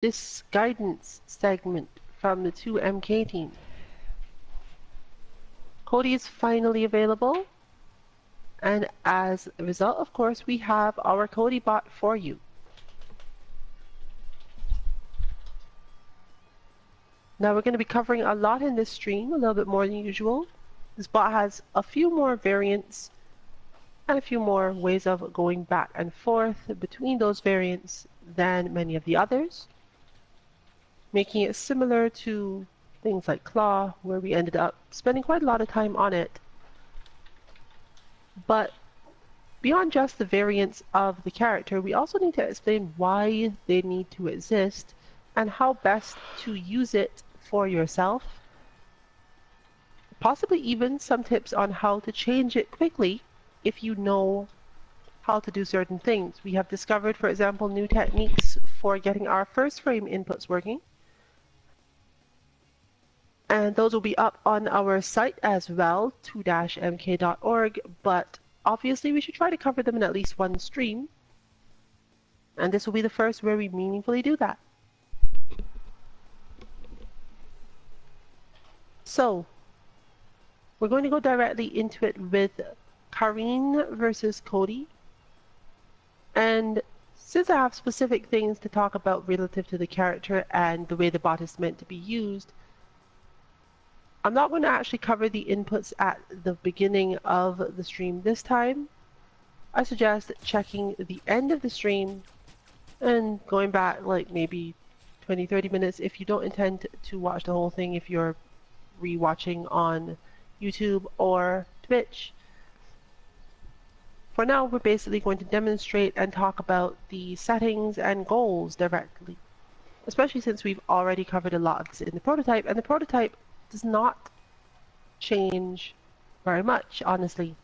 this guidance segment from the 2MK team. Cody is finally available, and as a result, of course, we have our Cody bot for you. Now we're going to be covering a lot in this stream, a little bit more than usual. This bot has a few more variants and a few more ways of going back and forth between those variants than many of the others, making it similar to things like Claw, where we ended up spending quite a lot of time on it. But beyond just the variants of the character, we also need to explain why they need to exist and how best to use it for yourself. Possibly even some tips on how to change it quickly if you know how to do certain things. We have discovered, for example, new techniques for getting our first frame inputs working. And those will be up on our site as well, 2-mk.org, but obviously we should try to cover them in at least one stream. And this will be the first where we meaningfully do that. So, we're going to go directly into it with Karine versus Cody. And since I have specific things to talk about relative to the character and the way the bot is meant to be used, I'm not going to actually cover the inputs at the beginning of the stream this time. I suggest checking the end of the stream and going back like maybe 20-30 minutes if you don't intend to watch the whole thing, if you're rewatching on YouTube or Twitch. For now, we're basically going to demonstrate and talk about the settings and goals directly, especially since we've already covered a lot of this in the prototype, and the prototype does not change very much, honestly.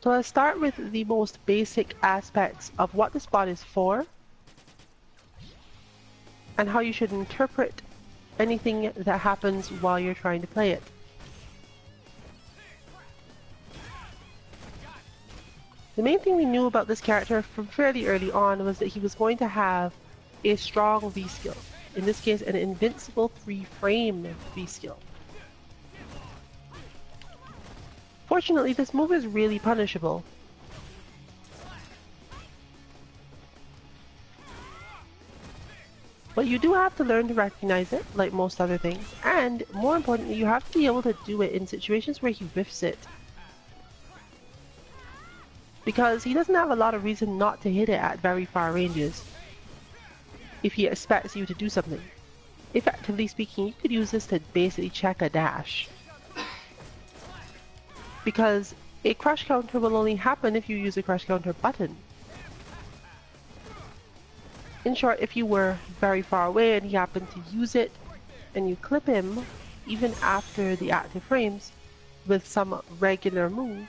So let's start with the most basic aspects of what this bot is for and how you should interpret anything that happens while you're trying to play it. The main thing we knew about this character from fairly early on was that he was going to have a strong V-skill. In this case, an invincible 3-frame V-skill. Fortunately, this move is really punishable. But you do have to learn to recognize it, like most other things, and more importantly, you have to be able to do it in situations where he whiffs it. Because he doesn't have a lot of reason not to hit it at very far ranges if he expects you to do something. Effectively speaking, you could use this to basically check a dash. Because a crush counter will only happen if you use a crush counter button. In short, if you were very far away and he happened to use it and you clip him, even after the active frames, with some regular move,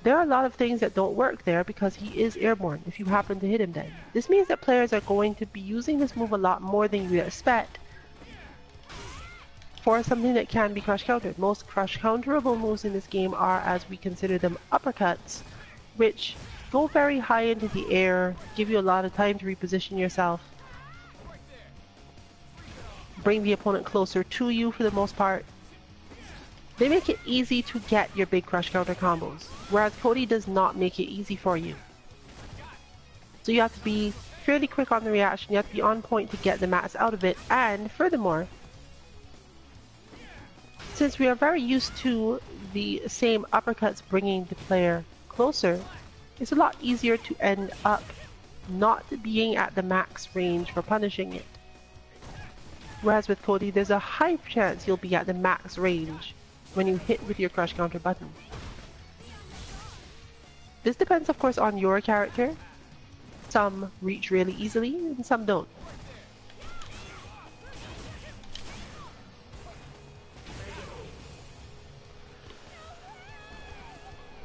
there are a lot of things that don't work there because he is airborne if you happen to hit him then. This means that players are going to be using this move a lot more than you expect for something that can be crush countered. Most crush counterable moves in this game are, as we consider them, uppercuts, which go very high into the air, give you a lot of time to reposition yourself, bring the opponent closer to you for the most part. They make it easy to get your big crush counter combos, whereas Cody does not make it easy for you. So you have to be fairly quick on the reaction, you have to be on point to get the max out of it, and furthermore, since we are very used to the same uppercuts bringing the player closer, it's a lot easier to end up not being at the max range for punishing it. Whereas with Cody, there's a high chance you'll be at the max range when you hit with your crush counter button. This depends of course on your character. Some reach really easily and some don't.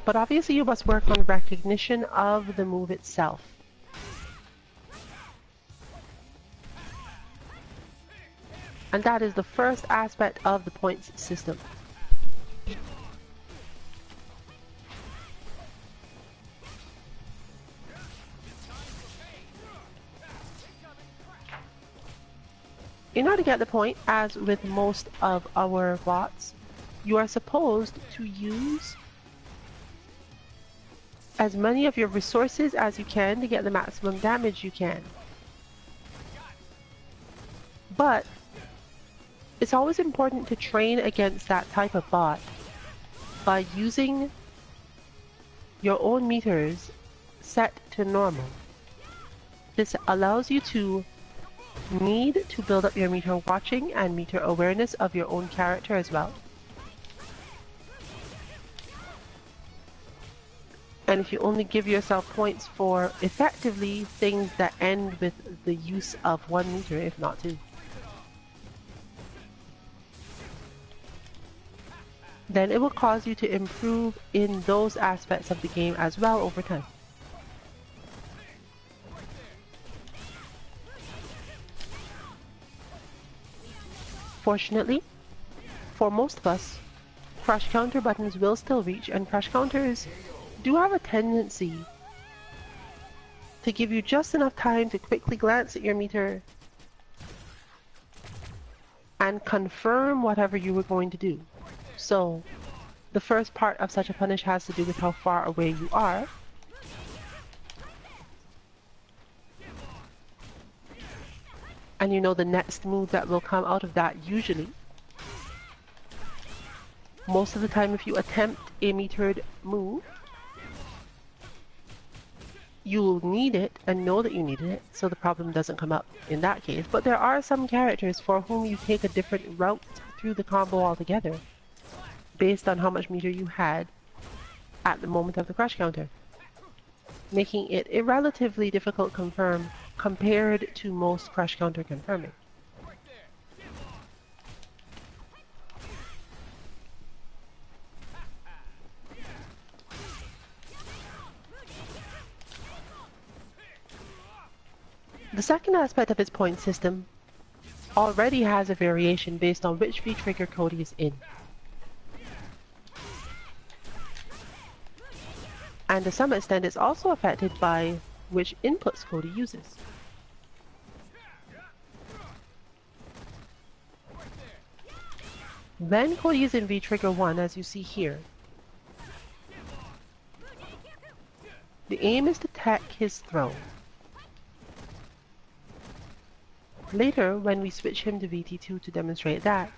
But obviously you must work on recognition of the move itself. And that is the first aspect of the points system. In order to get the point, as with most of our bots, you are supposed to use as many of your resources as you can to get the maximum damage you can. But it's always important to train against that type of bot by using your own meters set to normal. This allows you to need to build up your meter watching and meter awareness of your own character as well. And if you only give yourself points for effectively things that end with the use of 1 meter, if not 2, then it will cause you to improve in those aspects of the game as well over time. Fortunately, for most of us, crush counter buttons will still reach, and crush counters do have a tendency to give you just enough time to quickly glance at your meter and confirm whatever you were going to do. So, the first part of such a punish has to do with how far away you are. And you know the next move that will come out of that usually. Most of the time if you attempt a metered move, you'll need it and know that you needed it, so the problem doesn't come up in that case. But there are some characters for whom you take a different route through the combo altogether, based on how much meter you had at the moment of the crush counter, making it a relatively difficult confirm compared to most crush counter confirming. The second aspect of its point system already has a variation based on which V-trigger Cody is in. And to some extent it's also affected by which inputs Cody uses. When Cody is in V-trigger 1, as you see here, the aim is to tech his throw. Later, when we switch him to VT2 to demonstrate that,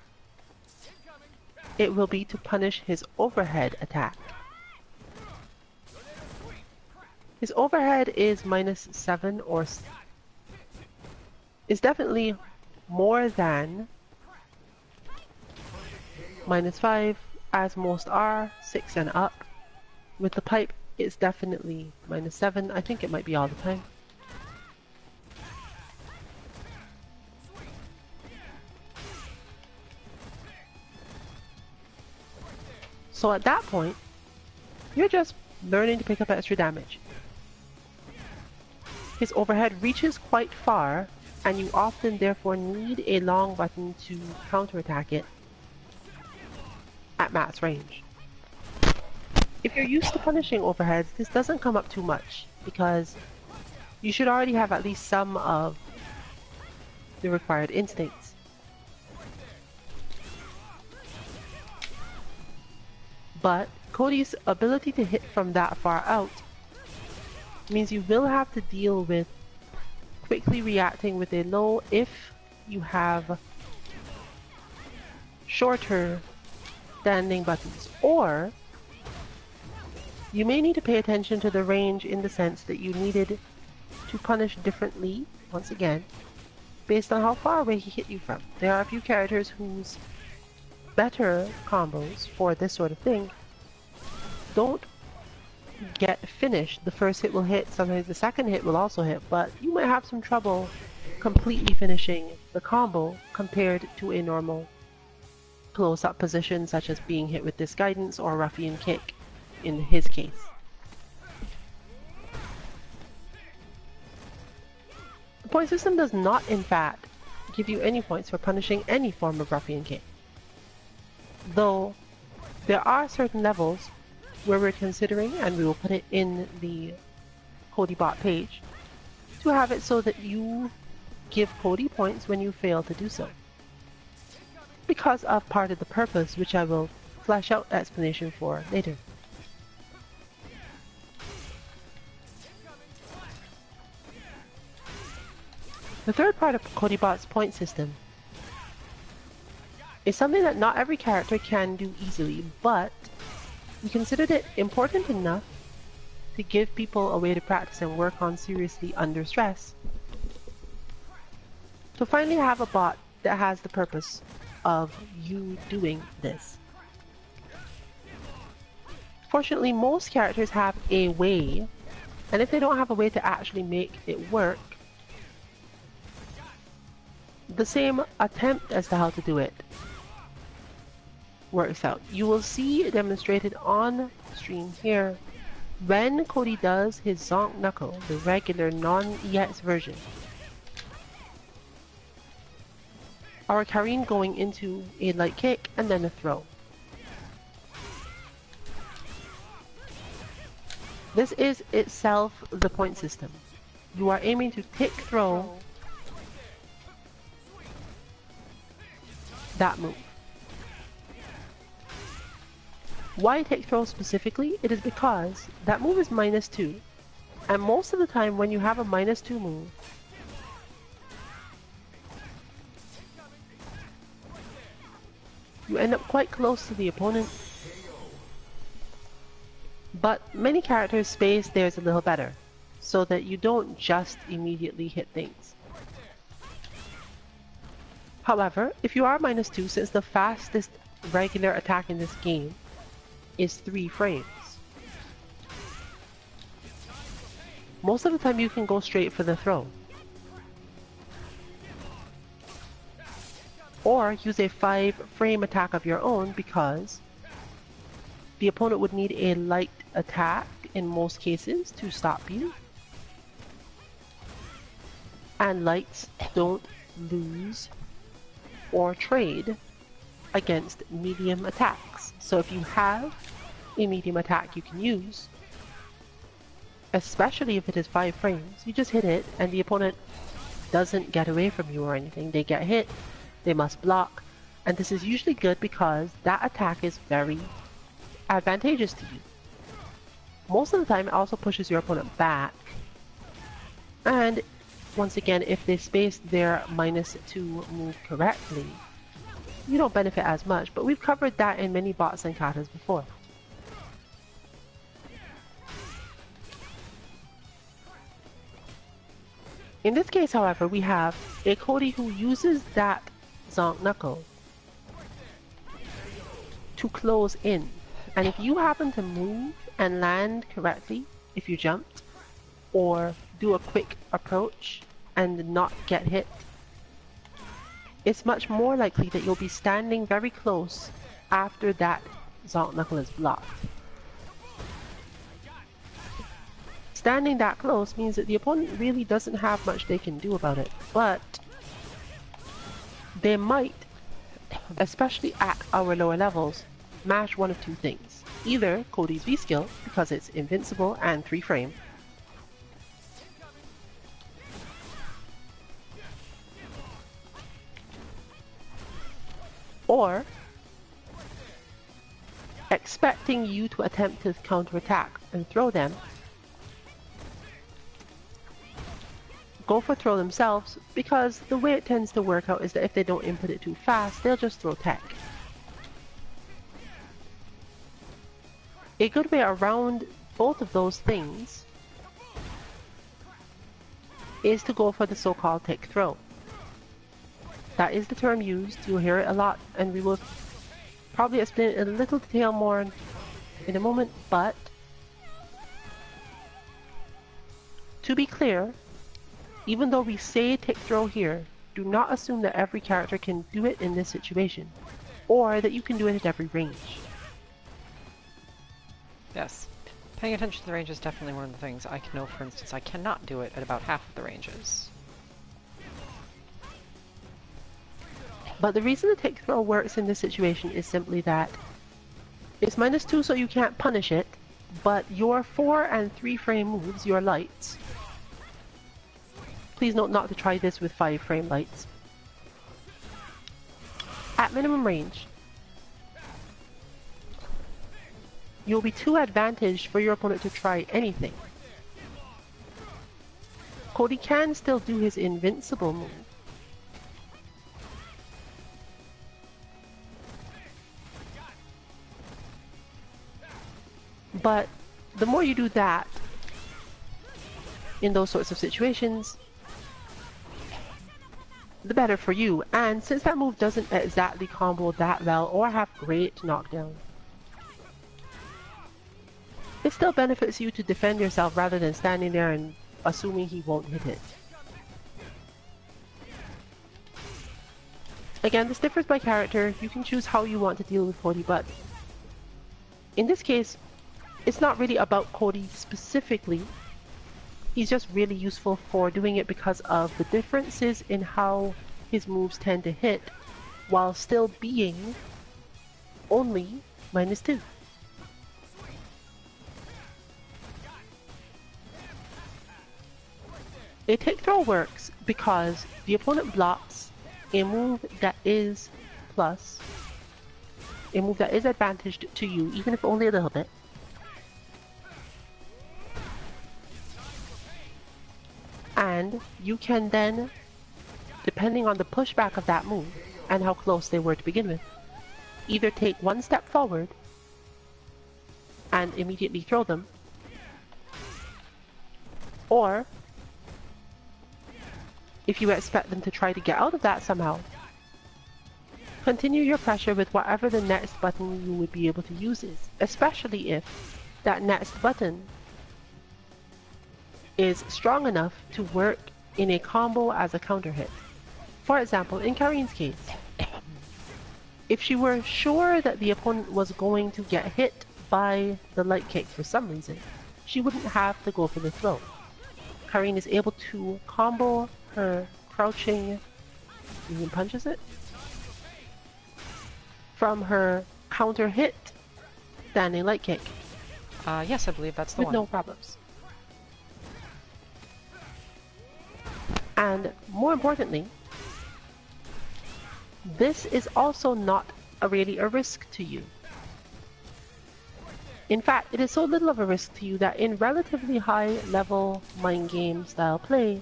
it will be to punish his overhead attack. His overhead is -7 or is definitely more than -5, as most are, 6 and up. With the pipe, it's definitely -7. I think it might be all the time. So at that point, you're just learning to pick up extra damage. His overhead reaches quite far, and you often therefore need a long button to counterattack it at max range. If you're used to punishing overheads, this doesn't come up too much, because you should already have at least some of the required instincts. But Cody's ability to hit from that far out means you will have to deal with quickly reacting with a low if you have shorter standing buttons, or you may need to pay attention to the range in the sense that you needed to punish differently, once again, based on how far away he hit you from. There are a few characters whose better combos for this sort of thing don't get finished. The first hit will hit, sometimes the second hit will also hit, but you might have some trouble completely finishing the combo compared to a normal close-up position, such as being hit with this guidance or ruffian kick in his case. The point system does not, in fact, give you any points for punishing any form of ruffian kick, though there are certain levels where we're considering, and we will put it in the CodyBot page, to have it so that you give Cody points when you fail to do so, because of part of the purpose, which I will flesh out explanation for later. The third part of Codybot's point system is something that not every character can do easily, but we considered it important enough to give people a way to practice and work on seriously under stress. To finally have a bot that has the purpose of you doing this. Fortunately, most characters have a way, and if they don't have a way to actually make it work, the same attempt as to how to do it works out. You will see it demonstrated on stream here when Cody does his Zonk Knuckle, the regular non-EX version. Our Karin going into a light kick and then a throw. This is itself the point system. You are aiming to tick throw that move. Why tick throw specifically? It is because that move is -2, and most of the time when you have a -2 move, you end up quite close to the opponent. But many characters space theirs a little better, so that you don't just immediately hit things. However, if you are -2, since the fastest regular attack in this game is 3 frames, most of the time you can go straight for the throw. Or use a 5-frame attack of your own, because the opponent would need a light attack in most cases to stop you. And lights don't lose or trade against medium attacks. So if you have a medium attack you can use, especially if it is 5 frames, you just hit it and the opponent doesn't get away from you or anything. They get hit, they must block, and this is usually good because that attack is very advantageous to you. Most of the time it also pushes your opponent back, and once again, if they space their -2 move correctly, you don't benefit as much, but we've covered that in many bots and katas before. In this case, however, we have a Cody who uses that Zonk Knuckle to close in. And if you happen to move and land correctly, if you jumped, or do a quick approach and not get hit, it's much more likely that you'll be standing very close after that Zonk Knuckle is blocked. Standing that close means that the opponent really doesn't have much they can do about it, but they might, especially at our lower levels, mash one of two things. Either Cody's V-skill, because it's invincible and 3 frame, or expecting you to attempt to counterattack and throw them, go for throw themselves, because the way it tends to work out is that if they don't input it too fast, they'll just throw tech. A good way around both of those things is to go for the so-called tech throw. That is the term used, you'll hear it a lot, and we will probably explain it in a little detail more in a moment, but to be clear, even though we say tech throw here, do not assume that every character can do it in this situation, or that you can do it at every range. Yes. Paying attention to the range is definitely one of the things. I can know, for instance, I cannot do it at about half of the ranges. But the reason the tech throw works in this situation is simply that it's -2, so you can't punish it, but your 4 and 3 frame moves, your lights, Please note not to try this with 5 frame lights. At minimum range, you'll be too advantaged for your opponent to try anything. Cody can still do his invincible move. But the more you do that, in those sorts of situations, the better for you. And since that move doesn't exactly combo that well or have great knockdown, it still benefits you to defend yourself rather than standing there and assuming he won't hit it. Again, this differs by character. You can choose how you want to deal with Cody, but in this case, it's not really about Cody specifically. He's just really useful for doing it because of the differences in how his moves tend to hit while still being only -2. A take throw works because the opponent blocks a move that is plus, a move that is advantaged to you, even if only a little bit. And you can then, depending on the pushback of that move and how close they were to begin with, either take one step forward and immediately throw them, or if you expect them to try to get out of that somehow, continue your pressure with whatever the next button you would be able to use is, especially if that next button is strong enough to work in a combo as a counter hit. For example, in Karin's case, if she were sure that the opponent was going to get hit by the light kick for some reason, she wouldn't have to go for the throw. Karin is able to combo her crouching, even punches it, from her counter hit standing light kick. Yes, I believe that's the with one. no problems. And more importantly, this is also not really a risk to you. In fact, it is so little of a risk to you that in relatively high level mind game style play,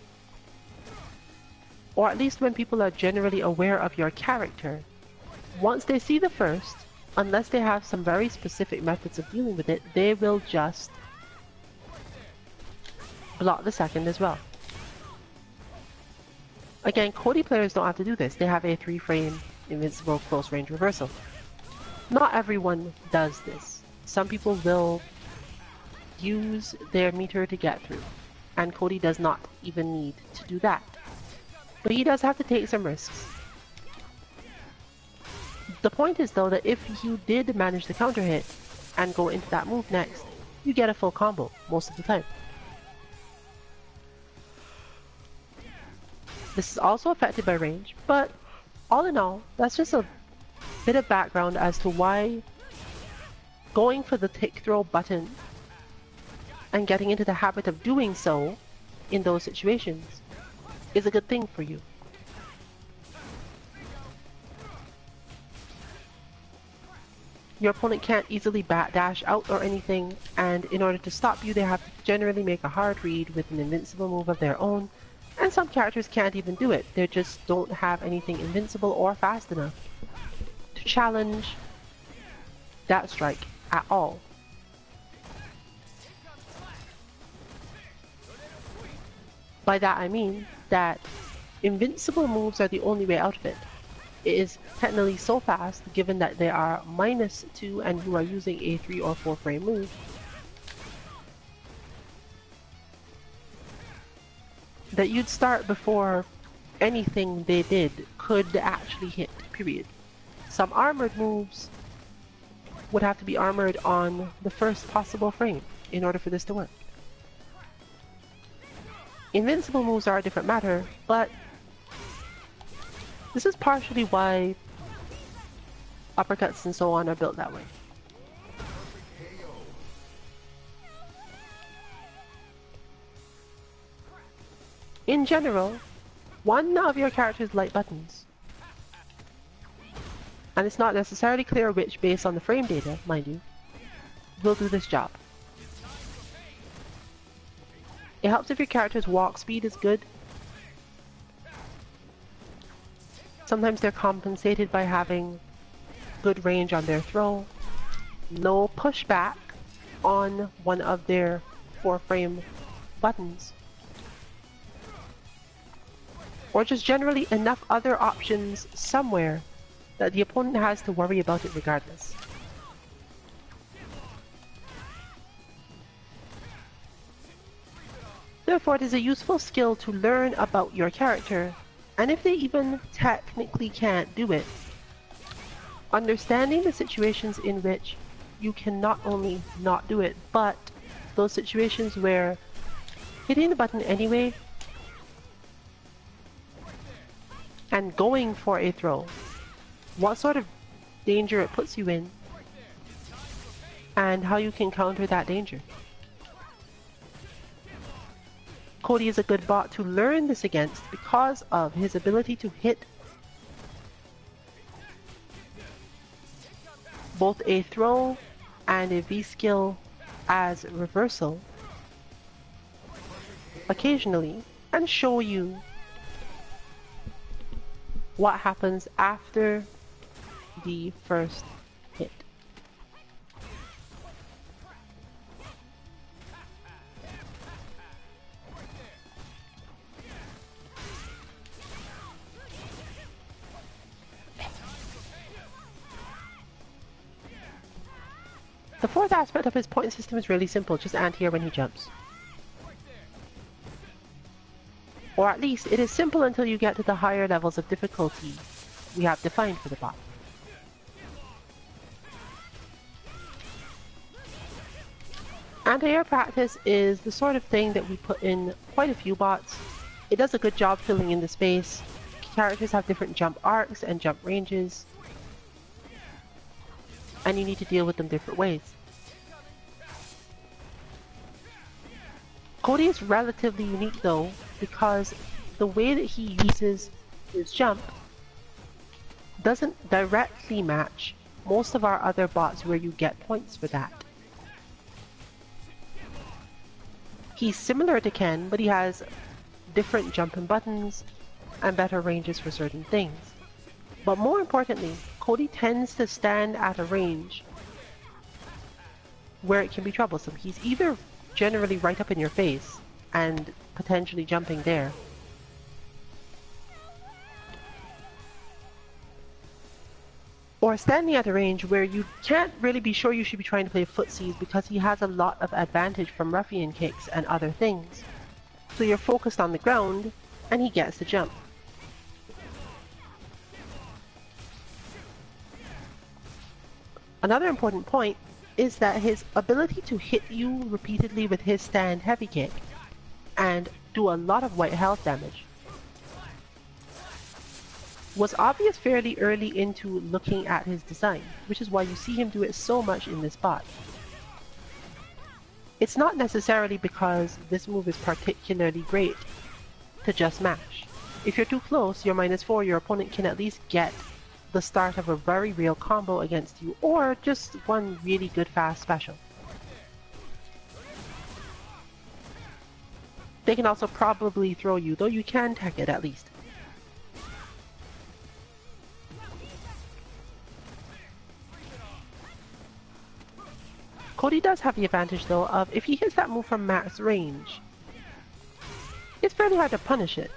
or at least when people are generally aware of your character, once they see the first, unless they have some very specific methods of dealing with it, they will just block the second as well. Again, Cody players don't have to do this. They have a 3-frame invincible close range reversal. Not everyone does this. Some people will use their meter to get through, and Cody does not even need to do that. But he does have to take some risks. The point is though that if you did manage the counter hit and go into that move next, you get a full combo most of the time. This is also affected by range, but all in all, that's just a bit of background as to why going for the take throw button and getting into the habit of doing so in those situations is a good thing for you. Your opponent can't easily dash out or anything, and in order to stop you, they have to generally make a hard read with an invincible move of their own. And some characters can't even do it. They just don't have anything invincible or fast enough to challenge that strike at all. By that I mean that invincible moves are the only way out of it. It is technically so fast, given that they are -2 and you are using a 3 or 4 frame move, that you'd start before anything they did could actually hit, period. Some armored moves would have to be armored on the first possible frame in order for this to work. Invincible moves are a different matter, but this is partially why uppercuts and so on are built that way. In general, one of your character's light buttons, and it's not necessarily clear which based on the frame data, mind you, will do this job. It helps if your character's walk speed is good. Sometimes they're compensated by having good range on their throw, no pushback on one of their 4-frame buttons, or just generally enough other options somewhere that the opponent has to worry about it regardless. Therefore, it is a useful skill to learn about your character, and if they even technically can't do it, understanding the situations in which you can not only not do it, but those situations where hitting the button anyway and going for a throw, what sort of danger it puts you in, and how you can counter that danger. Cody is a good bot to learn this against because of his ability to hit both a throw and a V-skill as reversal occasionally, and show you what happens after the first hit. The fourth aspect of his point system is really simple, just anti-air when he jumps. Or at least, it is simple until you get to the higher levels of difficulty we have defined for the bot. Anti-air practice is the sort of thing that we put in quite a few bots. It does a good job filling in the space. Characters have different jump arcs and jump ranges, and you need to deal with them different ways. Cody is relatively unique though, because the way that he uses his jump doesn't directly match most of our other bots where you get points for that. He's similar to Ken, but he has different jumping buttons and better ranges for certain things. But more importantly, Cody tends to stand at a range where it can be troublesome. He's either generally right up in your face and potentially jumping there, or standing at a range where you can't really be sure you should be trying to play footsies because he has a lot of advantage from ruffian kicks and other things. So you're focused on the ground and he gets the jump. Another important point is that his ability to hit you repeatedly with his stand heavy kick and do a lot of white health damage was obvious fairly early into looking at his design, which is why you see him do it so much in this bot. It's not necessarily because this move is particularly great to just mash. If you're too close, you're -4, your opponent can at least get the start of a very real combo against you, or just one really good fast special. They can also probably throw you, though you can tech it at least. Cody does have the advantage though of if he hits that move from max range, it's fairly hard to punish it.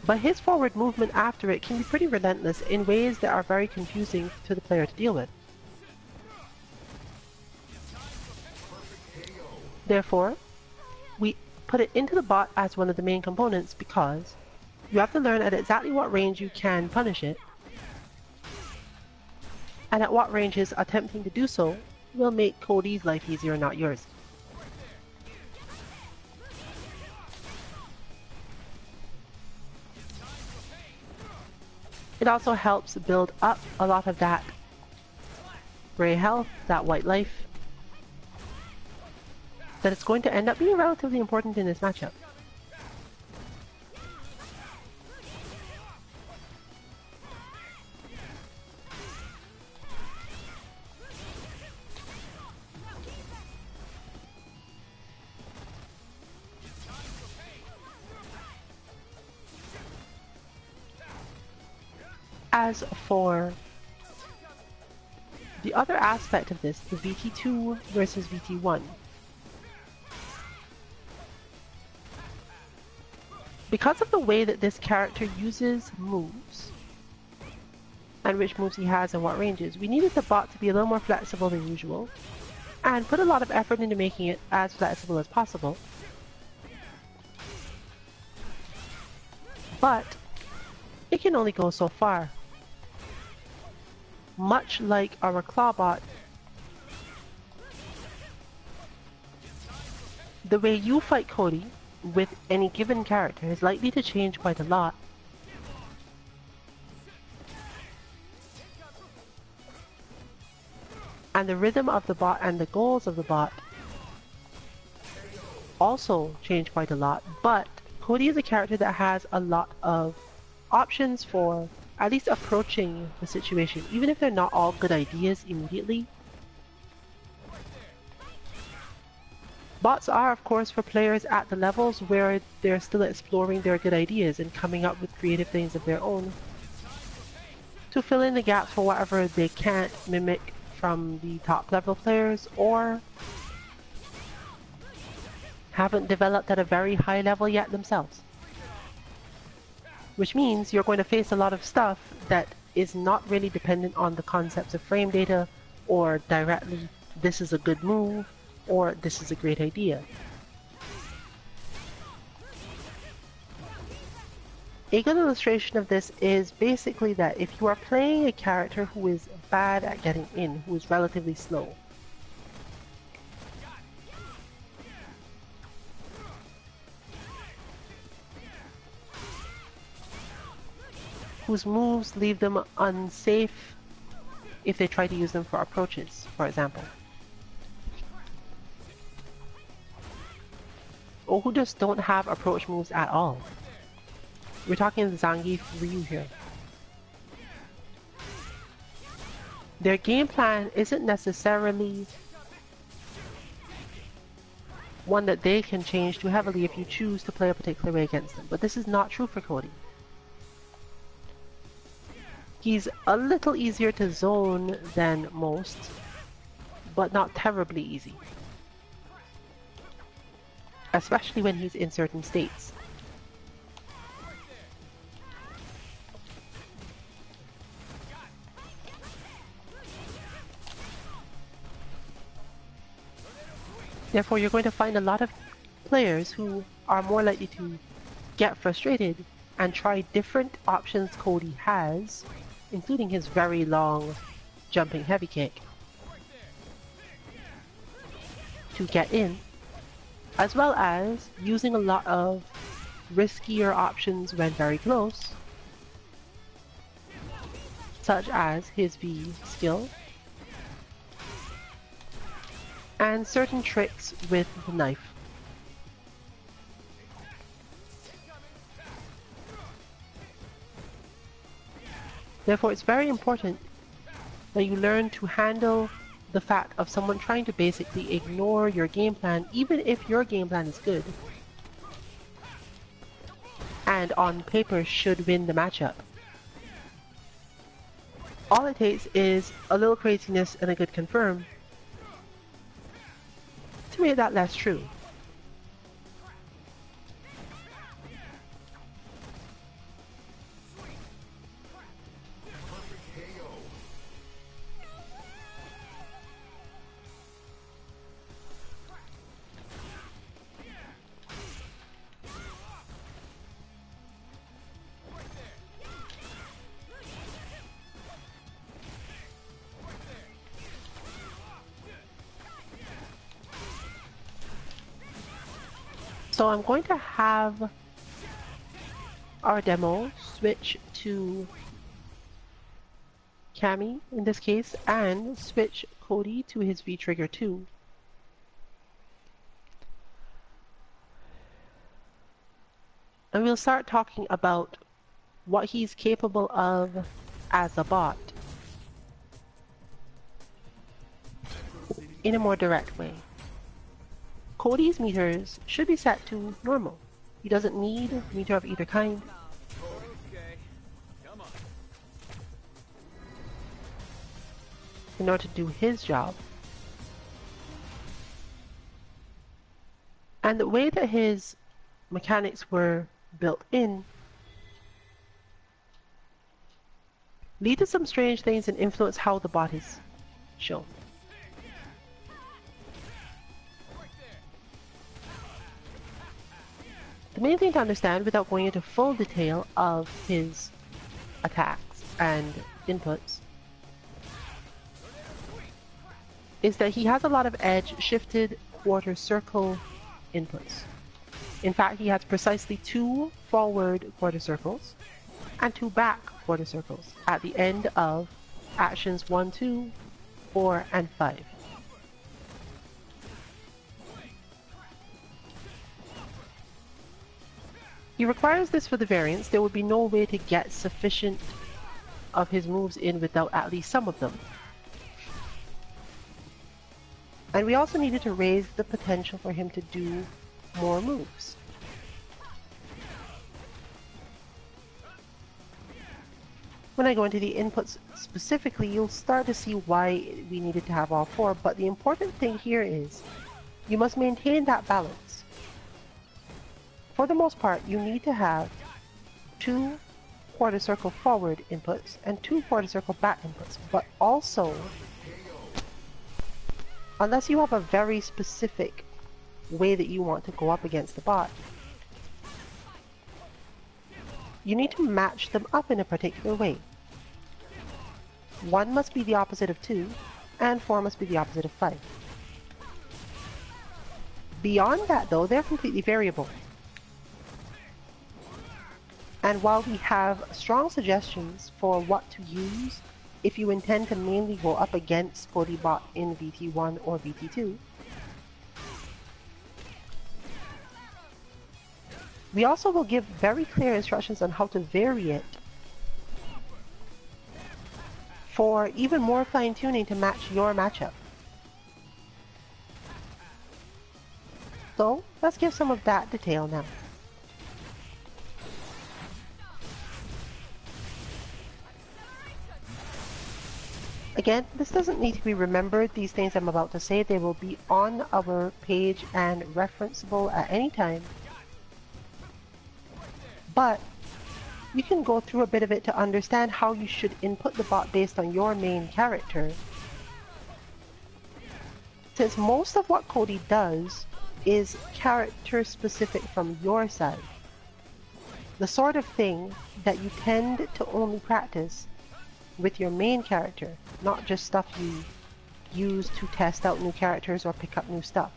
But his forward movement after it can be pretty relentless in ways that are very confusing to the player to deal with. Therefore, we put it into the bot as one of the main components because you have to learn at exactly what range you can punish it, and at what ranges attempting to do so will make Cody's life easier, not yours. It also helps build up a lot of that gray health, that white life, that it's going to end up being relatively important in this matchup. As for the other aspect of this, the VT2 versus VT1. Because of the way that this character uses moves, and which moves he has and what ranges, we needed the bot to be a little more flexible than usual, and put a lot of effort into making it as flexible as possible. But it can only go so far. Much like our Clawbot, the way you fight Cody with any given character is likely to change quite a lot. And the rhythm of the bot and the goals of the bot also change quite a lot, but Cody is a character that has a lot of options for at least approaching the situation, even if they're not all good ideas immediately. Bots are, of course, for players at the levels where they're still exploring their good ideas and coming up with creative things of their own to fill in the gaps for whatever they can't mimic from the top level players or haven't developed at a very high level yet themselves. Which means you're going to face a lot of stuff that is not really dependent on the concepts of frame data or directly this is a good move or this is a great idea. A good illustration of this is basically that if you are playing a character who is bad at getting in, who is relatively slow, whose moves leave them unsafe if they try to use them for approaches, for example. Or who just don't have approach moves at all. We're talking Zangief Ryu here. Their game plan isn't necessarily one that they can change too heavily if you choose to play a particular way against them, but this is not true for Cody. He's a little easier to zone than most, but not terribly easy. Especially when he's in certain states. Therefore, you're going to find a lot of players who are more likely to get frustrated and try different options Cody has, including his very long jumping heavy kick, to get in, as well as using a lot of riskier options when very close, such as his V skill, and certain tricks with the knife. Therefore, it's very important that you learn to handle the fact of someone trying to basically ignore your game plan, even if your game plan is good, and on paper should win the matchup. All it takes is a little craziness and a good confirm to make that less true. So I'm going to have our demo switch to Cammy in this case, and switch Cody to his V-Trigger too. And we'll start talking about what he's capable of as a bot in a more direct way. Cody's meters should be set to normal. He doesn't need a meter of either kind. Okay, come on. In order to do his job. And the way that his mechanics were built in lead to some strange things and influence how the bot is shown. The main thing to understand, without going into full detail of his attacks and inputs, is that he has a lot of edge shifted quarter circle inputs. In fact, he has precisely 2 forward quarter circles and 2 back quarter circles at the end of actions 1, 2, 4, and 5. He requires this for the variants. There would be no way to get sufficient of his moves in without at least some of them. And we also needed to raise the potential for him to do more moves. When I go into the inputs specifically, you'll start to see why we needed to have all 4, but the important thing here is you must maintain that balance. For the most part, you need to have 2 quarter circle forward inputs and 2 quarter circle back inputs, but also, unless you have a very specific way that you want to go up against the bot, you need to match them up in a particular way. 1 must be the opposite of 2, and 4 must be the opposite of 5. Beyond that, though, they're completely variable. And while we have strong suggestions for what to use if you intend to mainly go up against Bodybot in VT1 or VT2, we also will give very clear instructions on how to vary it for even more fine-tuning to match your matchup. So, let's give some of that detail now. Again, this doesn't need to be remembered. These things I'm about to say, they will be on our page and referenceable at any time. But you can go through a bit of it to understand how you should input the bot based on your main character. Since most of what Cody does is character specific from your side. The sort of thing that you tend to only practice with your main character, not just stuff you use to test out new characters or pick up new stuff.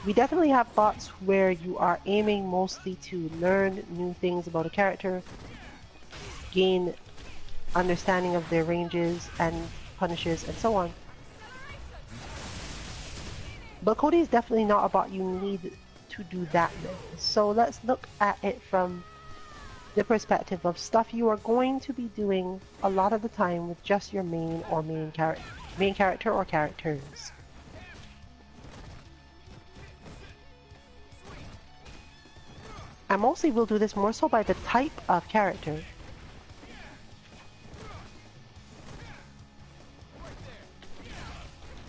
We definitely have bots where you are aiming mostly to learn new things about a character, gain understanding of their ranges and punishes and so on. But Cody is definitely not a bot you need to do that with. So let's look at it from the perspective of stuff you are going to be doing a lot of the time with just your main character or characters. And mostly we'll do this more so by the type of character.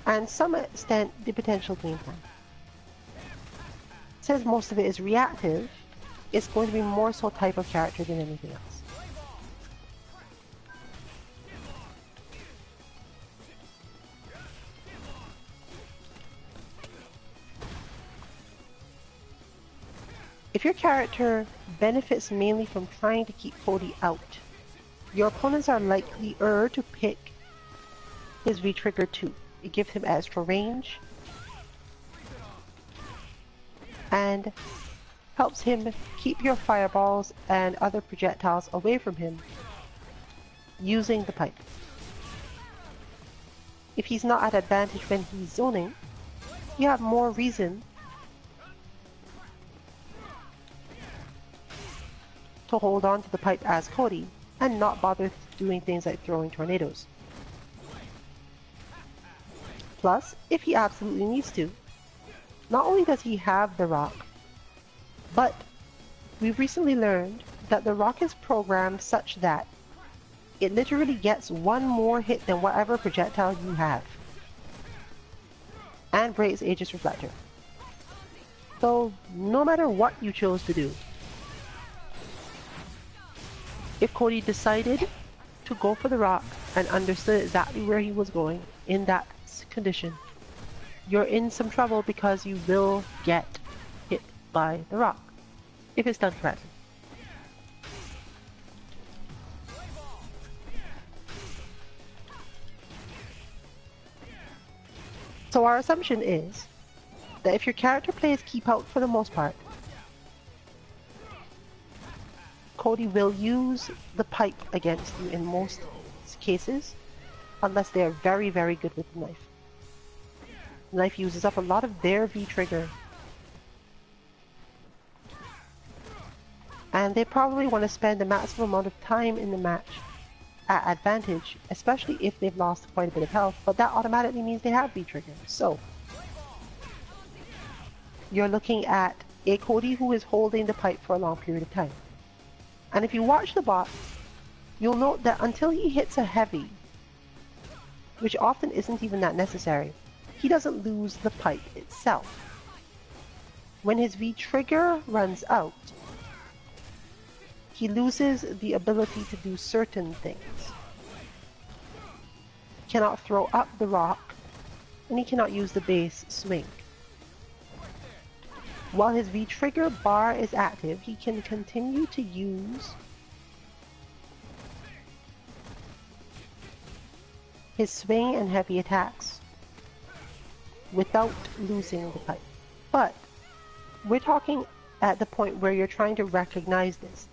And some extent the potential game plan. Since most of it is reactive, it's going to be more so type of character than anything else. If your character benefits mainly from trying to keep Cody out, your opponents are likelier to pick his V-Trigger too. It gives him extra range and helps him keep your fireballs and other projectiles away from him using the pipe. If he's not at advantage when he's zoning, you have more reason to hold on to the pipe as Cody and not bother doing things like throwing tornadoes. Plus, if he absolutely needs to, not only does he have the rock, but we've recently learned that the rock is programmed such that it literally gets one more hit than whatever projectile you have, and breaks Aegis Reflector. So, no matter what you chose to do, if Cody decided to go for the rock and understood exactly where he was going in that condition, you're in some trouble because you will get hit by the rock, if it's done correctly. So our assumption is that if your character plays keep out for the most part, Cody will use the pipe against you in most cases, unless they are very, very good with the knife. The knife uses up a lot of their V-trigger, and they probably want to spend the maximum amount of time in the match at advantage, especially if they've lost quite a bit of health, but that automatically means they have V-trigger. So you're looking at a Cody who is holding the pipe for a long period of time. And if you watch the bot, you'll note that until he hits a heavy, which often isn't even that necessary, he doesn't lose the pipe itself. When his V-trigger runs out, he loses the ability to do certain things. He cannot throw up the rock, and he cannot use the base swing. While his V-trigger bar is active, he can continue to use his swing and heavy attacks without losing the pipe. But we're talking at the point where you're trying to recognize this.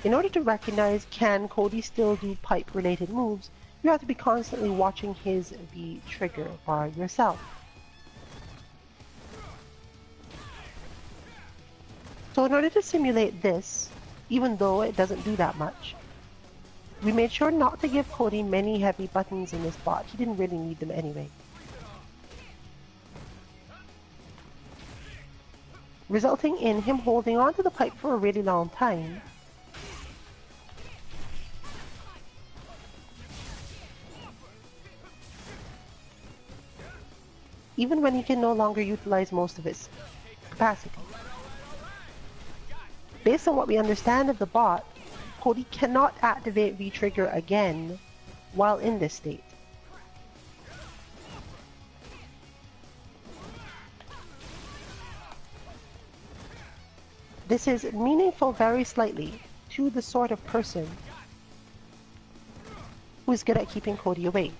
In order to recognize can Cody still do pipe related moves, you have to be constantly watching his V-trigger bar yourself. So in order to simulate this, even though it doesn't do that much, we made sure not to give Cody many heavy buttons in this bot. He didn't really need them anyway. Resulting in him holding onto the pipe for a really long time. Even when he can no longer utilize most of its capacity. Based on what we understand of the bot, Cody cannot activate V-trigger again while in this state. This is meaningful very slightly to the sort of person who is good at keeping Cody away,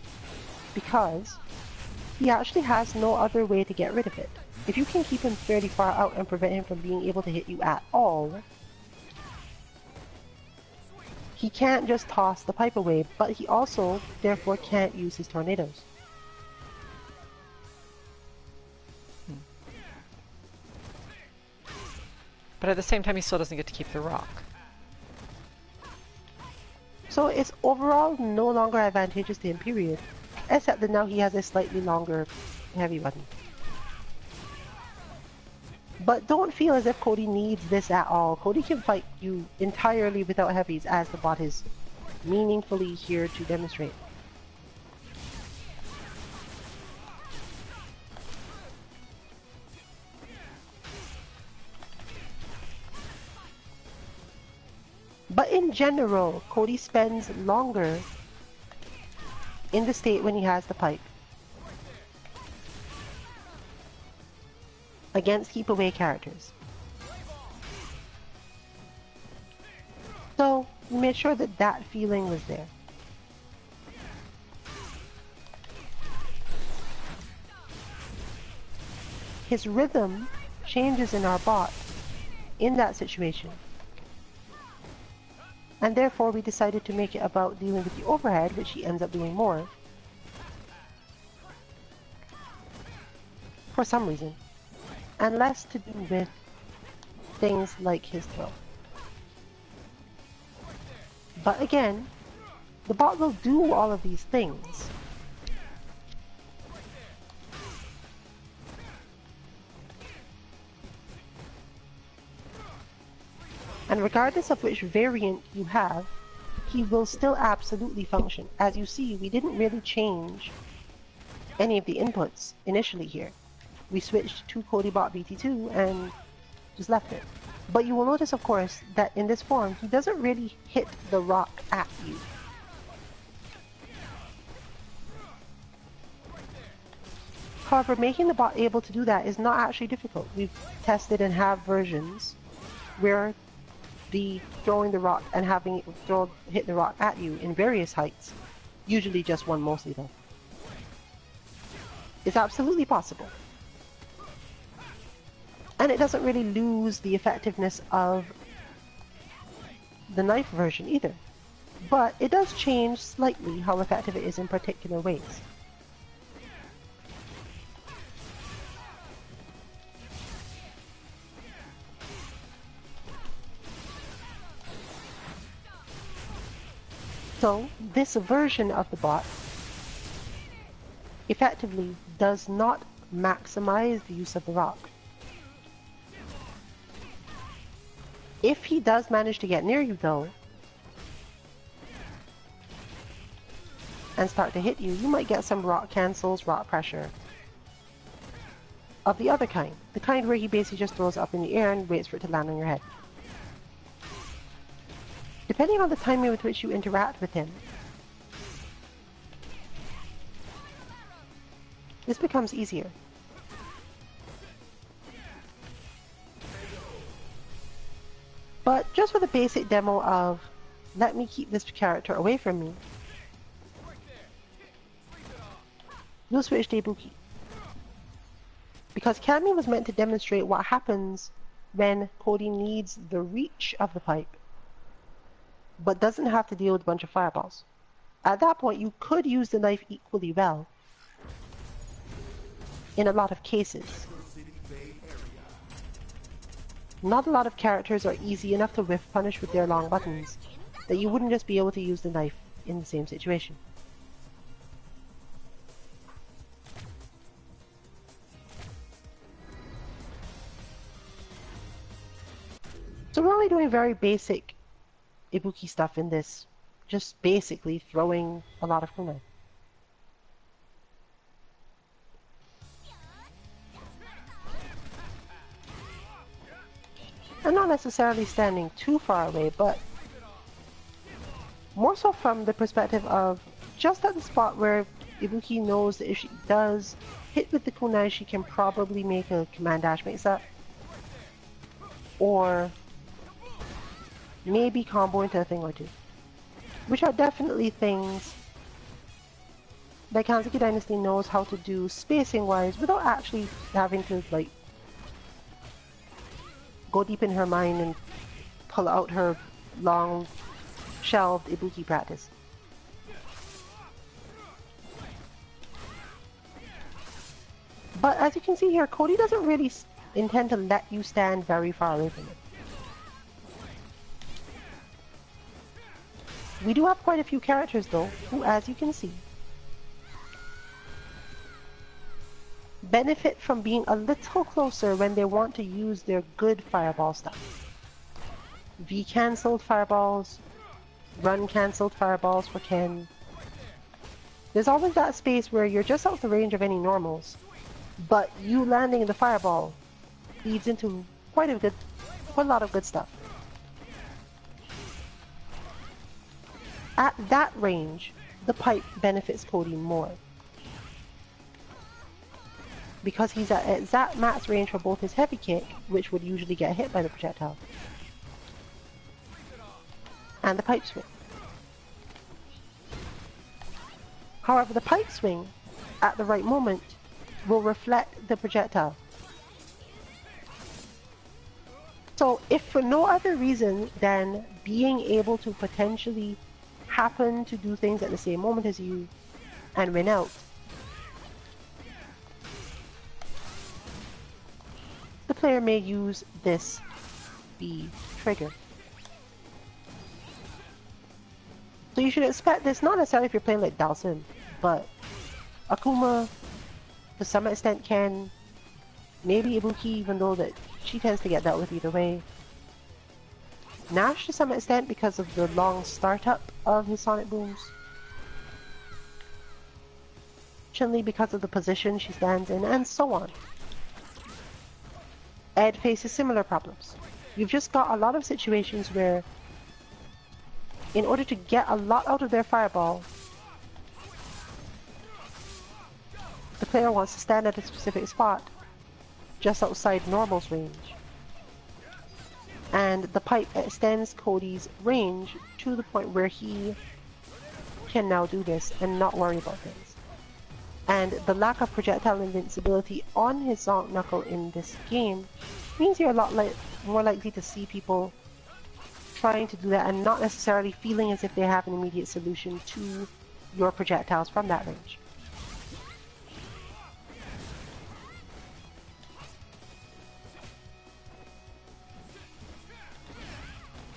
because he actually has no other way to get rid of it. If you can keep him fairly far out and prevent him from being able to hit you at all, he can't just toss the pipe away, but he also, therefore, can't use his tornadoes. But at the same time, he still doesn't get to keep the rock. So it's overall no longer advantageous to him, period. Except that now he has a slightly longer heavy button. But don't feel as if Cody needs this at all. Cody can fight you entirely without heavies, as the bot is meaningfully here to demonstrate. But in general, Cody spends longer in the state when he has the pipe against keep away characters. So we made sure that that feeling was there. His rhythm changes in our bot in that situation. And therefore we decided to make it about dealing with the overhead, which he ends up doing more. For some reason. And less to do with things like his throw. But again, the bot will do all of these things. And regardless of which variant you have, he will still absolutely function. As you see, we didn't really change any of the inputs initially here. We switched to Codybot BT2 and just left it. But you will notice, of course, that in this form, he doesn't really hit the rock at you. However, making the bot able to do that is not actually difficult. We've tested and have versions where the throwing the rock and having it hit the rock at you in various heights, usually just one mostly though, is absolutely possible. And it doesn't really lose the effectiveness of the knife version either. But it does change slightly how effective it is in particular ways. So, this version of the bot effectively does not maximize the use of the rock. If he does manage to get near you though, and start to hit you, you might get some rock cancels, rock pressure of the other kind. The kind where he basically just throws it up in the air and waits for it to land on your head. Depending on the timing with which you interact with him, this becomes easier. But just for the basic demo of, let me keep this character away from me, we'll switch to Ibuki. Because Cammy was meant to demonstrate what happens when Cody needs the reach of the pipe, but doesn't have to deal with a bunch of fireballs. At that point, you could use the knife equally well in a lot of cases. Not a lot of characters are easy enough to whiff punish with their long buttons that you wouldn't just be able to use the knife in the same situation. So we're only doing very basic Ibuki stuff in this, just basically throwing a lot of kunai. And not necessarily standing too far away, but more so from the perspective of just at the spot where Ibuki knows that if she does hit with the kunai, she can probably make a command dash mix-up, or maybe combo into a thing or two, which are definitely things that Kanzaki Dynasty knows how to do spacing-wise without actually having to like go deep in her mind and pull out her long shelved Ibuki practice. But as you can see here, Cody doesn't really intend to let you stand very far away from it. We do have quite a few characters though, who, as you can see, benefit from being a little closer when they want to use their good fireball stuff. V-cancelled fireballs, run-cancelled fireballs for Ken. There's always that space where you're just out of the range of any normals, but you landing in the fireball leads into quite a lot of good stuff. At that range, the pipe benefits Cody more, because he's at exact max range for both his heavy kick, which would usually get hit by the projectile, and the pipe swing. However, the pipe swing, at the right moment, will reflect the projectile. So, if for no other reason than being able to potentially happen to do things at the same moment as you and win out, the player may use this B trigger. So you should expect this, not necessarily if you're playing like Dhalsim, but Akuma, to some extent, Ken, maybe Ibuki, even though that she tends to get dealt with either way. Nash to some extent because of the long startup of his sonic booms. Chun-Li because of the position she stands in, and so on. Ed faces similar problems. You've just got a lot of situations where, in order to get a lot out of their fireball, the player wants to stand at a specific spot, just outside Normal's range. And the pipe extends Cody's range to the point where he can now do this and not worry about things. And the lack of projectile invincibility on his Zonk Knuckle in this game means you're a lot more likely to see people trying to do that and not necessarily feeling as if they have an immediate solution to your projectiles from that range.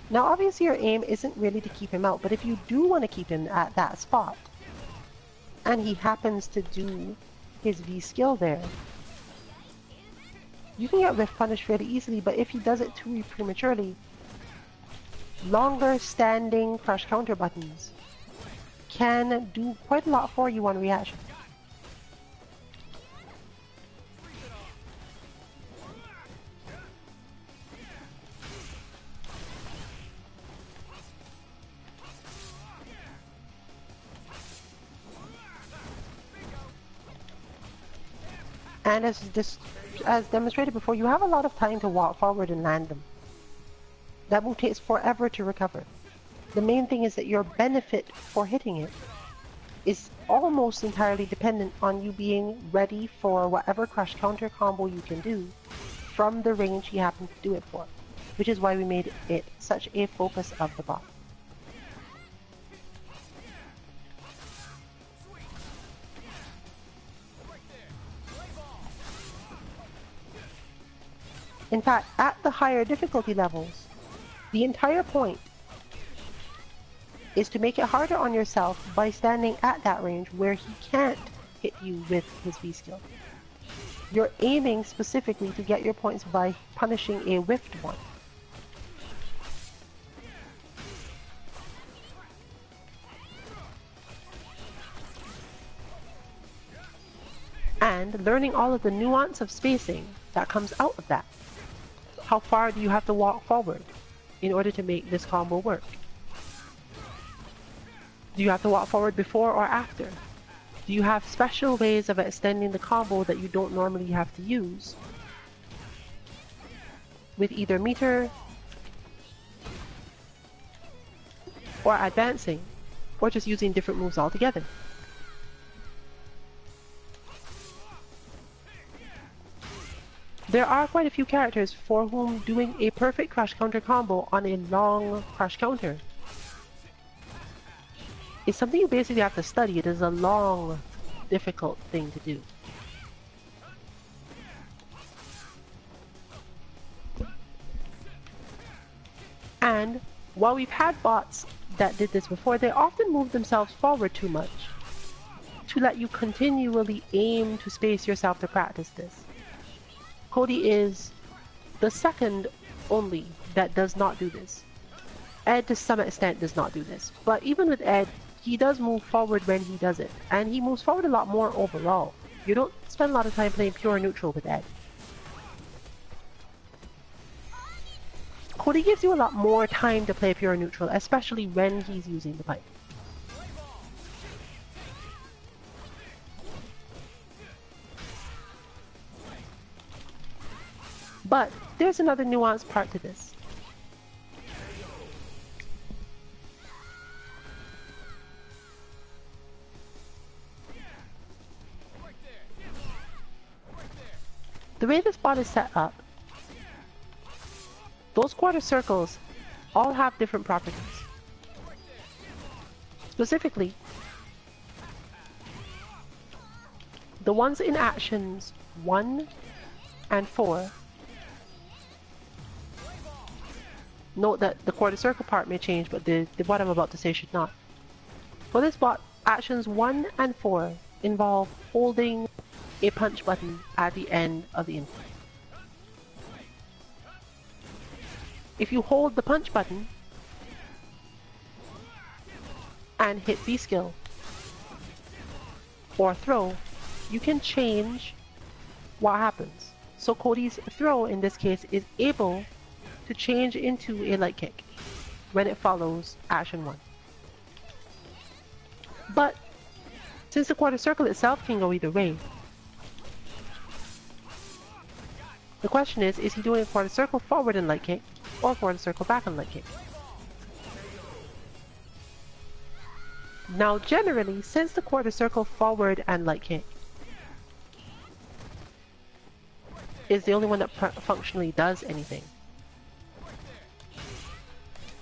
Now obviously your aim isn't really to keep him out, but if you do want to keep him at that spot, and he happens to do his V skill there, you can get whiff punished fairly easily, but if he does it too prematurely, longer standing crush counter buttons can do quite a lot for you on reaction. And as demonstrated before, you have a lot of time to walk forward and land them. That move takes forever to recover. The main thing is that your benefit for hitting it is almost entirely dependent on you being ready for whatever crush counter combo you can do from the range you happen to do it for, which is why we made it such a focus of the bot. In fact, at the higher difficulty levels, the entire point is to make it harder on yourself by standing at that range where he can't hit you with his V-skill. You're aiming specifically to get your points by punishing a whiffed one. And learning all of the nuance of spacing that comes out of that. How far do you have to walk forward in order to make this combo work? Do you have to walk forward before or after? Do you have special ways of extending the combo that you don't normally have to use? With either meter or advancing, or just using different moves altogether. There are quite a few characters for whom doing a perfect crush counter combo on a long crush counter is something you basically have to study. It is a long, difficult thing to do. And while we've had bots that did this before, they often move themselves forward too much to let you continually aim to space yourself to practice this. Cody is the second only that does not do this. Ed to some extent does not do this, but even with Ed, he does move forward when he does it, and he moves forward a lot more overall. You don't spend a lot of time playing pure neutral with Ed. Cody gives you a lot more time to play pure neutral, especially when he's using the pipe. But there's another nuanced part to this. The way this bot is set up, those quarter circles all have different properties. Specifically, the ones in actions 1 and 4, note that the quarter circle part may change, but what I'm about to say should not. For this bot, actions 1 and 4 involve holding a punch button at the end of the input. If you hold the punch button and hit B skill or throw, you can change what happens. So Cody's throw in this case is able to change into a light kick when it follows action 1. But since the quarter circle itself can go either way, the question is he doing a quarter circle forward and light kick or quarter circle back and light kick? Now generally, since the quarter circle forward and light kick is the only one that functionally does anything,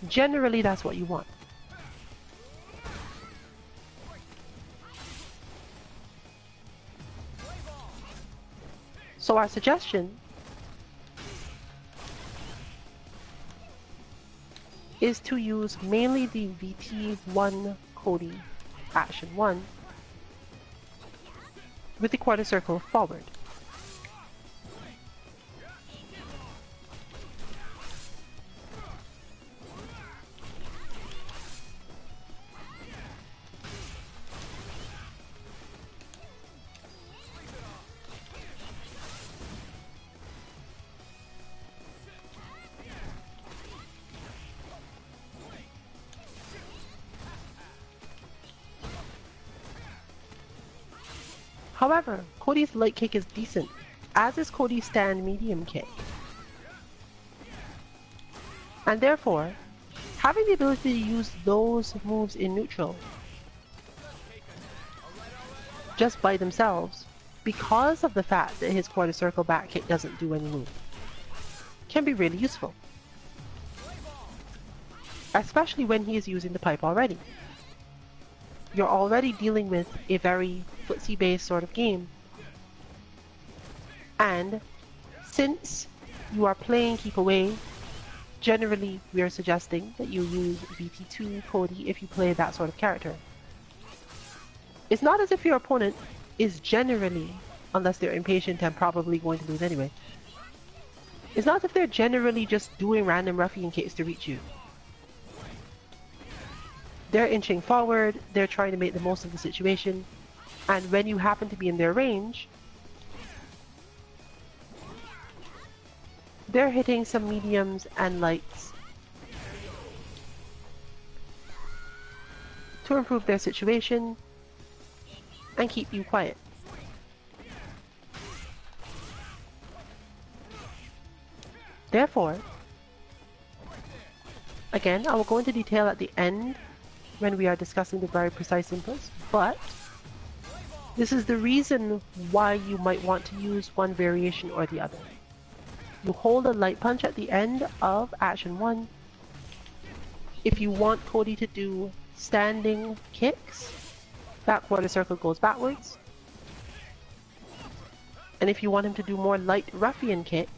generally that's what you want. So our suggestion is to use mainly the VT1 Cody action 1 with the quarter circle forward. However, Cody's light kick is decent, as is Cody's stand medium kick. And therefore, having the ability to use those moves in neutral just by themselves, because of the fact that his quarter circle back kick doesn't do any move, can be really useful. Especially when he is using the pipe already. You're already dealing with a very footsie-based sort of game. And since you are playing keep away, generally we are suggesting that you use VT2 Cody if you play that sort of character. It's not as if your opponent is generally, unless they're impatient and probably going to lose anyway, it's not as if they're generally just doing random ruffian kicks to reach you. They're inching forward, they're trying to make the most of the situation, and when you happen to be in their range, they're hitting some mediums and lights to improve their situation and keep you quiet. Therefore, again, I will go into detail at the end when we are discussing the very precise inputs, but this is the reason why you might want to use one variation or the other. You hold a light punch at the end of action 1. If you want Cody to do standing kicks, that quarter circle goes backwards. And if you want him to do more light ruffian kick,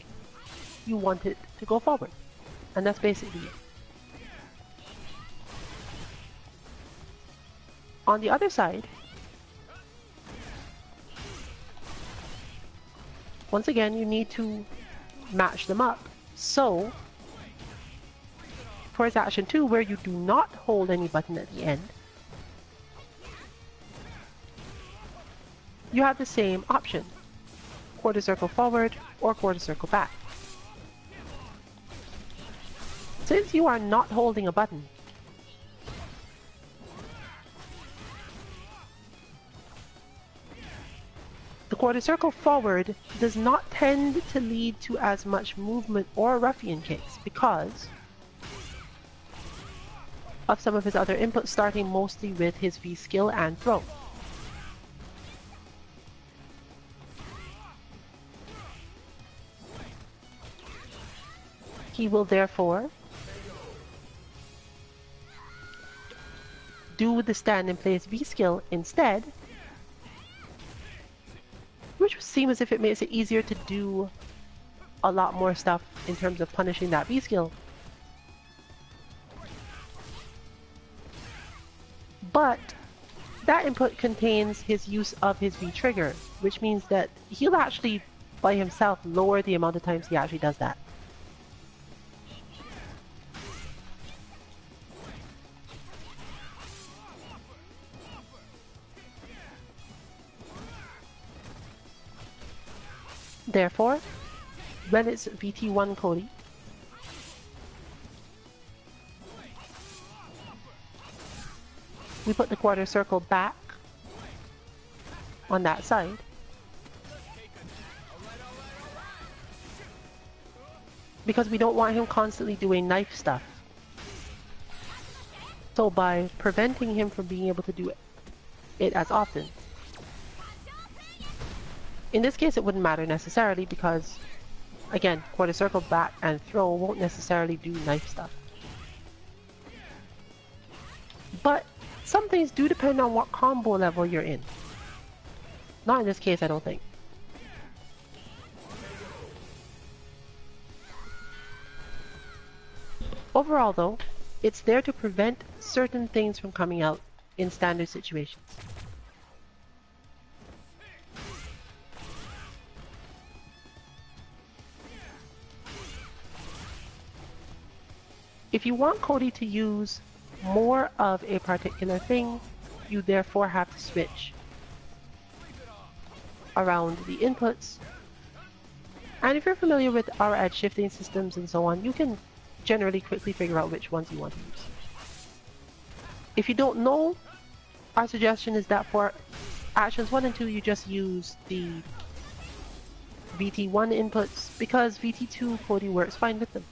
you want it to go forward. And that's basically it. On the other side, once again, you need to match them up. So, for his action 2, where you do not hold any button at the end, you have the same option. Quarter circle forward or quarter circle back. Since you are not holding a button, the quarter circle forward does not tend to lead to as much movement or ruffian kicks because of some of his other inputs, starting mostly with his V skill and throw. He will therefore do the stand in place V skill instead, which would seem as if it makes it easier to do a lot more stuff in terms of punishing that V skill. but that input contains his use of his V trigger, which means that he'll actually by himself lower the amount of times he actually does that. Therefore, when it's VT1 Cody, we put the quarter circle back on that side. Because we don't want him constantly doing knife stuff. So by preventing him from being able to do it as often. In this case it wouldn't matter necessarily because, again, quarter circle back and throw won't necessarily do knife stuff. But some things do depend on what combo level you're in. Not in this case, I don't think. Overall though, it's there to prevent certain things from coming out in standard situations. If you want Cody to use more of a particular thing, you therefore have to switch around the inputs. And if you're familiar with our edge shifting systems and so on, you can generally quickly figure out which ones you want to use. If you don't know, our suggestion is that for actions 1 and 2 you just use the VT1 inputs because VT2 Cody works fine with them.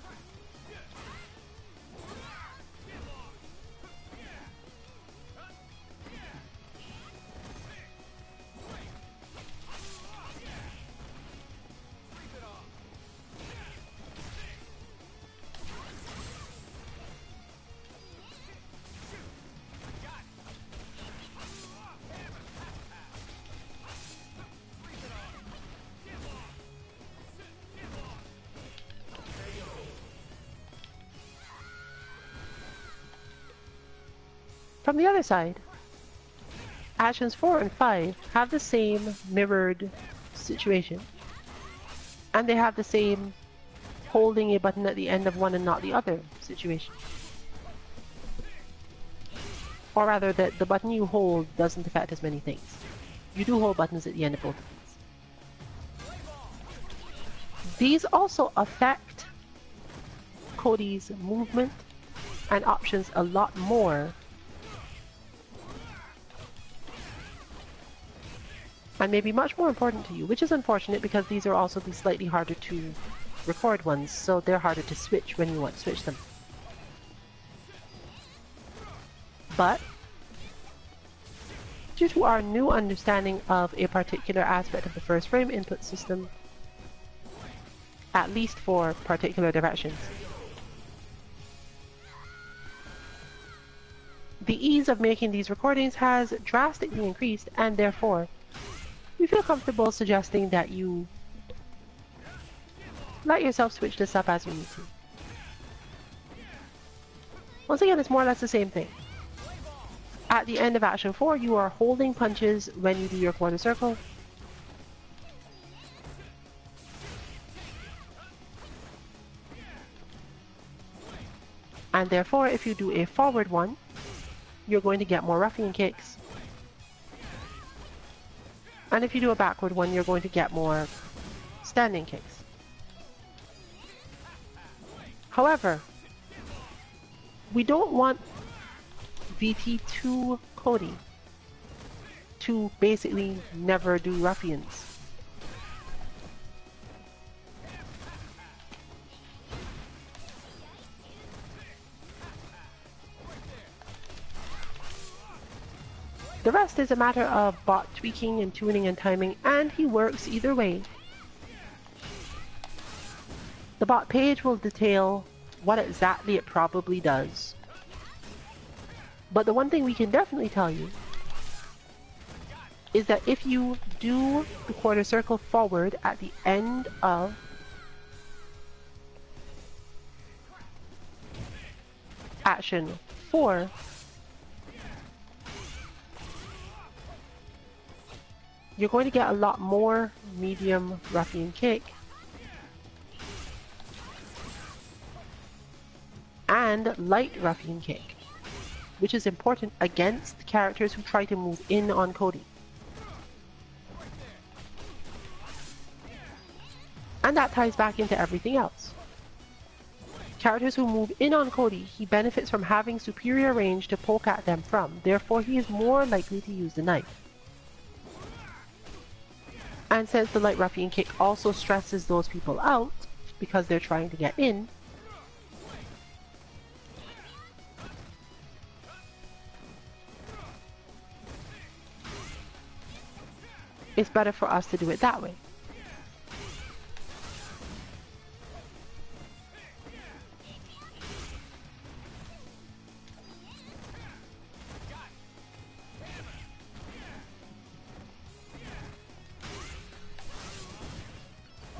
From the other side, actions 4 and 5 have the same mirrored situation. And they have the same holding a button at the end of one and not the other situation. Or rather, that the button you hold doesn't affect as many things. You do hold buttons at the end of both of these. These also affect Cody's movement and options a lot more. And may be much more important to you, which is unfortunate because these are also the slightly harder to record ones, so they're harder to switch when you want to switch them. But, due to our new understanding of a particular aspect of the first frame input system, at least for particular directions, the ease of making these recordings has drastically increased, and therefore we feel comfortable suggesting that you let yourself switch this up as you need to. Once again, it's more or less the same thing. At the end of action 4, you are holding punches when you do your quarter circle. And therefore, if you do a forward one, you're going to get more ruffian kicks. And if you do a backward one, you're going to get more standing kicks. However, we don't want VT2 Cody to basically never do ruffians. The rest is a matter of bot tweaking and tuning and timing, and he works either way. The bot page will detail what exactly it probably does. But the one thing we can definitely tell you is that if you do the quarter circle forward at the end of action 4, you're going to get a lot more medium ruffian kick and light ruffian kick, which is important against characters who try to move in on Cody. And that ties back into everything else. Characters who move in on Cody, he benefits from having superior range to poke at them from, therefore he is more likely to use the knife. And since the light ruffian kick also stresses those people out, because they're trying to get in, it's better for us to do it that way.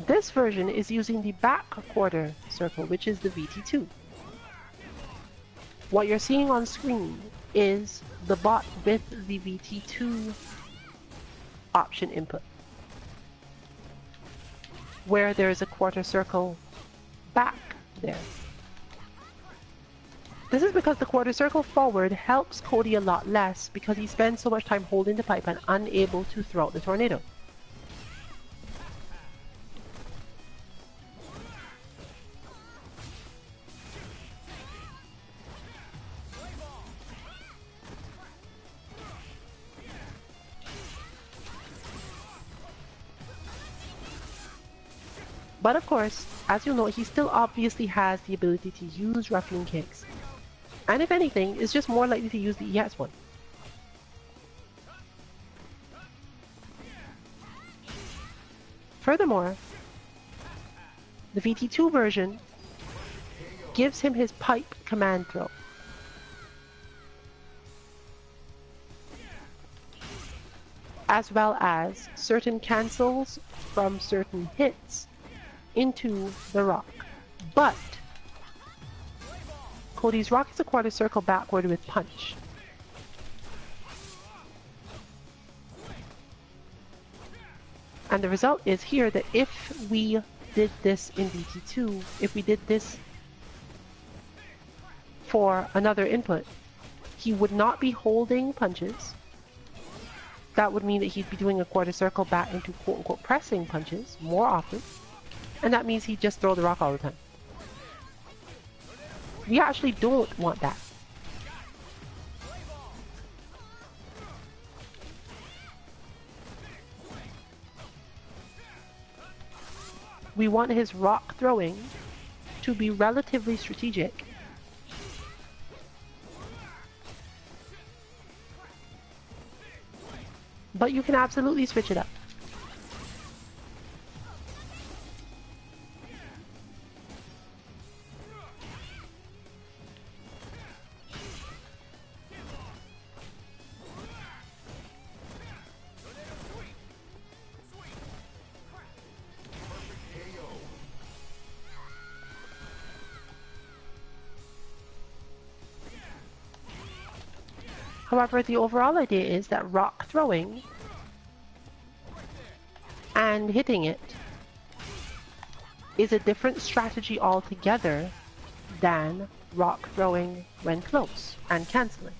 This version is using the back quarter circle, which is the VT2. What you're seeing on screen is the bot with the VT2 option input, where there is a quarter circle back there. This is because the quarter circle forward helps Cody a lot less because he spends so much time holding the pipe and unable to throw out the tornado. But of course, as you'll note, he still obviously has the ability to use ruffian kicks. And if anything, is just more likely to use the EX one. Furthermore, the VT2 version gives him his pipe command throw. As well as certain cancels from certain hits into the rock. But Cody's rock is a quarter circle backward with punch. And the result is here that if we did this in VT2, if we did this for another input, he would not be holding punches. That would mean that he'd be doing a quarter circle back into quote-unquote pressing punches more often. And that means he'd just throw the rock all the time. We actually don't want that. We want his rock throwing to be relatively strategic. But you can absolutely switch it up. However, the overall idea is that rock throwing and hitting it is a different strategy altogether than rock throwing when close and cancelling.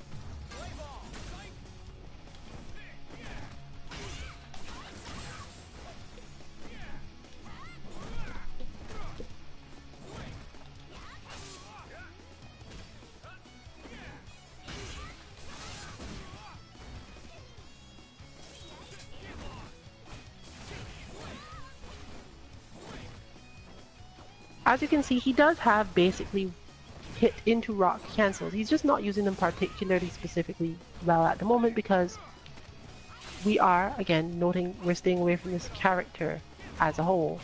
As you can see, he does have basically hit into rock cancels. He's just not using them particularly specifically well at the moment because we are, again, noting we're staying away from this character as a whole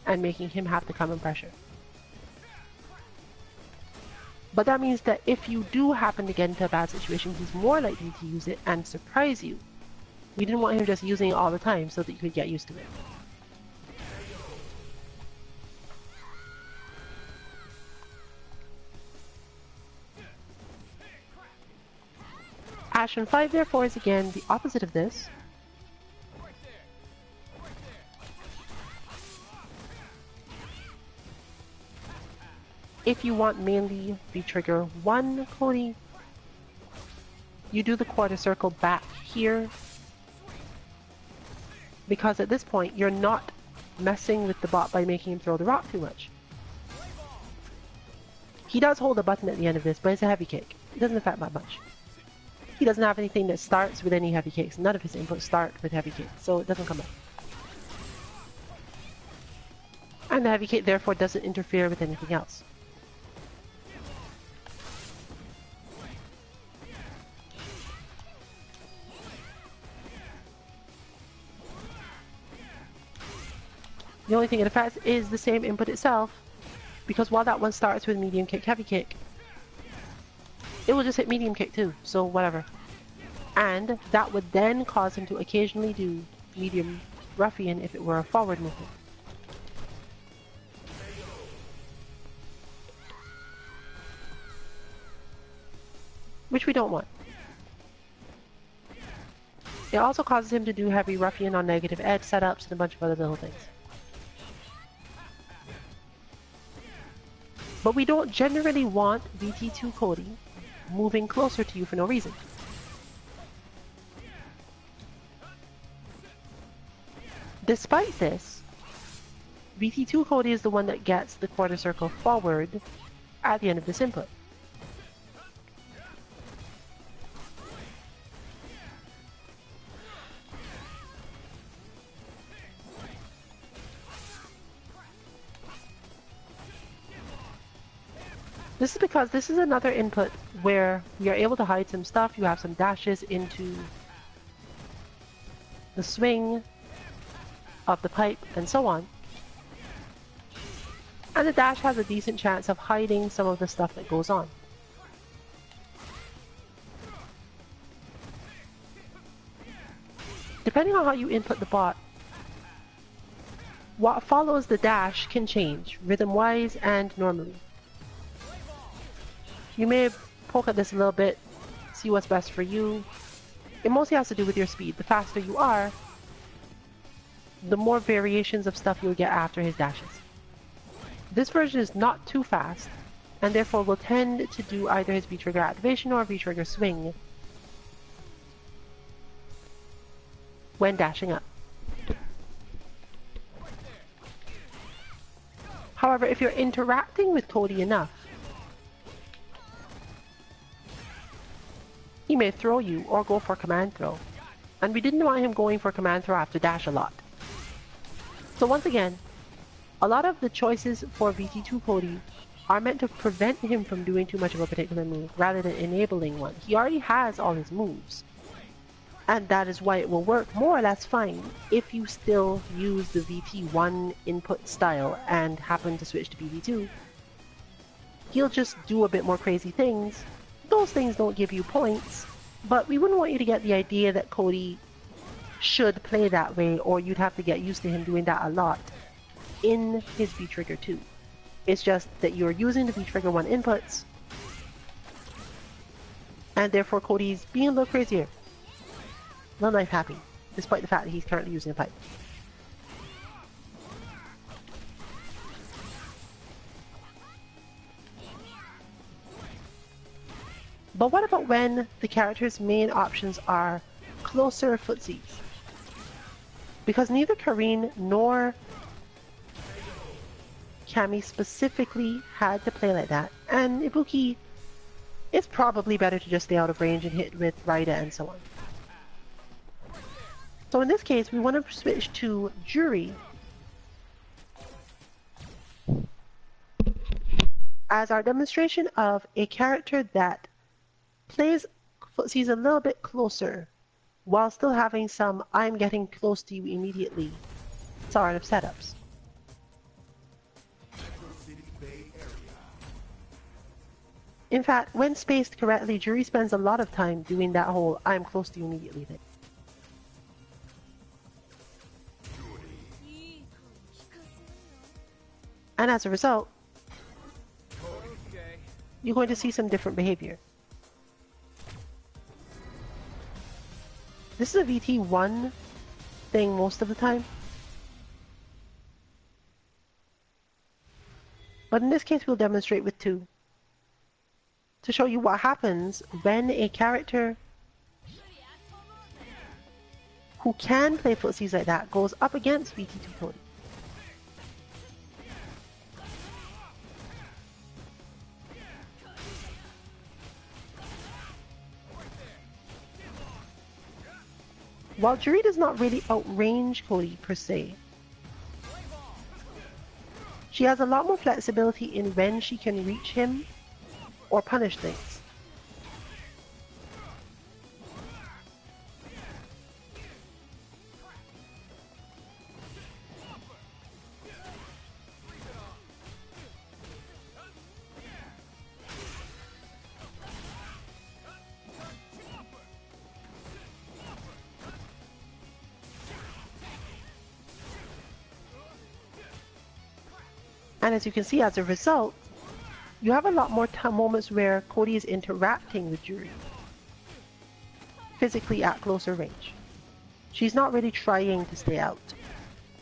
and making him have to come in pressure. But that means that if you do happen to get into a bad situation, he's more likely to use it and surprise you. We didn't want him just using it all the time so that you could get used to it. Ashen 5 therefore is again the opposite of this. if you want mainly V-trigger 1, Cody, you do the quarter circle back here, because at this point you're not messing with the bot by making him throw the rock too much. He does hold a button at the end of this, but it's a heavy kick. It doesn't affect that much. He doesn't have anything that starts with any heavy kicks. None of his inputs start with heavy kicks, so it doesn't come up. And the heavy kick therefore doesn't interfere with anything else. The only thing it affects is the same input itself, because while that one starts with medium kick, heavy kick, it will just hit medium kick too, so whatever. And that would then cause him to occasionally do medium ruffian if it were a forward movement. Which we don't want. It also causes him to do heavy ruffian on negative edge setups and a bunch of other little things. But we don't generally want VT2 Cody moving closer to you for no reason. Despite this, VT2 Cody is the one that gets the quarter circle forward at the end of this input. This is because this is another input where we are able to hide some stuff. You have some dashes into the swing of the pipe and so on. And the dash has a decent chance of hiding some of the stuff that goes on. Depending on how you input the bot, what follows the dash can change, rhythm-wise and normally. You may poke at this a little bit, see what's best for you. It mostly has to do with your speed. The faster you are, the more variations of stuff you'll get after his dashes. This version is not too fast, and therefore will tend to do either his V-trigger activation or V-trigger swing when dashing up. However, if you're interacting with Cody enough, he may throw you or go for command throw, and we didn't want him going for command throw after dash a lot. So once again, a lot of the choices for VT2 Cody are meant to prevent him from doing too much of a particular move rather than enabling one. He already has all his moves, and that is why it will work more or less fine if you still use the VT1 input style and happen to switch to VT2. He'll just do a bit more crazy things. Those things don't give you points, but we wouldn't want you to get the idea that Cody should play that way, or you'd have to get used to him doing that a lot in his V-trigger 2. It's just that you're using the V-trigger 1 inputs, and therefore Cody's being a little crazier. A little knife happy, despite the fact that he's currently using a pipe. But what about when the character's main options are closer footsies? Because neither Karine nor Cammy specifically had to play like that, and Ibuki, it's probably better to just stay out of range and hit with Raida and so on. So in this case, we want to switch to Juri as our demonstration of a character that plays footsies a little bit closer while still having some I'm getting close to you immediately sort of setups. In fact, when spaced correctly, Juri spends a lot of time doing that whole I'm close to you immediately thing. And as a result, you're going to see some different behavior. This is a VT1 thing most of the time. But in this case, we'll demonstrate with 2 to show you what happens when a character who can play footsies like that goes up against VT2 Cody. While Juri does not really outrange Cody per se, she has a lot more flexibility in when she can reach him or punish things. And as you can see, as a result, you have a lot more moments where Cody is interacting with Juri, physically at closer range. She's not really trying to stay out.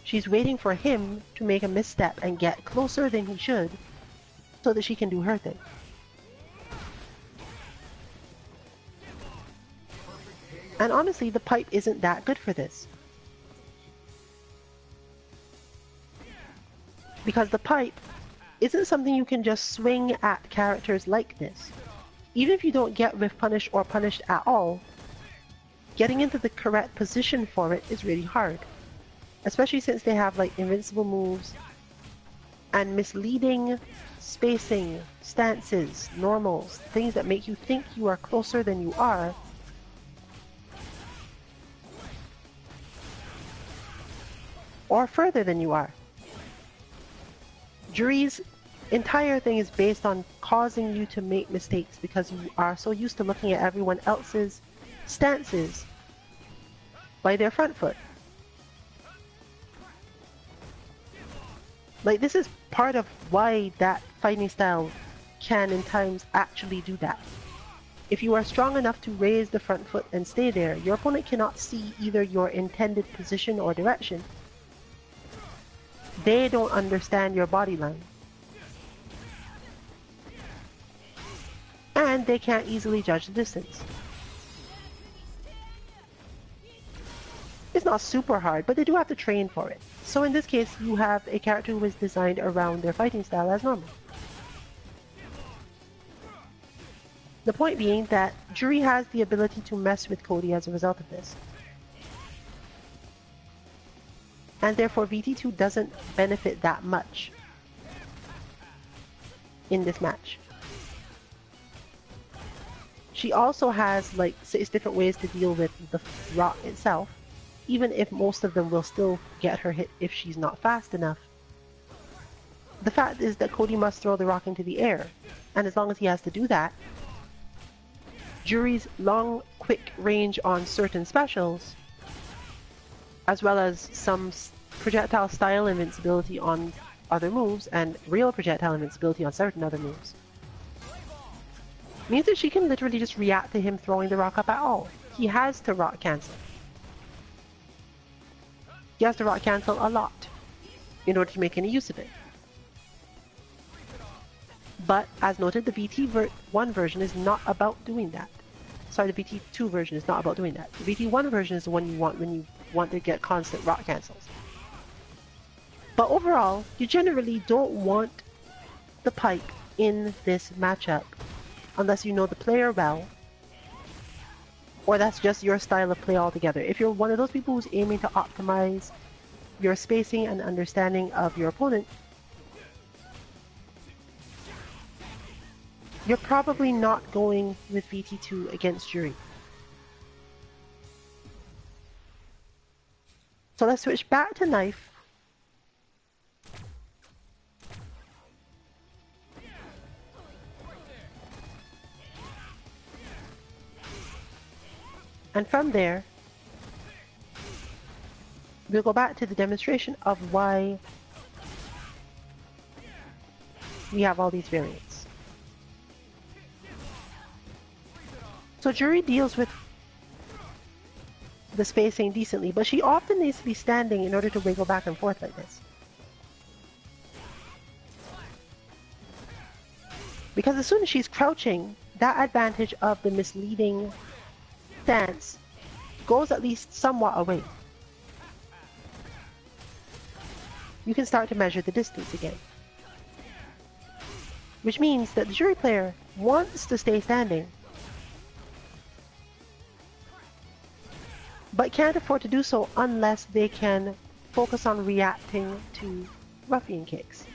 She's waiting for him to make a misstep and get closer than he should so that she can do her thing. And honestly, the pipe isn't that good for this. Because the pipe isn't something you can just swing at characters like this. Even if you don't get whiff punished or punished at all, getting into the correct position for it is really hard. Especially since they have like invincible moves and misleading spacing, stances, normals, things that make you think you are closer than you are. Or further than you are. Juri's entire thing is based on causing you to make mistakes because you are so used to looking at everyone else's stances by their front foot. Like, this is part of why that fighting style can in times actually do that. If you are strong enough to raise the front foot and stay there, your opponent cannot see either your intended position or direction. They don't understand your body line. And they can't easily judge the distance. It's not super hard, but they do have to train for it. So in this case, you have a character who is designed around their fighting style as normal. The point being that Juri has the ability to mess with Cody as a result of this. And therefore VT2 doesn't benefit that much in this match. She also has like 6 different ways to deal with the rock itself, even if most of them will still get her hit if she's not fast enough. The fact is that Cody must throw the rock into the air, and as long as he has to do that, Juri's long, quick range on certain specials, as well as some projectile style invincibility on other moves and real projectile invincibility on certain other moves, means that she can literally just react to him throwing the rock up at all. He has to rock cancel. He has to rock cancel a lot in order to make any use of it. But as noted, the VT1 version is not about doing that. Sorry, the VT2 version is not about doing that. The VT1 version is the one you want when you want to get constant rock cancels. But overall, you generally don't want the pipe in this matchup unless you know the player well, or that's just your style of play altogether. If you're one of those people who's aiming to optimize your spacing and understanding of your opponent, you're probably not going with VT2 against Juri. So let's switch back to knife. And from there, we'll go back to the demonstration of why we have all these variants. So Juri deals with the spacing decently, but she often needs to be standing in order to wiggle back and forth like this. Because as soon as she's crouching, that advantage of the misleading stance goes at least somewhat away. You can start to measure the distance again. Which means that the jury player wants to stay standing, but can't afford to do so unless they can focus on reacting to ruffian kicks.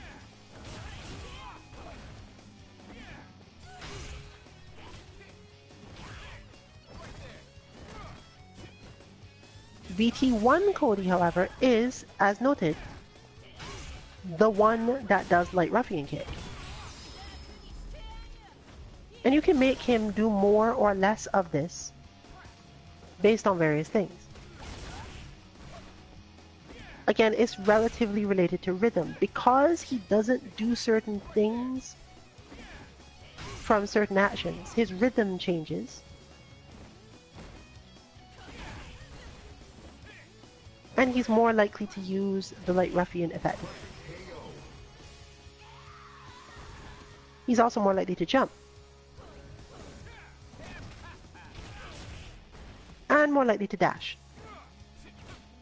VT1 Cody, however, is, as noted, the one that does light ruffian kick. And you can make him do more or less of this based on various things. Again, it's relatively related to rhythm. Because he doesn't do certain things from certain actions, his rhythm changes. And he's more likely to use the light ruffian effectively. He's also more likely to jump. And more likely to dash.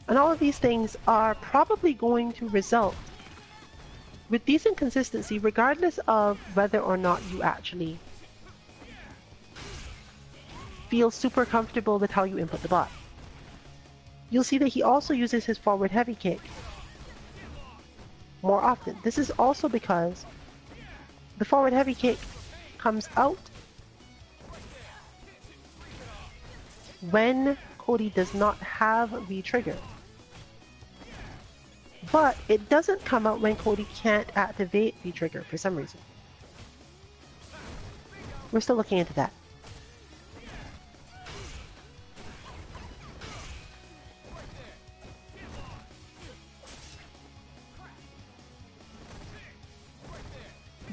And all of these things are probably going to result with decent consistency regardless of whether or not you actually feel super comfortable with how you input the bot. You'll see that he also uses his forward heavy kick more often. This is also because the forward heavy kick comes out when Cody does not have V-trigger. But it doesn't come out when Cody can't activate V-trigger for some reason. We're still looking into that.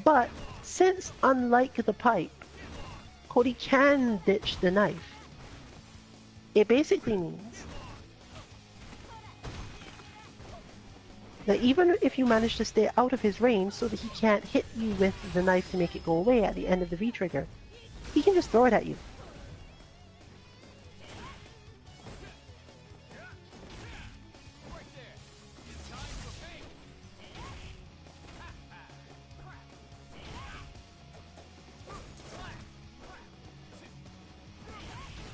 But since, unlike the pipe, Cody can ditch the knife, it basically means that even if you manage to stay out of his range so that he can't hit you with the knife to make it go away at the end of the V-trigger, he can just throw it at you.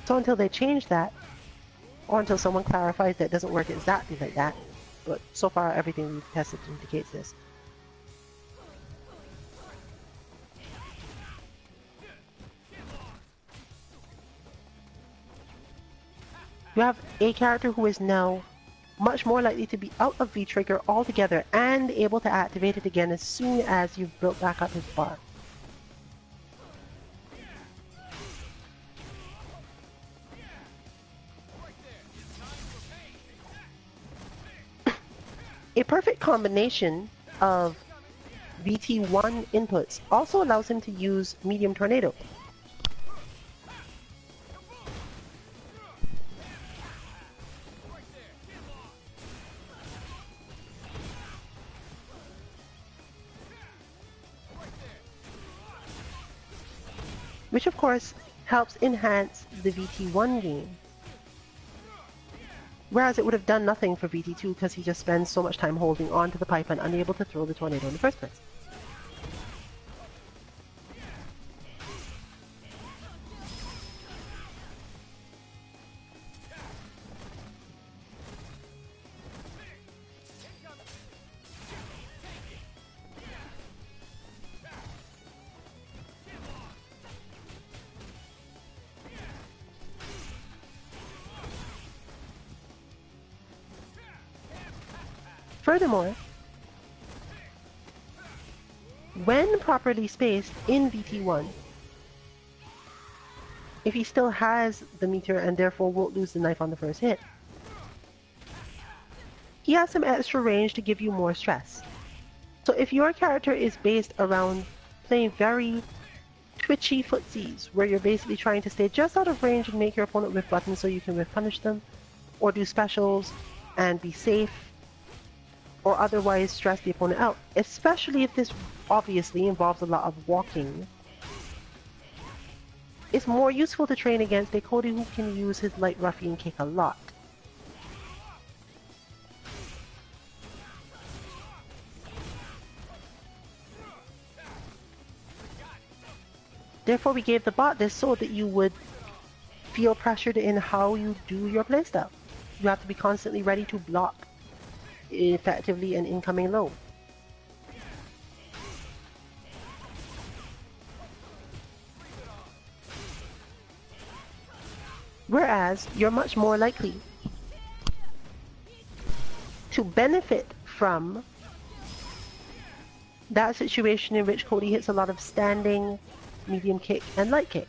So until they change that, or until someone clarifies that it doesn't work exactly like that, but so far everything we've tested indicates this. You have a character who is now much more likely to be out of V-trigger altogether and able to activate it again as soon as you've built back up his bar. A perfect combination of VT1 inputs also allows him to use Medium Tornado. Which of course helps enhance the VT1 game. Whereas it would have done nothing for VT2 because he just spends so much time holding on to the pipe and unable to throw the tornado in the first place. Furthermore, when properly spaced in VT1, if he still has the meter and therefore won't lose the knife on the first hit, he has some extra range to give you more stress. So if your character is based around playing very twitchy footsies, where you're basically trying to stay just out of range and make your opponent whiff buttons so you can whiff punish them, or do specials and be safe, or otherwise stress the opponent out, especially if this obviously involves a lot of walking it's more useful to train against a Cody who can use his light ruffian kick a lot. Therefore, we gave the bot this so that you would feel pressured in how you do your playstyle. You have to be constantly ready to block effectively an incoming low. Whereas, you're much more likely to benefit from that situation in which Cody hits a lot of standing, medium kick, and light kick.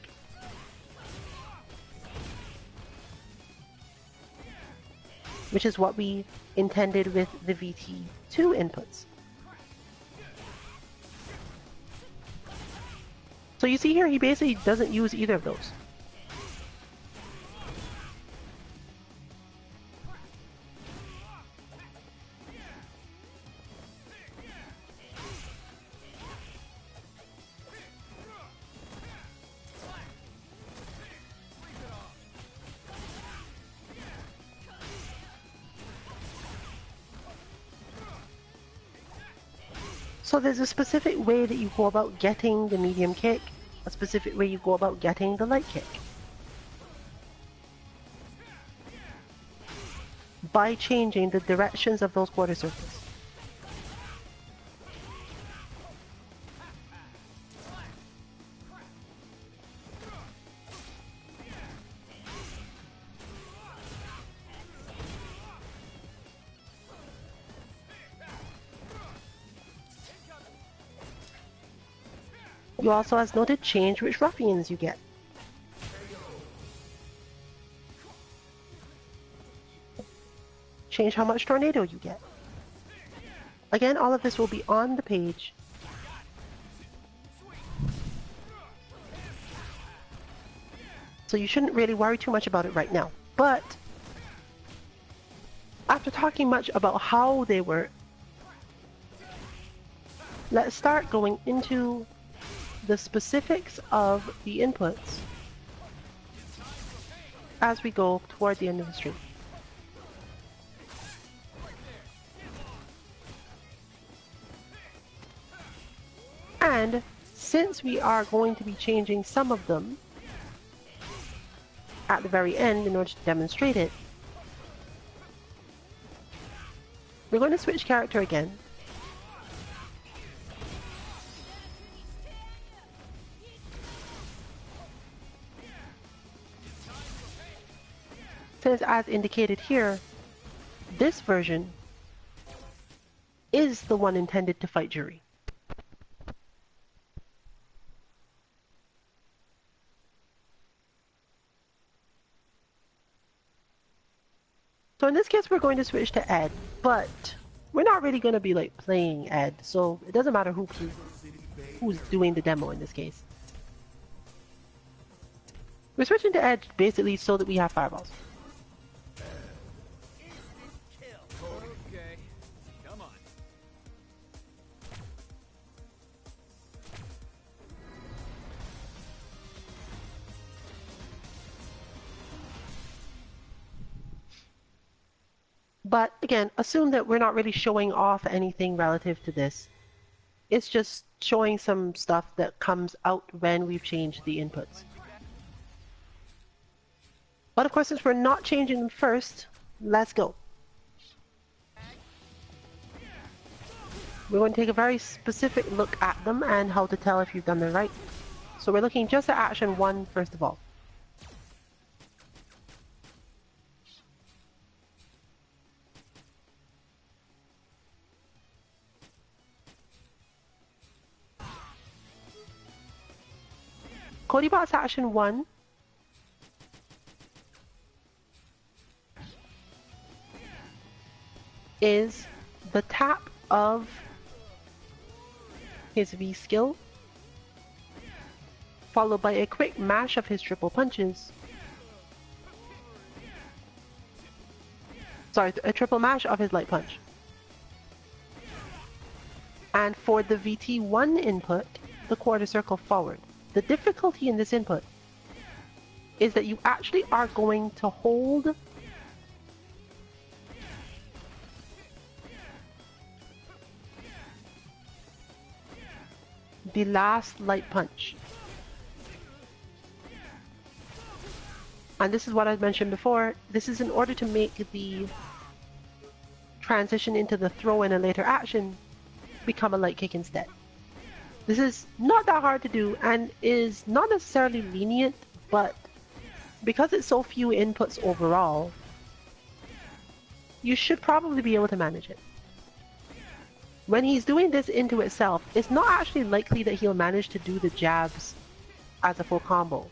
Which is what we intended with the VT2 inputs. So you see here, he basically doesn't use either of those. So there's a specific way that you go about getting the medium kick, a specific way you go about getting the light kick. By changing the directions of those quarter circles. You also, as noted, change which ruffians you get. Change how much tornado you get. Again, all of this will be on the page. So you shouldn't really worry too much about it right now. But after talking much about how they work, let's start going into the specifics of the inputs as we go toward the end of the stream. And since we are going to be changing some of them at the very end in order to demonstrate it, we're going to switch character again. Since, as indicated here, this version is the one intended to fight Juri. So in this case, we're going to switch to Ed, but we're not really going to be like playing Ed, so it doesn't matter who's doing the demo in this case. We're switching to Ed basically so that we have fireballs. Okay, come on. But again, assume that we're not really showing off anything relative to this. It's just showing some stuff that comes out when we've changed the inputs. But of course, since we're not changing them first, let's go. We're going to take a very specific look at them and how to tell if you've done them right. So we're looking just at action 1 first of all. Codybot's action 1 is the tap of his V skill, followed by a quick mash of his triple punches. Sorry, a triple mash of his light punch. And for the VT1 input, the quarter circle forward. The difficulty in this input is that you actually are going to hold the last light punch. And this is what I mentioned before. This is in order to make the transition into the throw in a later action become a light kick instead. This is not that hard to do and is not necessarily lenient, but because it's so few inputs overall, you should probably be able to manage it. When he's doing this into itself, it's not actually likely that he'll manage to do the jabs as a full combo.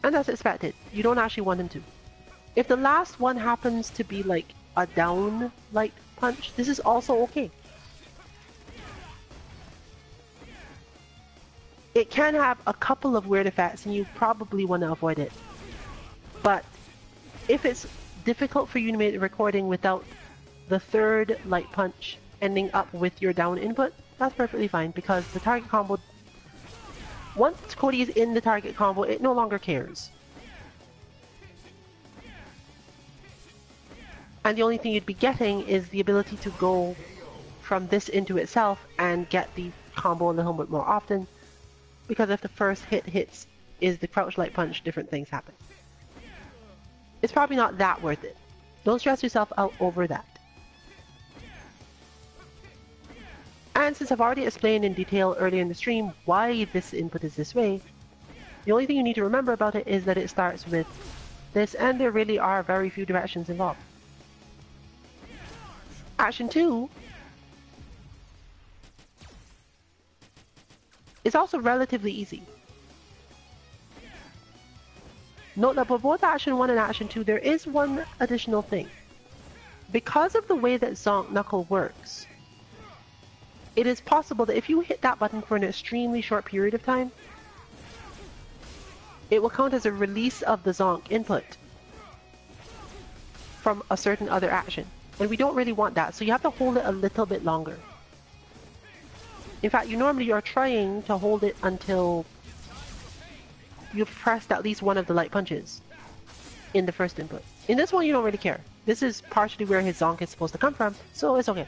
And that's expected. You don't actually want him to. If the last one happens to be like a down light punch, this is also okay. It can have a couple of weird effects and you probably want to avoid it. But if it's difficult for you to make the recording without the third light punch ending up with your down input, that's perfectly fine, because the target combo, once Cody is in the target combo, it no longer cares. And the only thing you'd be getting is the ability to go from this into itself and get the combo a little bit more often, because if the first hit hits is the crouch light punch, different things happen. It's probably not that worth it. Don't stress yourself out over that. And since I've already explained in detail earlier in the stream why this input is this way, the only thing you need to remember about it is that it starts with this, and there really are very few directions involved. Action 2 is also relatively easy. Note that for both Action 1 and Action 2, there is one additional thing. Because of the way that Zonk Knuckle works, it is possible that if you hit that button for an extremely short period of time, it will count as a release of the Zonk input from a certain other action. And we don't really want that, so you have to hold it a little bit longer. In fact, you normally are trying to hold it until you've pressed at least one of the light punches in the first input. In this one, you don't really care. This is partially where his Zonk is supposed to come from, so it's okay.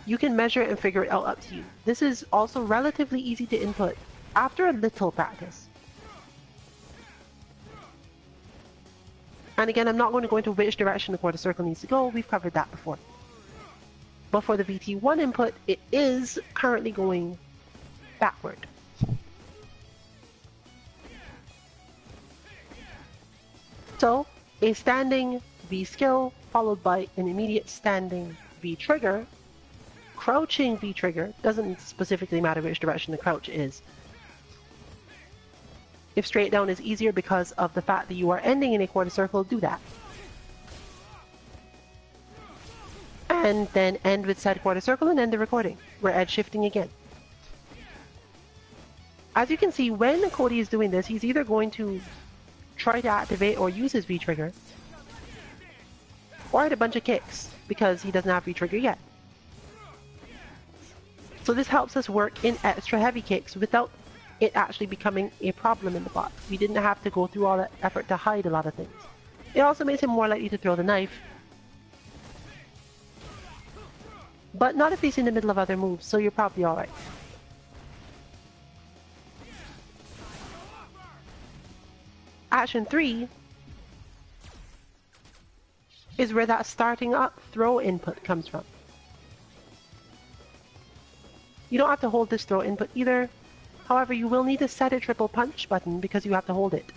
You can measure it and figure it out up to you. This is also relatively easy to input after a little practice. And again, I'm not going to go into which direction the quarter circle needs to go. We've covered that before. But for the VT1 input, it is currently going backward. So, a standing V skill followed by an immediate standing V trigger. Crouching V trigger, doesn't specifically matter which direction the crouch is. If straight down is easier because of the fact that you are ending in a quarter circle, do that. And then end with said quarter circle and end the recording. We're edge shifting again. As you can see, when Cody is doing this, he's either going to try to activate or use his V-trigger, or hit a bunch of kicks, because he doesn't have V-trigger yet. So this helps us work in extra heavy kicks without it actually becoming a problem in the bot. We didn't have to go through all that effort to hide a lot of things. It also makes him more likely to throw the knife, but not if he's in the middle of other moves, so you're probably alright. Action 3 is where that starting up throw input comes from. You don't have to hold this throw input either. However, you will need to set a triple punch button because you have to hold it.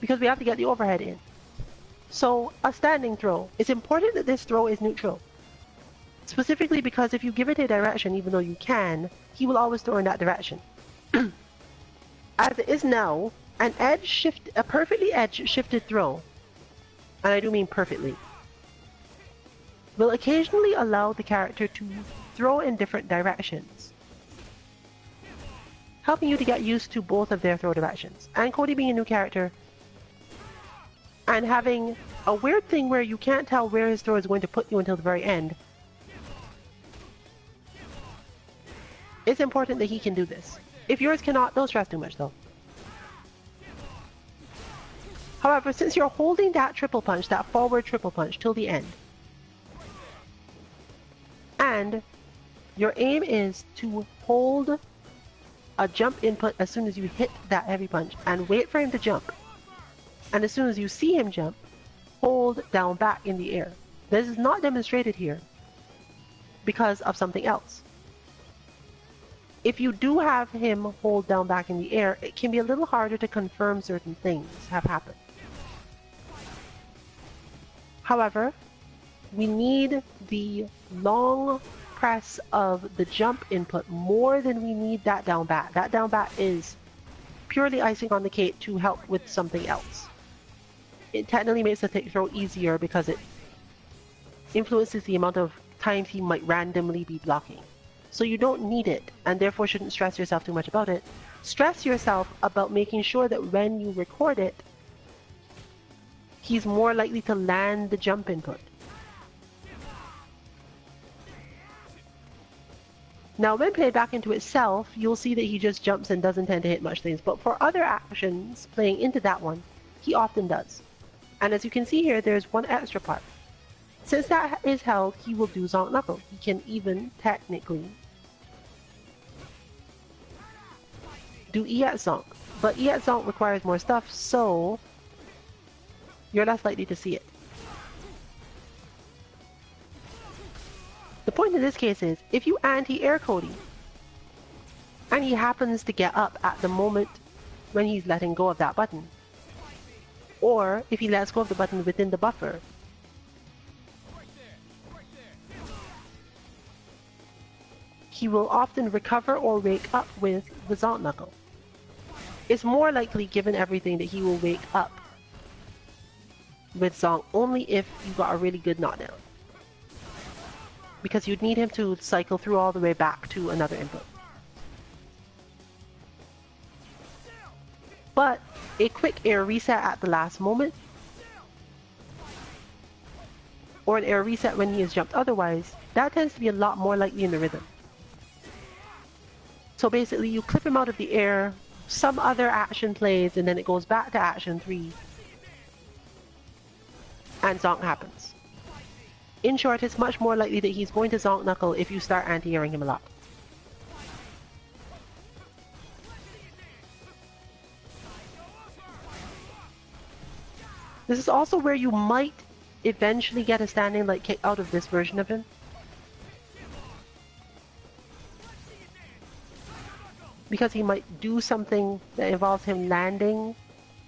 Because we have to get the overhead in. So, a standing throw. It's important that this throw is neutral. Specifically because if you give it a direction, even though you can, he will always throw in that direction. As it is now, a perfectly edge shifted throw, and I do mean perfectly, will occasionally allow the character to throw in different directions, helping you to get used to both of their throw directions. And Cody being a new character, and having a weird thing where you can't tell where his throw is going to put you until the very end, It's important that he can do this. If yours cannot, don't stress too much though. However, since you're holding that triple punch, that forward triple punch till the end, and your aim is to hold a jump input as soon as you hit that heavy punch and wait for him to jump. And as soon as you see him jump, hold down back in the air. This is not demonstrated here because of something else. If you do have him hold down back in the air, it can be a little harder to confirm certain things have happened. However, we need the long press of the jump input more than we need that down bat. That down bat is purely icing on the cake to help with something else. It technically makes the thick throw easier because it influences the amount of times he might randomly be blocking. So you don't need it, and therefore shouldn't stress yourself too much about it. Stress yourself about making sure that when you record it, he's more likely to land the jump input. Now when played back into itself, you'll see that he just jumps and doesn't tend to hit much things, but for other actions playing into that one, he often does. And as you can see here, there's one extra part. Since that is held, he will do Zonk Knuckle. He can even, technically, do E at Zonk. But E at Zonk requires more stuff, so you're less likely to see it. The point in this case is, if you anti-air Cody, and he happens to get up at the moment when he's letting go of that button, or if he lets go of the button within the buffer, he will often recover or wake up with the Zonk Knuckle. It's more likely, given everything, that he will wake up with Zonk only if you got a really good knockdown. Because you'd need him to cycle through all the way back to another input. But a quick air reset at the last moment, or an air reset when he has jumped otherwise, that tends to be a lot more likely in the rhythm. So basically you clip him out of the air, some other action plays, and then it goes back to action 3, and Zonk happens. In short, it's much more likely that he's going to Zonk Knuckle if you start anti-airing him a lot. This is also where you might eventually get a standing light kick out of this version of him. Because he might do something that involves him landing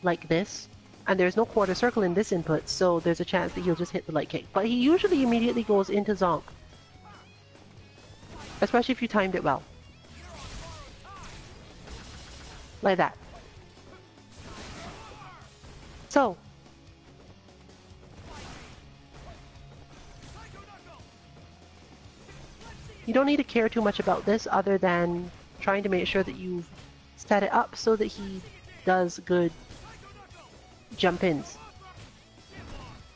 like this, and there's no quarter circle in this input, so there's a chance that he'll just hit the light kick. But he usually immediately goes into Zonk, especially if you timed it well. Like that. So, you don't need to care too much about this other than trying to make sure that you've set it up so that he does good jump-ins.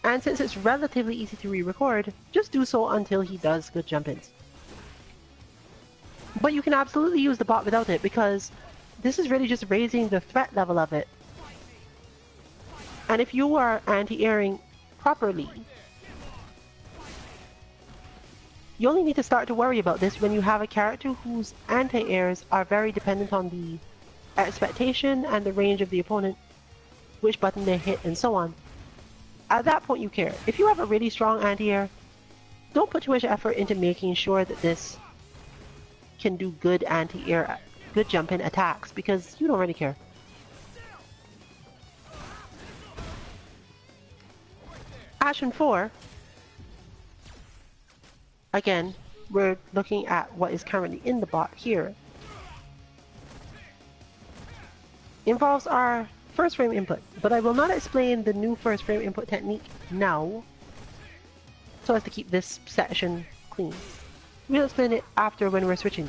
And since it's relatively easy to re-record, just do so until he does good jump-ins. But you can absolutely use the bot without it, because this is really just raising the threat level of it. And if you are anti-airing properly, you only need to start to worry about this when you have a character whose anti-airs are very dependent on the expectation and the range of the opponent, which button they hit, and so on. At that point you care. If you have a really strong anti-air, don't put too much effort into making sure that this can do good anti-air, good jump-in attacks, because you don't really care. Action 4. Again, we're looking at what is currently in the bot here. Involves our first frame input, but I will not explain the new first frame input technique now, so as to keep this section clean. We'll explain it after when we're switching.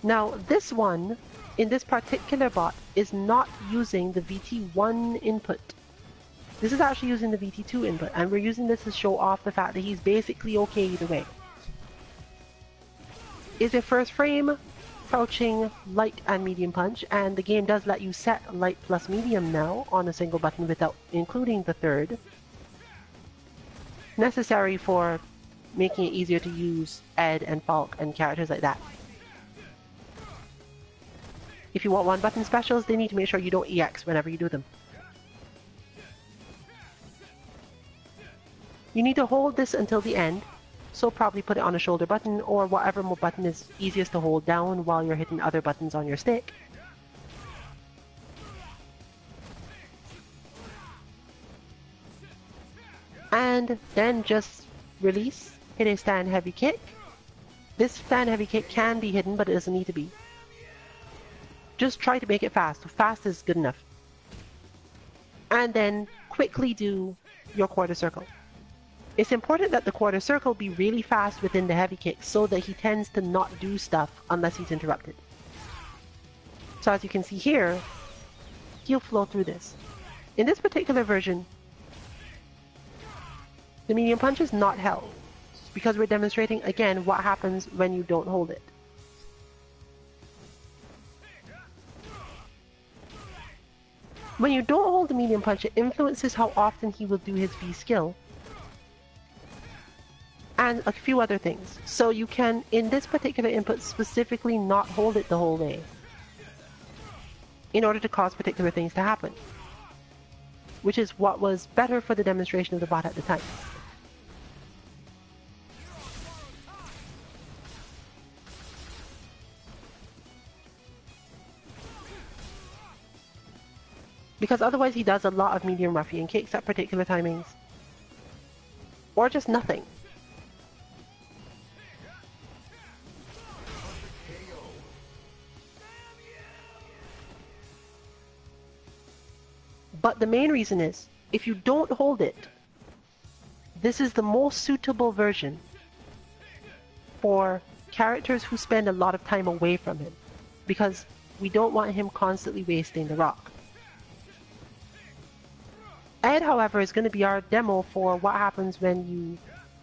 Now this one, in this particular bot, is not using the VT1 input. This is actually using the VT2 input, and we're using this to show off the fact that he's basically okay either way. Is your first frame, crouching, light and medium punch, and the game does let you set light plus medium now on a single button without including the third. Necessary for making it easier to use Ed and Falk and characters like that. If you want one button specials, they need to make sure you don't EX whenever you do them. You need to hold this until the end, so probably put it on a shoulder button or whatever button is easiest to hold down while you're hitting other buttons on your stick. And then just release, hit a stand heavy kick. This stand heavy kick can be hidden, but it doesn't need to be. Just try to make it fast. Fast is good enough. And then quickly do your quarter circle. It's important that the quarter circle be really fast within the heavy kick so that he tends to not do stuff unless he's interrupted. So as you can see here, he'll flow through this. In this particular version, the medium punch is not held, because we're demonstrating again what happens when you don't hold it. When you don't hold the medium punch, it influences how often he will do his V skill, and a few other things. So you can, in this particular input, specifically not hold it the whole way in order to cause particular things to happen, which is what was better for the demonstration of the bot at the time. Because otherwise he does a lot of medium ruffian kicks at particular timings. Or just nothing. But the main reason is, if you don't hold it, this is the most suitable version for characters who spend a lot of time away from him, because we don't want him constantly wasting the rock. Ed, however, is going to be our demo for what happens when you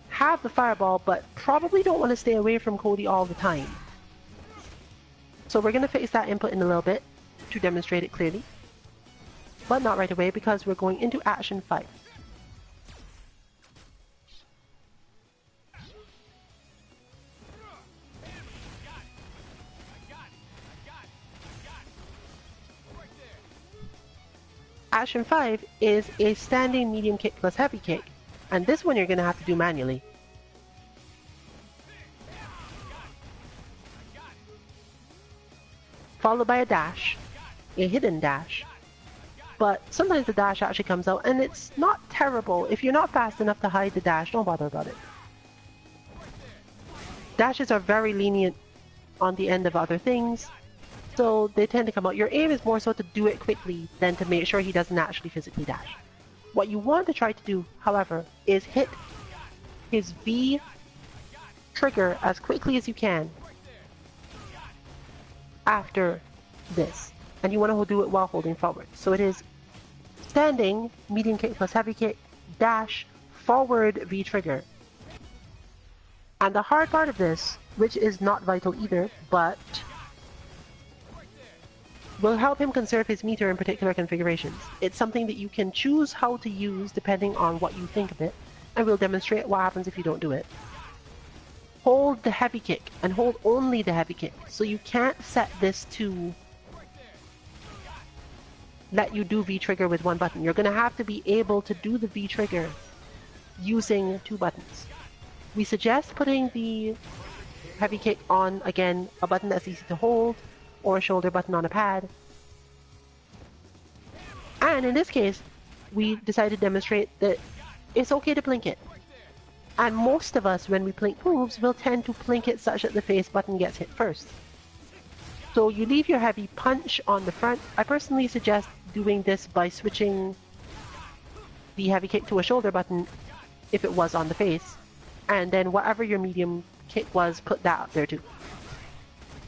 have the fireball, but probably don't want to stay away from Cody all the time. So we're going to fix that input in a little bit to demonstrate it clearly. But not right away, because we're going into Action 5. Action 5 is a standing medium kick plus heavy kick, and this one you're going to have to do manually. Followed by a dash, a hidden dash. But sometimes the dash actually comes out, and it's not terrible. If you're not fast enough to hide the dash, don't bother about it. Dashes are very lenient on the end of other things, so they tend to come out. Your aim is more so to do it quickly than to make sure he doesn't actually physically dash. What you want to try to do, however, is hit his V trigger as quickly as you can after this. And you want to do it while holding forward. So it is standing, medium kick plus heavy kick, dash, forward V trigger. And the hard part of this, which is not vital either, but will help him conserve his meter in particular configurations. It's something that you can choose how to use depending on what you think of it, and we'll demonstrate what happens if you don't do it. Hold the heavy kick, and hold only the heavy kick. So you can't set this to let you do V-trigger with one button. You're going to have to be able to do the V-trigger using two buttons. We suggest putting the heavy kick on, again, a button that's easy to hold, or a shoulder button on a pad. And in this case, we decided to demonstrate that it's okay to blink it. And most of us, when we blink moves, will tend to blink it such that the face button gets hit first. So you leave your heavy punch on the front. I personally suggest doing this by switching the heavy kick to a shoulder button if it was on the face. And then whatever your medium kick was, put that up there too.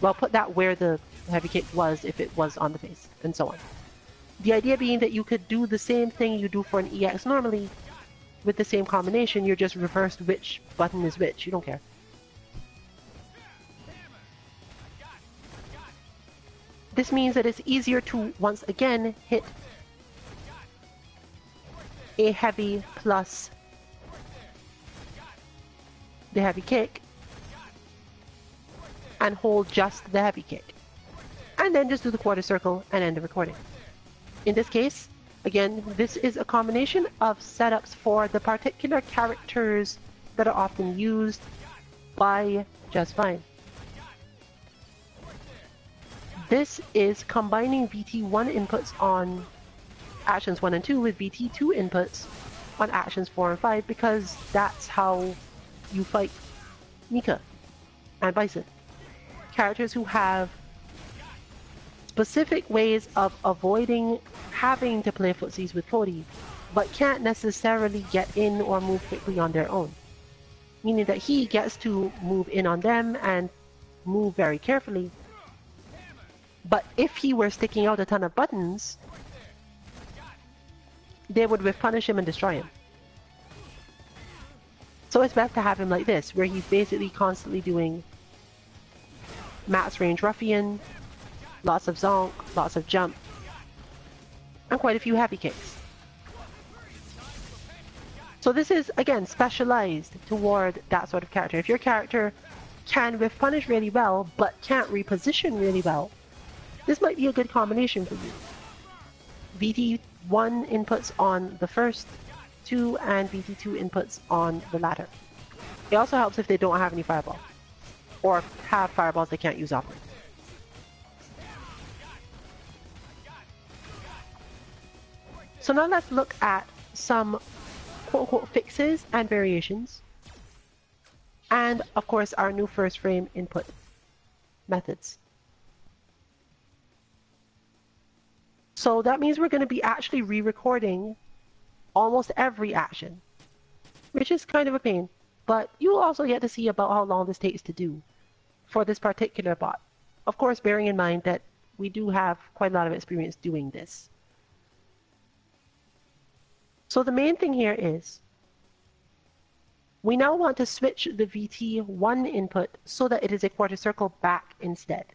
Well, put that where the heavy kick was if it was on the face, and so on. The idea being that you could do the same thing you do for an EX normally with the same combination, you're just reversed which button is which. You don't care. This means that it's easier to, once again, hit a heavy plus the heavy kick and hold just the heavy kick. And then just do the quarter circle and end the recording. In this case, again, this is a combination of setups for the particular characters that are often used by Just Fine. This is combining VT1 inputs on actions 1 and 2 with VT2 inputs on actions 4 and 5 because that's how you fight Mika and Bison. Characters who have specific ways of avoiding having to play footsies with Cody, but can't necessarily get in or move quickly on their own. Meaning that he gets to move in on them and move very carefully. But if he were sticking out a ton of buttons, they would whiff punish him and destroy him. So it's best to have him like this, where he's basically constantly doing max range ruffian, lots of zonk, lots of jump, and quite a few heavy kicks. So this is, again, specialized toward that sort of character. If your character can whiff punish really well, but can't reposition really well, this might be a good combination for you. VT1 inputs on the first two and VT2 inputs on the latter. It also helps if they don't have any fireball, or have fireballs they can't use often. So now let's look at some quote-unquote fixes and variations, and of course our new first frame input methods. So that means we're going to be actually re-recording almost every action, which is kind of a pain, but you'll also get to see about how long this takes to do for this particular bot. Of course, bearing in mind that we do have quite a lot of experience doing this. So the main thing here is we now want to switch the VT1 input so that it is a quarter circle back instead.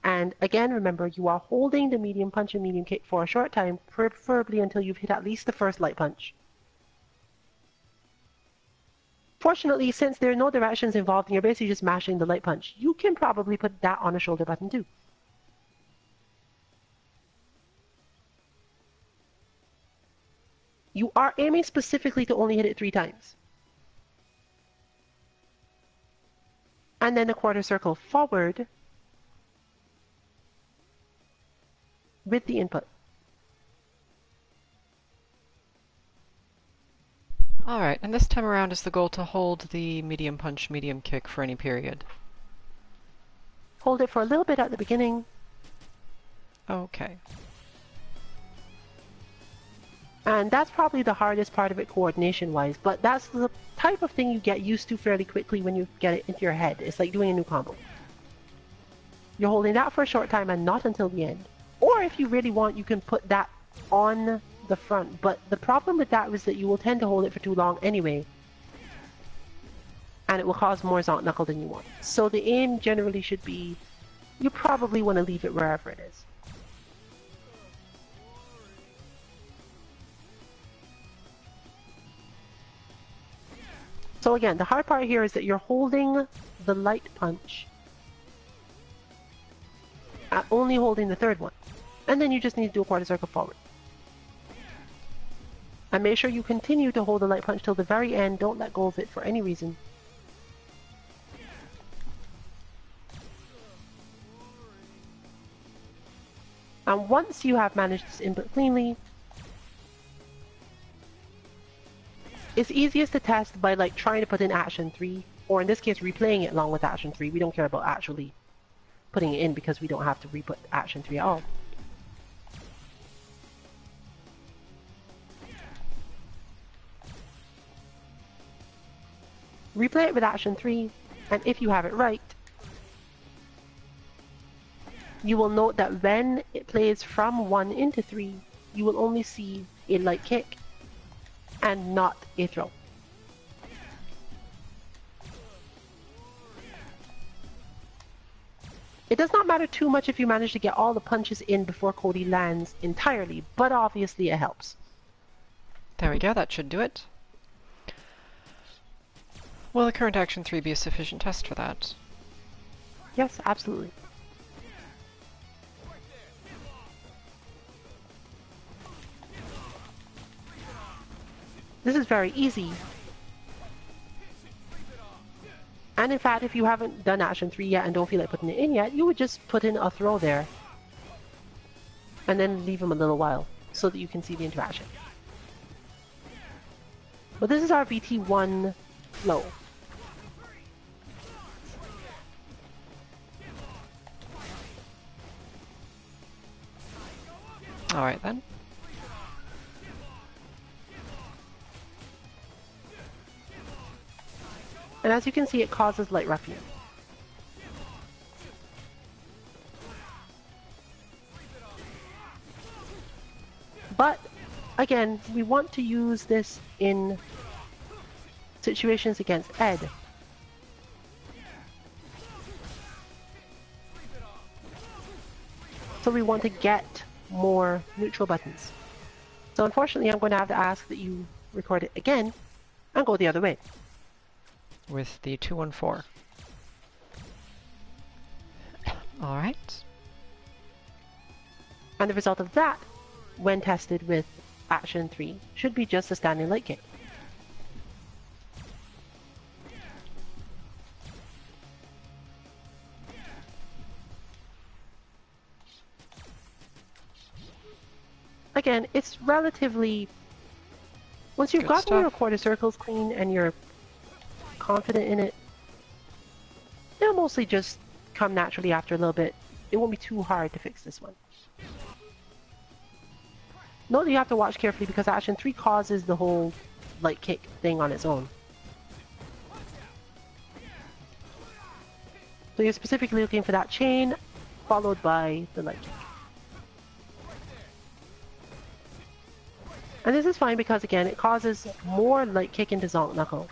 And again, remember, you are holding the medium punch and medium kick for a short time, preferably until you've hit at least the first light punch. Fortunately, since there are no directions involved and you're basically just mashing the light punch, you can probably put that on a shoulder button too. You are aiming specifically to only hit it 3 times. And then a quarter circle forward with the input. Alright, and this time around is the goal to hold the medium punch, medium kick for any period. Hold it for a little bit at the beginning. Okay. And that's probably the hardest part of it coordination-wise, but that's the type of thing you get used to fairly quickly when you get it into your head. It's like doing a new combo. You're holding that for a short time and not until the end. Or if you really want, you can put that on the front. But the problem with that is that you will tend to hold it for too long anyway. And it will cause more zonk knuckle than you want. So the aim generally should be, you probably want to leave it wherever it is. So again, the hard part here is that you're holding the light punch, only holding the third one. And then you just need to do a quarter circle forward. And make sure you continue to hold the light punch till the very end. Don't let go of it for any reason. And once you have managed this input cleanly, it's easiest to test by like trying to put in action 3, or in this case replaying it along with action 3. We don't care about actually putting it in because we don't have to re-put action 3 at all. Replay it with action 3, and if you have it right, you will note that when it plays from 1 into 3, you will only see a light kick and not a throw. It does not matter too much if you manage to get all the punches in before Cody lands entirely, but obviously it helps. There we go, that should do it. Will the current action 3 be a sufficient test for that? Yes, absolutely. This is very easy. And in fact, if you haven't done action 3 yet and don't feel like putting it in yet, you would just put in a throw there. And then leave him a little while, so that you can see the interaction. But this is our VT1 flow. Alright then. And as you can see, it causes light ruffian. But, again, we want to use this in situations against Ed. So we want to get more neutral buttons. So unfortunately, I'm going to have to ask that you record it again and go the other way. With the 214. Alright. And the result of that, when tested with action 3, should be just a standing light kick. Again, it's relatively... Once you've got all your quarter circles clean and you're confident in it, it'll mostly just come naturally after a little bit. It won't be too hard to fix this one. Note that you have to watch carefully because action 3 causes the whole light kick thing on its own. So you're specifically looking for that chain followed by the light kick. And this is fine because again it causes more light kick into Zonk Knuckle.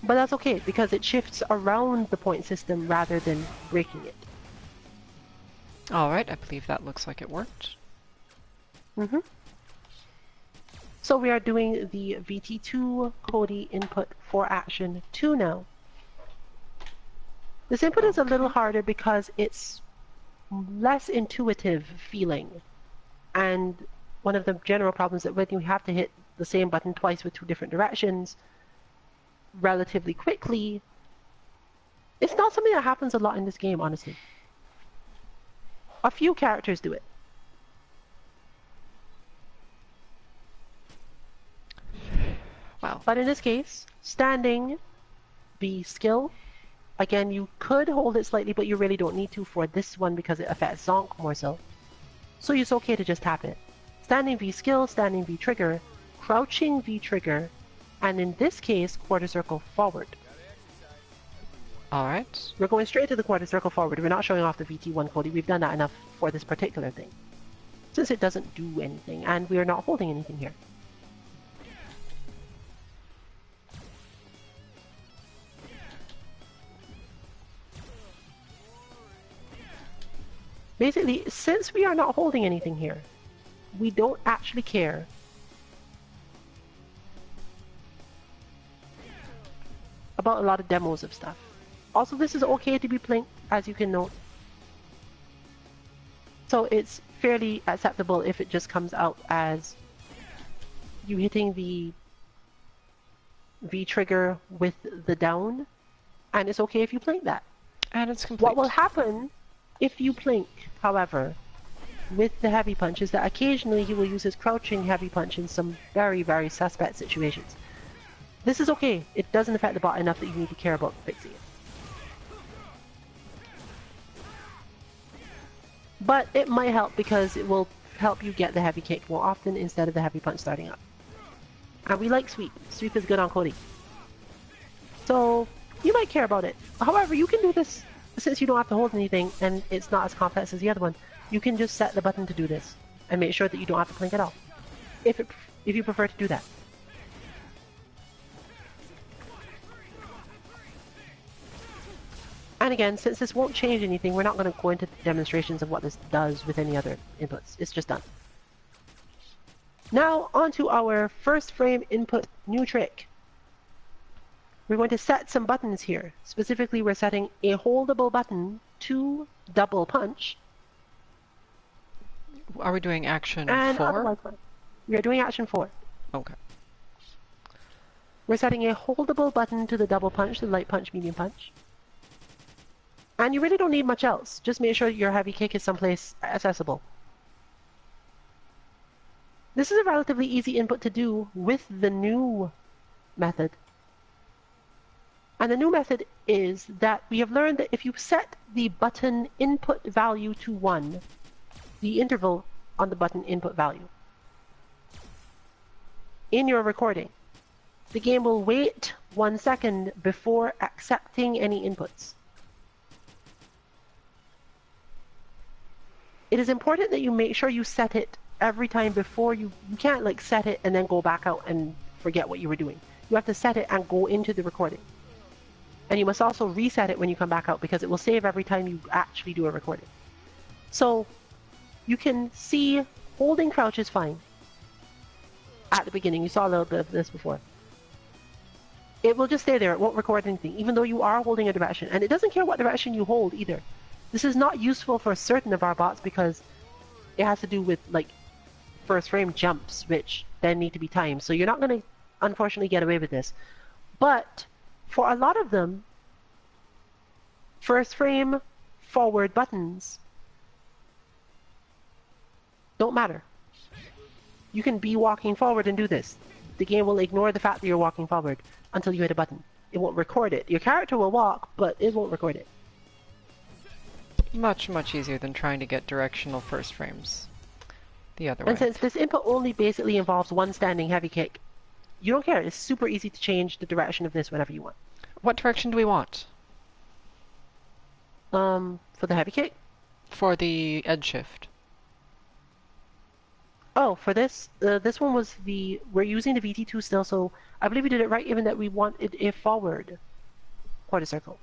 But that's okay because it shifts around the point system rather than breaking it. Alright, I believe that looks like it worked. So we are doing the VT2 Cody input for action 2 now. This input is a little harder because it's less intuitive feeling. And one of the general problems that when you have to hit the same button twice with 2 different directions relatively quickly, it's not something that happens a lot in this game, honestly. A few characters do it. Wow. But in this case, standing the skill, again, you could hold it slightly, but you really don't need to for this one because it affects Zonk more so. So it's okay to just tap it. Standing V skill, standing V trigger, crouching V trigger, and in this case, quarter circle forward. Alright. We're going straight to the quarter circle forward. We're not showing off the VT1 Cody. We've done that enough for this particular thing. Since it doesn't do anything, and we are not holding anything here. Basically, since we are not holding anything here, we don't actually care about a lot of demos of stuff. Also, this is okay to be playing, as you can note. So it's fairly acceptable if it just comes out as you hitting the V trigger with the down, and it's okay if you plink that. And it's complete. What will happen if you plink, however, with the heavy punch is that occasionally he will use his crouching heavy punch in some very, very suspect situations. This is okay. It doesn't affect the bot enough that you need to care about fixing it. But it might help because it will help you get the heavy kick more often instead of the heavy punch starting up. And we like sweep. Sweep is good on Cody. So you might care about it. However, you can do this since you don't have to hold anything and it's not as complex as the other one. You can just set the button to do this and make sure that you don't have to blink at all. If you prefer to do that. And again, since this won't change anything, we're not going to go into demonstrations of what this does with any other inputs. It's just done. Now, onto our first frame input new trick. We're going to set some buttons here. Specifically, we're setting a holdable button to double punch. Are we doing action And 4? We are doing action 4. Okay. We're setting a holdable button to the double punch, the light punch, medium punch. And you really don't need much else. Just make sure your heavy kick is someplace accessible. This is a relatively easy input to do with the new method. And the new method is that we have learned that if you set the button input value to 1, the interval on the button input value, in your recording, the game will wait 1 second before accepting any inputs. It is important that you make sure you set it every time before you can't like set it and then go back out and forget what you were doing. You have to set it and go into the recording. And you must also reset it when you come back out because it will save every time you actually do a recording. So you can see holding crouch is fine. At the beginning, you saw a little bit of this before. It will just stay there, it won't record anything, even though you are holding a direction. And it doesn't care what direction you hold either. This is not useful for certain of our bots because it has to do with like first frame jumps, which then need to be timed. So you're not going to unfortunately get away with this. But for a lot of them, first frame forward buttons don't matter. You can be walking forward and do this. The game will ignore the fact that you're walking forward until you hit a button. It won't record it. Your character will walk, but it won't record it. Much, much easier than trying to get directional first frames the other way. And since this input only basically involves one standing heavy kick, you don't care. It's super easy to change the direction of this whenever you want. What direction do we want? For the heavy kick? For the edge shift. Oh, for this, this one was we're using the VT2 still, so I believe we did it right, even that we wanted a forward quarter circle.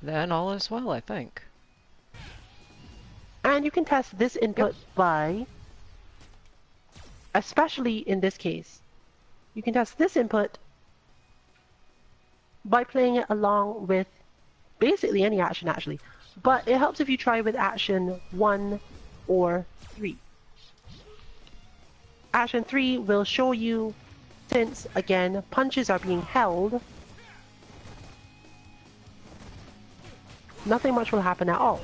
Then all is well, I think. And you can test this input by, especially in this case, you can test this input by playing it along with basically any action actually. But it helps if you try with action 1 or 3. Action 3 will show you, since again punches are being held, nothing much will happen at all.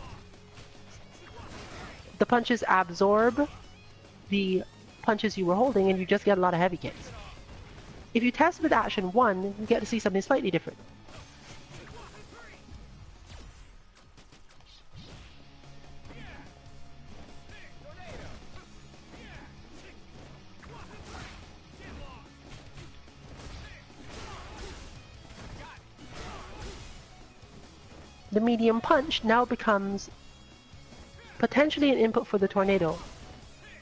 The punches absorb the punches you were holding and you just get a lot of heavy kicks. If you test with action 1, you get to see something slightly different. The medium punch now becomes potentially an input for the tornado.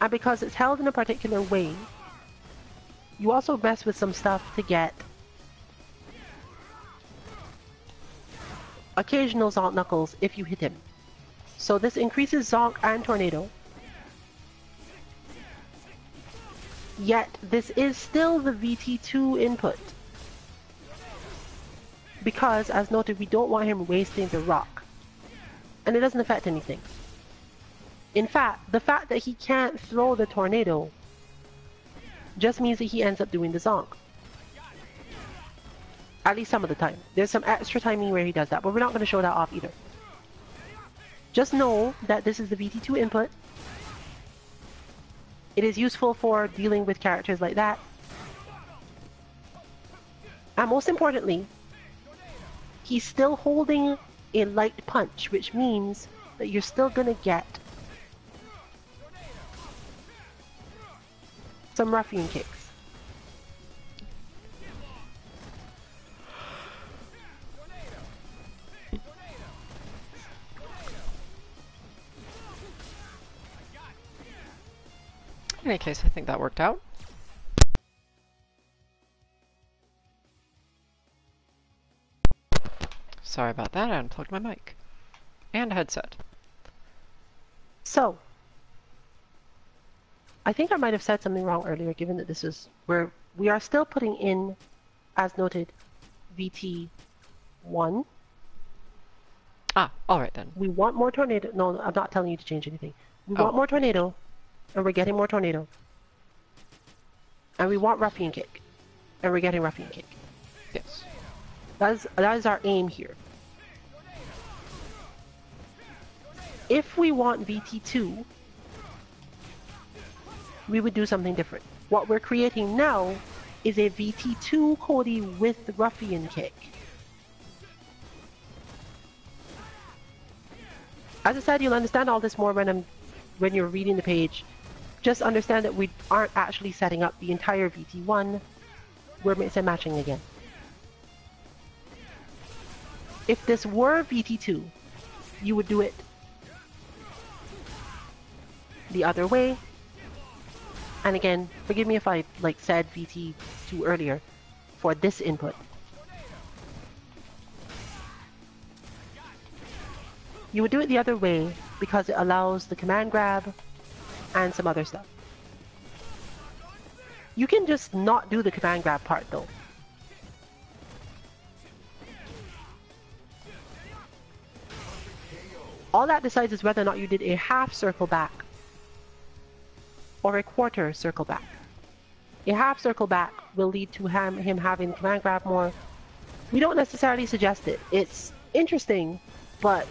And because it's held in a particular way, you also mess with some stuff to get occasional Zonk Knuckles if you hit him. So this increases Zonk and Tornado. Yet this is still the VT2 input. Because, as noted, we don't want him wasting the rock. And it doesn't affect anything. In fact, the fact that he can't throw the tornado just means that he ends up doing the zonk. At least some of the time. There's some extra timing where he does that, but we're not going to show that off either. Just know that this is the VT2 input. It is useful for dealing with characters like that. And most importantly, he's still holding a light punch, which means that you're still gonna get some ruffian kicks. any case, I think that worked out. Sorry about that, I unplugged my mic. And headset. So, I think I might have said something wrong earlier, given that this is where we are still putting in, as noted, VT1. Ah, alright then. We want more tornado. No, I'm not telling you to change anything. We Oh. want more tornado, and we're getting more tornado. And we want ruffian kick, and we're getting ruffian kick. Yes. That is our aim here. If we want VT2, we would do something different. What we're creating now is a VT2 Cody with ruffian kick. As I said, you'll understand all this more when you're reading the page. Just understand that we aren't actually setting up the entire VT1. We're matching again. If this were VT2, you would do it the other way. And again, forgive me if I said VT2 earlier for this input. You would do it the other way because it allows the command grab and some other stuff. You can just not do the command grab part though. All that decides is whether or not you did a half circle back or a quarter circle back. A half circle back will lead to him having command grab more. We don't necessarily suggest it. It's interesting, but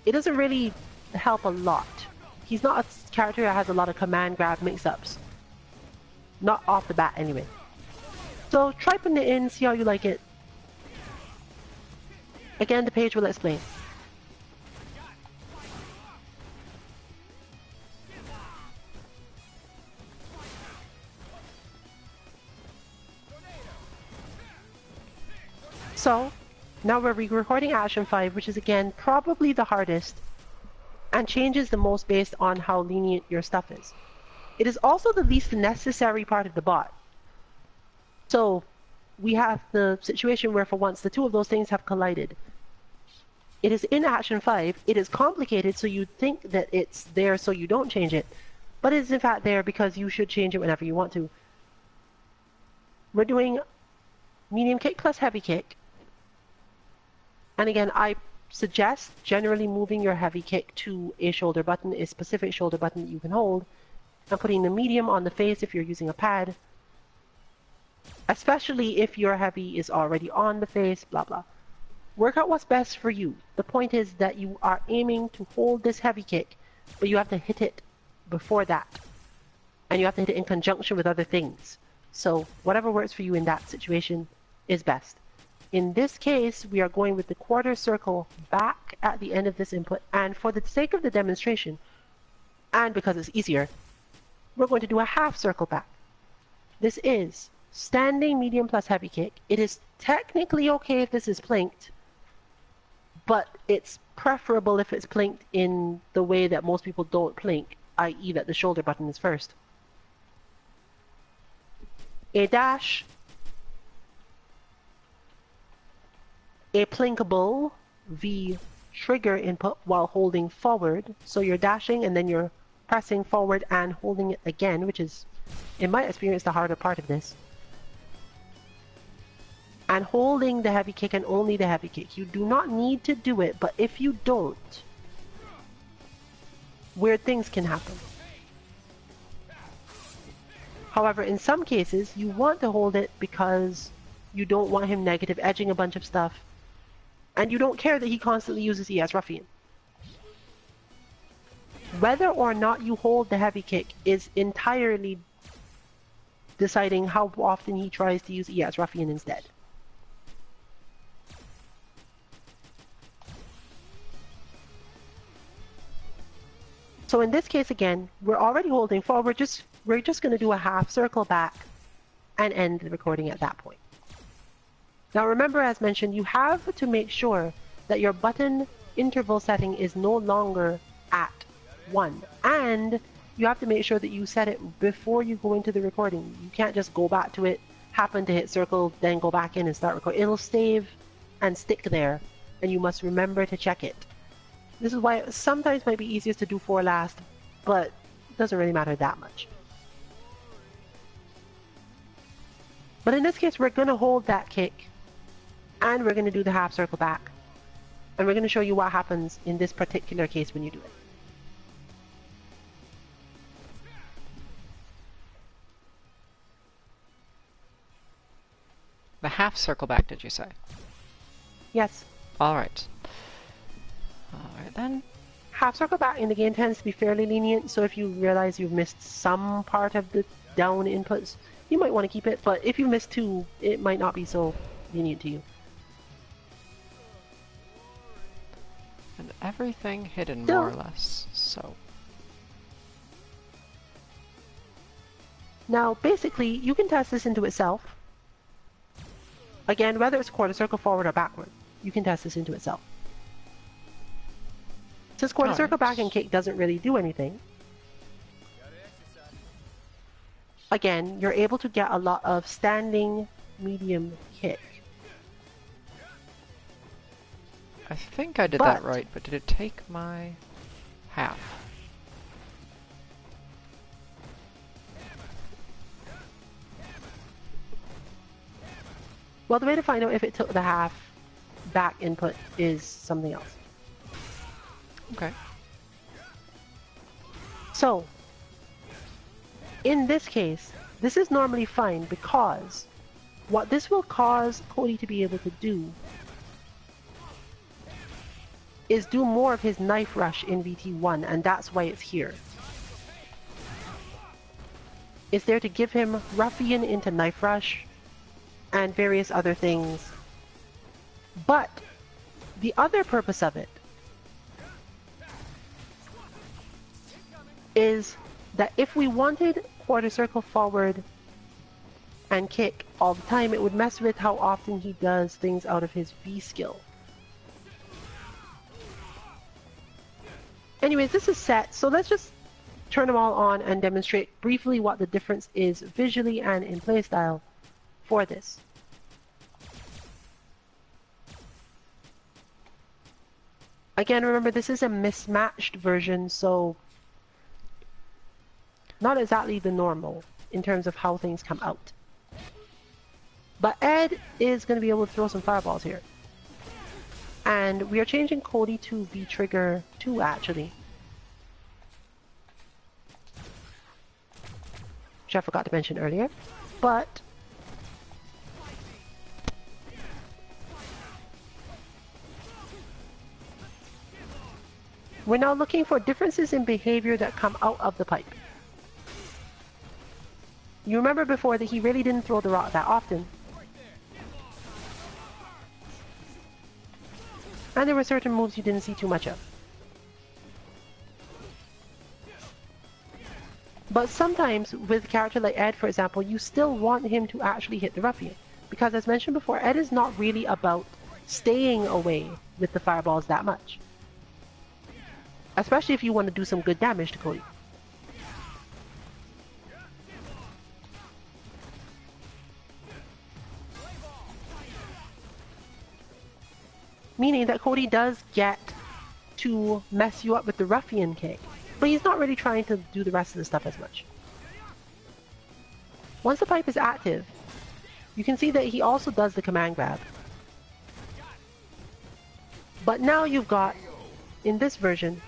it doesn't really help a lot. He's not a character that has a lot of command grab mix-ups. Not off the bat anyway. So try putting it in, see how you like it. Again, the page will explain. So, now we're re-recording Action 5, which is again probably the hardest and changes the most based on how lenient your stuff is. It is also the least necessary part of the bot. So, we have the situation where for once the two of those things have collided. It is in Action 5, it is complicated so you think that it's there so you don't change it, but it is in fact there because you should change it whenever you want to. We're doing medium kick plus heavy kick. And again, I suggest generally moving your heavy kick to a shoulder button, a specific shoulder button that you can hold, and putting the medium on the face if you're using a pad, especially if your heavy is already on the face, blah blah. Work out what's best for you. The point is that you are aiming to hold this heavy kick, but you have to hit it before that. And you have to hit it in conjunction with other things. So whatever works for you in that situation is best. In this case, we are going with the quarter circle back at the end of this input, and for the sake of the demonstration, and because it's easier, we're going to do a half circle back. This is standing medium plus heavy kick. It is technically okay if this is plinked, but it's preferable if it's plinked in the way that most people don't plink, i.e. that the shoulder button is first. A dash, a plinkable V trigger input while holding forward. So you're dashing and then you're pressing forward and holding it again, which is, in my experience, the harder part of this. And holding the heavy kick and only the heavy kick. You do not need to do it, but if you don't, weird things can happen. However, in some cases, you want to hold it because you don't want him negative edging a bunch of stuff. And you don't care that he constantly uses ES Ruffian. Whether or not you hold the heavy kick is entirely deciding how often he tries to use ES Ruffian instead. So in this case again, we're already holding forward, we're just going to do a half circle back and end the recording at that point. Now remember, as mentioned, you have to make sure that your button interval setting is no longer at 1, and you have to make sure that you set it before you go into the recording. You can't just go back to it, happen to hit circle, then go back in and start recording. It'll save and stick there, and you must remember to check it. This is why it sometimes might be easiest to do 4 last, but it doesn't really matter that much. But in this case, we're going to hold that kick, and we're going to do the half circle back. And we're going to show you what happens in this particular case when you do it. The half circle back, did you say? Yes. Alright. Alright then. Half circle back in the game tends to be fairly lenient, so if you realize you've missed some part of the down inputs, you might want to keep it, but if you miss 2, it might not be so lenient to you. And everything hidden, Still, more or less, so. Now, basically, you can test this into itself. Again, whether it's quarter circle forward or backward, you can test this into itself. Since quarter circle back and kick doesn't really do anything, again, you're able to get a lot of standing medium kick. I think I did that right, but did it take my half? Well, the way to find out if it took the half back input is something else. Okay. So, in this case, this is normally fine because what this will cause Cody to be able to do is do more of his knife rush in VT1, and that's why it's here. It's there to give him ruffian into knife rush and various other things. But the other purpose of it is that if we wanted quarter circle forward and kick all the time, it would mess with how often he does things out of his V skill. Anyways, this is set, so let's just turn them all on and demonstrate briefly what the difference is visually and in playstyle for this. Again, remember this is a mismatched version, so not exactly the normal in terms of how things come out. But Ed is going to be able to throw some fireballs here. And we are changing Cody to V-Trigger 2 actually. Which I forgot to mention earlier. But we're now looking for differences in behavior that come out of the pipe. You remember before that he really didn't throw the rock that often. And there were certain moves you didn't see too much of. But sometimes, with a character like Ed, for example, you still want him to actually hit the ruffian. Because as mentioned before, Ed is not really about staying away with the fireballs that much. Especially if you want to do some good damage to Cody. Meaning that Cody does get to mess you up with the ruffian kick, but he's not really trying to do the rest of the stuff as much. Once the pipe is active, you can see that he also does the command grab. But now you've got, in this version,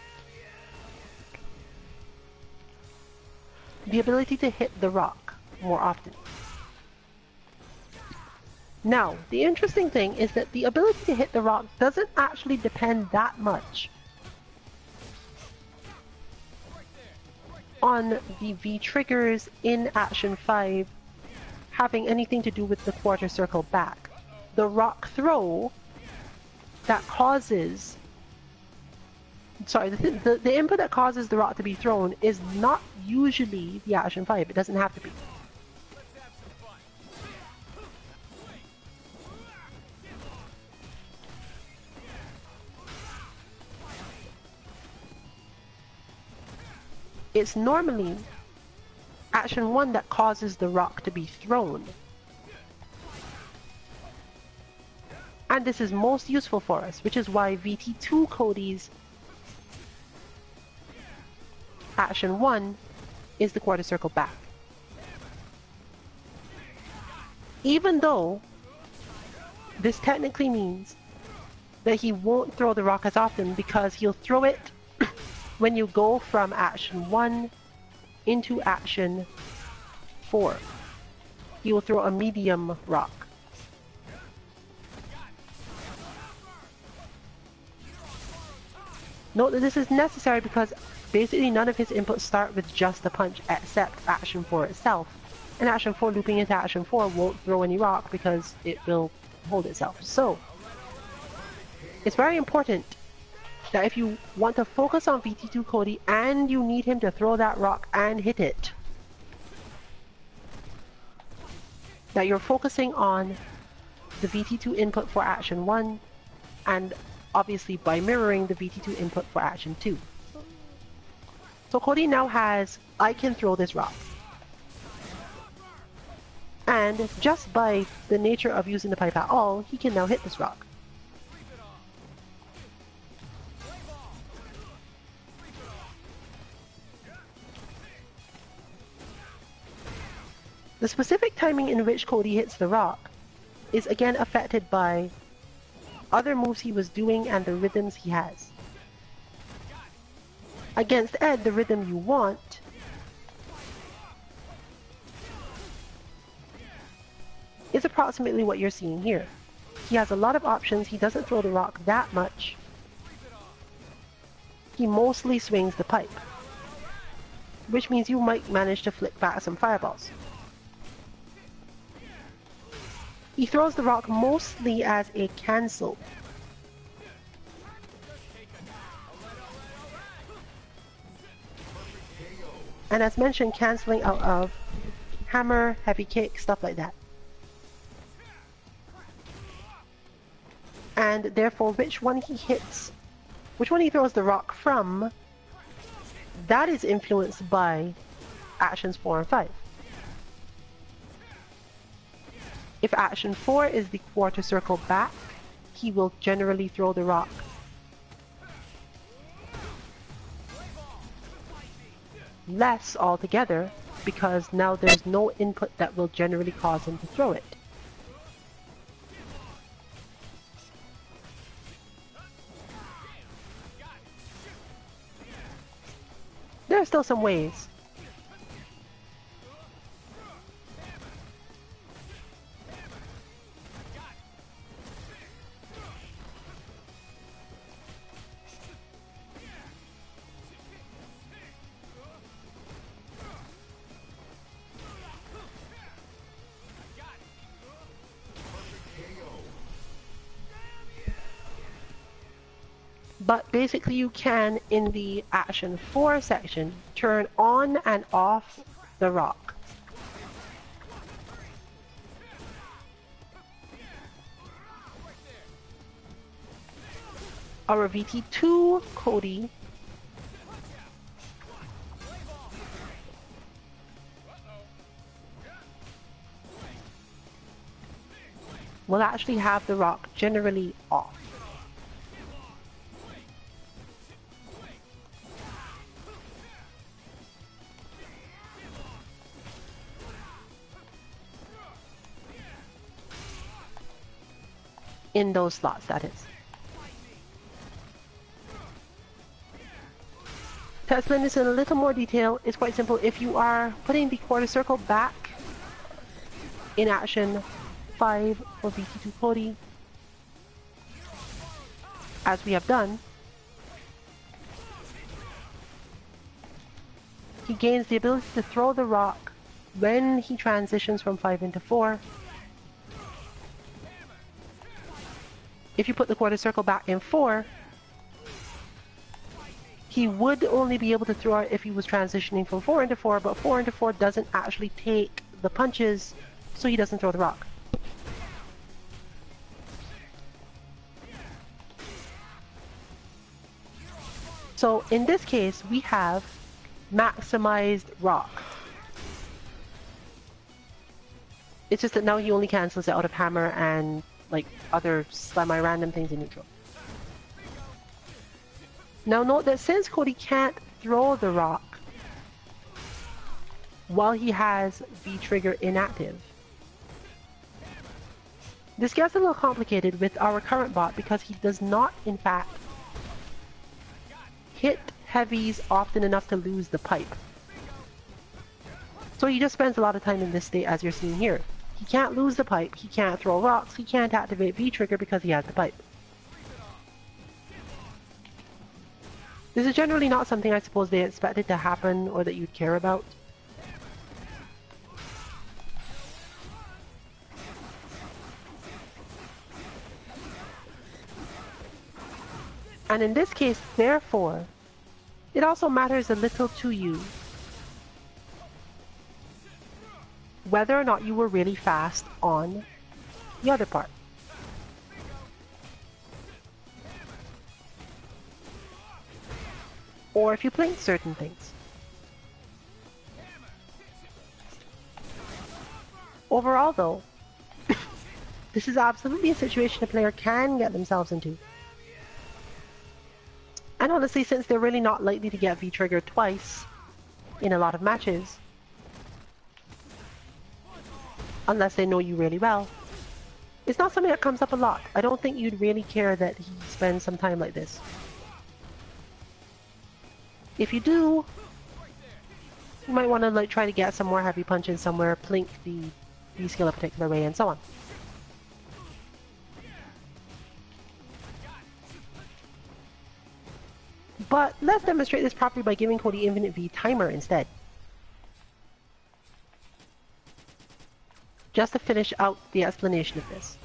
the ability to hit the rock more often. Now, the interesting thing is that the ability to hit the rock doesn't actually depend that much on the V-triggers in Action 5 having anything to do with the quarter circle back. The rock throw that causes... Sorry, the input that causes the rock to be thrown is not usually the Action 5. It doesn't have to be. it's normally action 1 that causes the rock to be thrown. And this is most useful for us, which is why VT2 Cody's action 1 is the quarter circle back. Even though this technically means that he won't throw the rock as often, because he'll throw it when you go from action 1 into action 4. He will throw a medium rock. Note that this is necessary because basically none of his inputs start with just a punch except action 4 itself. And action 4 looping into action 4 won't throw any rock because it will hold itself. So, it's very important that if you want to focus on VT2 Cody and you need him to throw that rock and hit it, that you're focusing on the VT2 input for action 1 and obviously by mirroring the VT2 input for action 2. So Cody now has, I can throw this rock. And just by the nature of using the pipe at all, he can now hit this rock. The specific timing in which Cody hits the rock is again affected by other moves he was doing and the rhythms he has. Against Ed, the rhythm you want is approximately what you're seeing here. He has a lot of options, he doesn't throw the rock that much. He mostly swings the pipe, which means you might manage to flick back some fireballs. He throws the rock mostly as a cancel. And as mentioned, cancelling out of hammer, heavy kick, stuff like that. And therefore, which one he hits, which one he throws the rock from, that is influenced by actions 4 and 5. If action 4 is the quarter circle back, he will generally throw the rock. Less altogether, because now there's no input that will generally cause him to throw it. There are still some ways. But basically you can, in the action 4 section, turn on and off the rock. Our VT2 Cody will actually have the rock generally off. In those slots, that is. To explain this in a little more detail, it's quite simple. If you are putting the quarter circle back in action 5 for VT2 Cody, as we have done, he gains the ability to throw the rock when he transitions from 5 into 4. If you put the quarter circle back in 4, he would only be able to throw it if he was transitioning from 4 into 4, but 4 into 4 doesn't actually take the punches, so he doesn't throw the rock. So in this case, we have maximized rock. It's just that now he only cancels it out of hammer and like other semi-random things in neutral. Now note that since Cody can't throw the rock while he has V-Trigger inactive, this gets a little complicated with our current bot because he does not, in fact, hit heavies often enough to lose the pipe. So he just spends a lot of time in this state as you're seeing here. He can't lose the pipe, he can't throw rocks, he can't activate V-Trigger because he has the pipe. This is generally not something I suppose they expected to happen or that you'd care about. And in this case, therefore, it also matters a little to you whether or not you were really fast on the other part. Or if you blinked certain things. Overall though, this is absolutely a situation a player can get themselves into. And honestly, since they're really not likely to get V-Trigger twice in a lot of matches, unless they know you really well, it's not something that comes up a lot. I don't think you'd really care that he spends some time like this. If you do, you might want to like try to get some more heavy punches somewhere, plink the V-skill a particular way, and so on. But let's demonstrate this properly by giving Cody Infinite V timer instead. Just to finish out the explanation of this.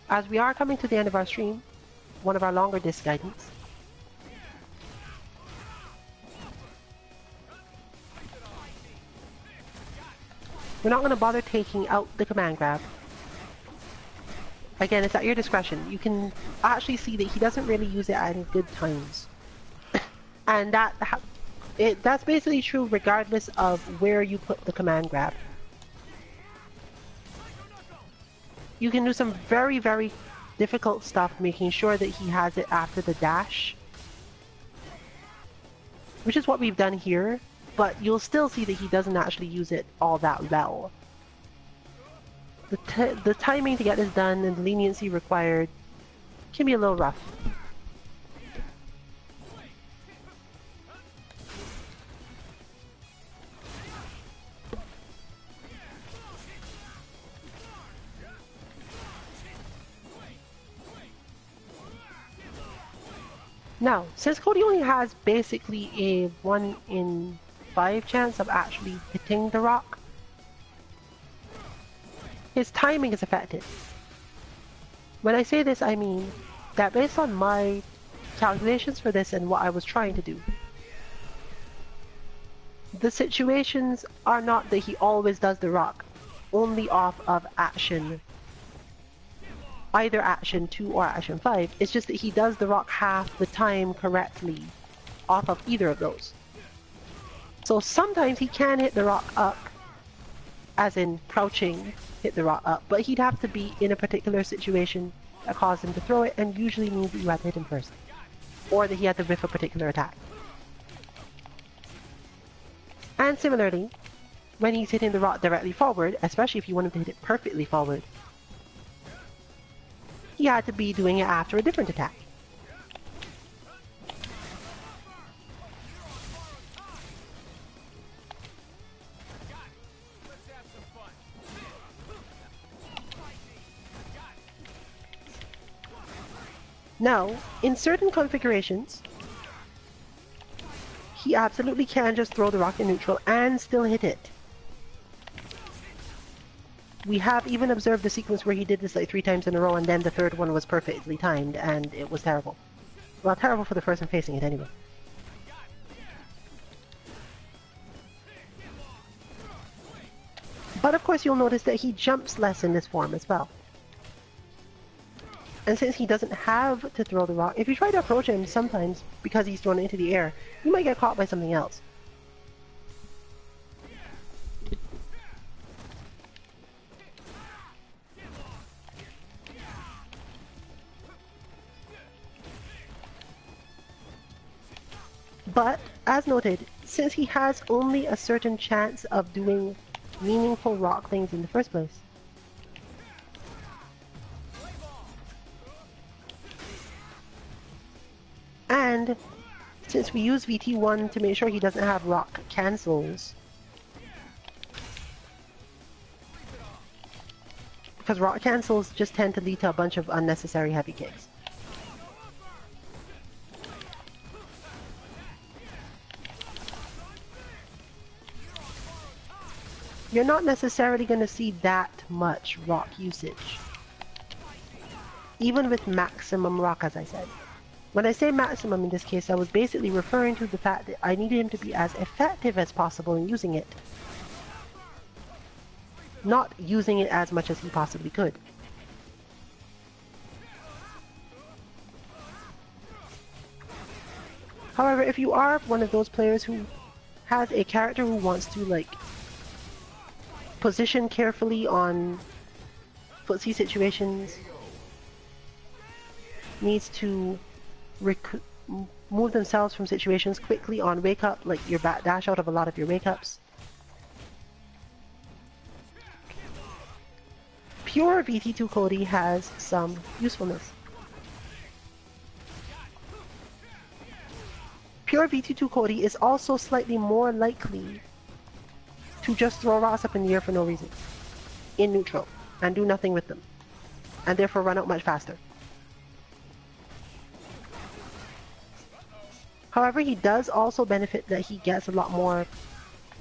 As we are coming to the end of our stream, one of our longer disc guidance, we're not going to bother taking out the command grab. Again, it's at your discretion. You can actually see that he doesn't really use it at good times. And that's basically true regardless of where you put the command grab. You can do some very, very difficult stuff making sure that he has it after the dash, which is what we've done here, but you'll still see that he doesn't actually use it all that well. The timing to get this done and the leniency required can be a little rough. Now, since Cody only has basically a 1 in 5 chance of actually hitting the rock, his timing is affected. When I say this, I mean that based on my calculations for this and what I was trying to do, the situations are not that he always does the rock only off of action, either action 2 or action 5. It's just that he does the rock half the time correctly off of either of those. So sometimes he can hit the rock up, as in crouching, hit the rock up, but he'd have to be in a particular situation that caused him to throw it, and usually means that you had to hit him first. Or that he had to whiff a particular attack. And similarly, when he's hitting the rock directly forward, especially if you want him to hit it perfectly forward, he had to be doing it after a different attack. Now, in certain configurations, he absolutely can just throw the rock in neutral and still hit it. We have even observed the sequence where he did this like 3 times in a row and then the third one was perfectly timed and it was terrible. Well, terrible for the person facing it anyway. But of course you'll notice that he jumps less in this form as well. And since he doesn't have to throw the rock, if you try to approach him sometimes, because he's thrown it into the air, you might get caught by something else. But, as noted, since he has only a certain chance of doing meaningful rock things in the first place, and since we use VT1 to make sure he doesn't have rock cancels, because rock cancels just tend to lead to a bunch of unnecessary heavy kicks. You're not necessarily going to see that much rock usage, even with maximum rock, as I said. When I say maximum in this case, I was basically referring to the fact that I needed him to be as effective as possible in using it, not using it as much as he possibly could. However, if you are one of those players who has a character who wants to, like, position carefully on footsie situations, needs to move themselves from situations quickly on wake up, like your dash out of a lot of your wake ups, pure VT2 Cody has some usefulness. Pure VT2 Cody is also slightly more likely to just throw rocks up in the air for no reason, in neutral, and do nothing with them, and therefore run out much faster. However, he does also benefit that he gets a lot more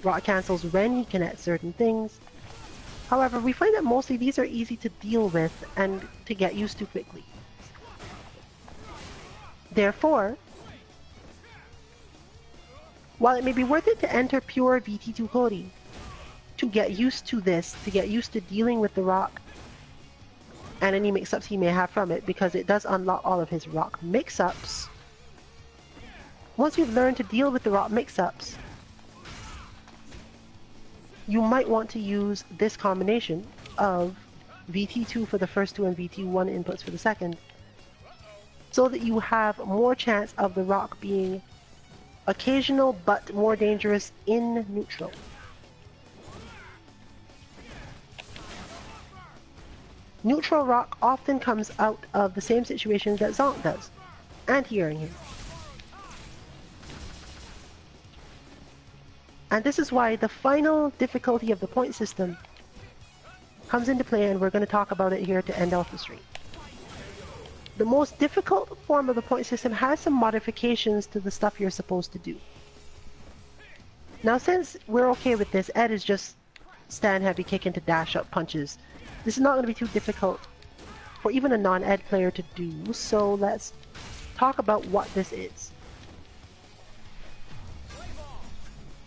rock cancels when he connects certain things. However, we find that mostly these are easy to deal with and to get used to quickly. Therefore, while it may be worth it to enter pure VT2 Cody, to get used to this, to get used to dealing with the rock and any mix-ups he may have from it, because it does unlock all of his rock mix-ups. Once you've learned to deal with the rock mix-ups, you might want to use this combination of VT2 for the first two and VT1 inputs for the second, so that you have more chance of the rock being occasional but more dangerous in neutral. Neutral rock often comes out of the same situations that Zonk does, anti-airing him. And this is why the final difficulty of the point system comes into play, and we're going to talk about it here to end off the stream. The most difficult form of the point system has some modifications to the stuff you're supposed to do. Now, since we're okay with this, Ed is just stand heavy kick into dash up punches. This is not going to be too difficult for even a non-Ed player to do, so let's talk about what this is.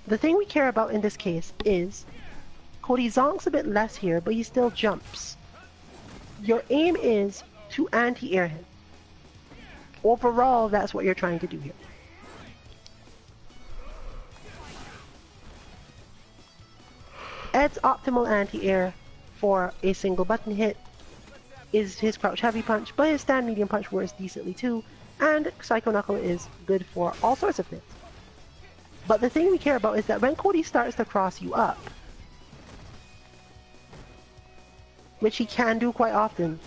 The thing we care about in this case is Cody zonks a bit less here, but he still jumps. Your aim is to anti-air him. Overall, that's what you're trying to do here. Ed's optimal anti-air for a single button hit is his crouch heavy punch, but his stand medium punch works decently too, and Psycho Knuckle is good for all sorts of things. But the thing we care about is that when Cody starts to cross you up, which he can do quite often,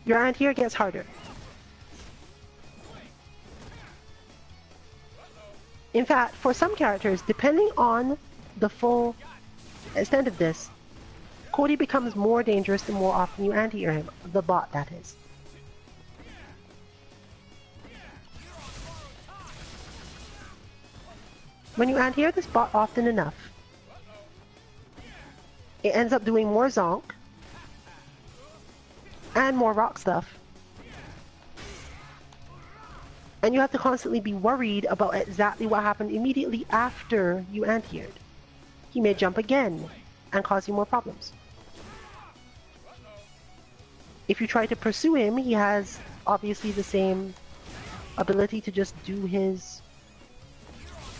your anti-air gets harder. In fact, for some characters, depending on the full extent of this, Cody becomes more dangerous the more often you anti-air him. The bot, that is. When you anti-air this bot often enough, it ends up doing more zonk and more rock stuff. And you have to constantly be worried about exactly what happened immediately after you anti-aired. He may jump again and cause you more problems. If you try to pursue him, he has obviously the same ability to just do his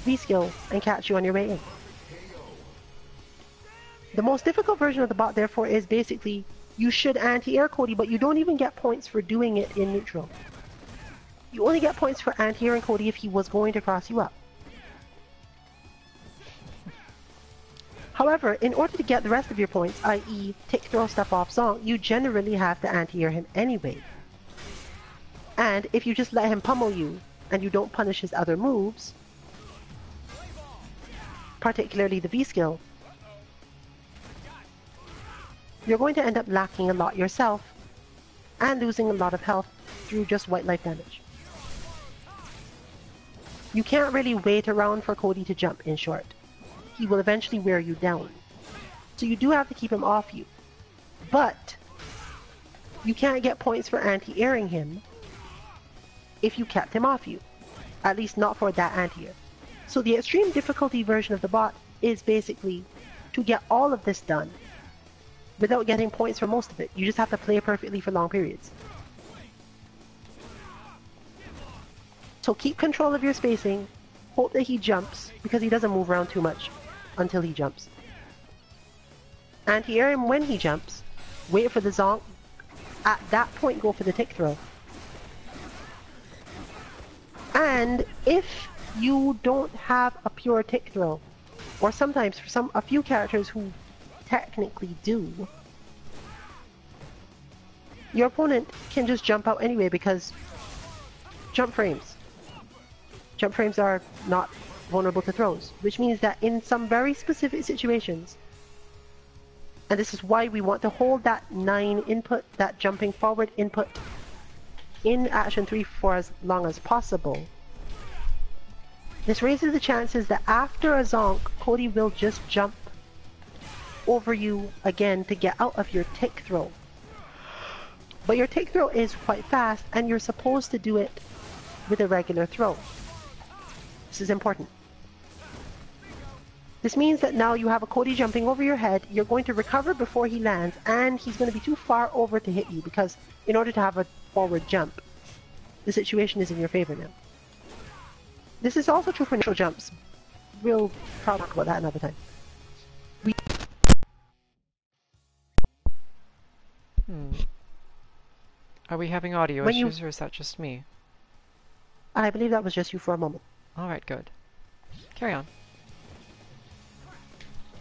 V-skill and catch you on your way in. The most difficult version of the bot, therefore, is basically you should anti-air Cody, but you don't even get points for doing it in neutral. You only get points for anti-airing Cody if he was going to cross you up. However, in order to get the rest of your points, i.e. tick throw stuff off Zonk, you generally have to anti-air him anyway. And if you just let him pummel you, and you don't punish his other moves, particularly the V-skill, you're going to end up lacking a lot yourself, and losing a lot of health through just white life damage. You can't really wait around for Cody to jump, in short. He will eventually wear you down. So you do have to keep him off you. But you can't get points for anti-airing him if you kept him off you. At least not for that anti-air. So the extreme difficulty version of the bot is basically to get all of this done without getting points for most of it. You just have to play perfectly for long periods. So keep control of your spacing. Hope that he jumps, because he doesn't move around too much until he jumps. Anti-air him when he jumps. Wait for the zonk. At that point, go for the tick throw. And if you don't have a pure tick throw, or sometimes for a few characters who technically do, your opponent can just jump out anyway, because jump frames are not vulnerable to throws, which means that in some very specific situations, and this is why we want to hold that 9 input, that jumping forward input, in action 3 for as long as possible. This raises the chances that after a zonk, Cody will just jump over you again to get out of your tick throw. But your tick throw is quite fast, and you're supposed to do it with a regular throw. This is important. This means that now you have a Cody jumping over your head, you're going to recover before he lands, and he's going to be too far over to hit you, because in order to have a forward jump, the situation is in your favor now. This is also true for neutral jumps. We'll probably talk about that another time. Are we having audio issues, or is that just me? I believe that was just you for a moment. Alright, good. Carry on.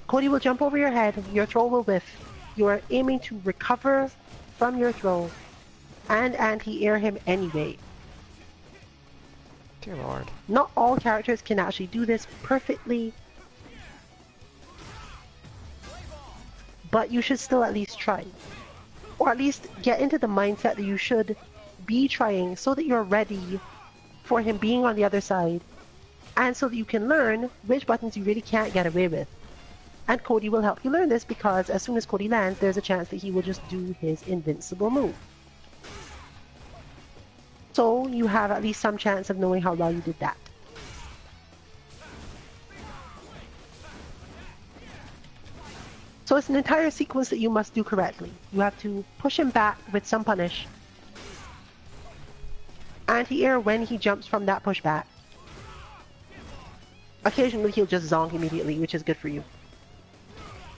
Cody will jump over your head, your throw will whiff. You are aiming to recover from your throw, and anti-air him anyway. Dear Lord. Not all characters can actually do this perfectly, but you should still at least try. Or at least get into the mindset that you should be trying, so that you're ready for him being on the other side, and so that you can learn which buttons you really can't get away with. And Cody will help you learn this, because as soon as Cody lands, there's a chance that he will just do his invincible move. So you have at least some chance of knowing how well you did that. So it's an entire sequence that you must do correctly. You have to push him back with some punish, anti-air when he jumps from that pushback. Occasionally he'll just zonk immediately, which is good for you.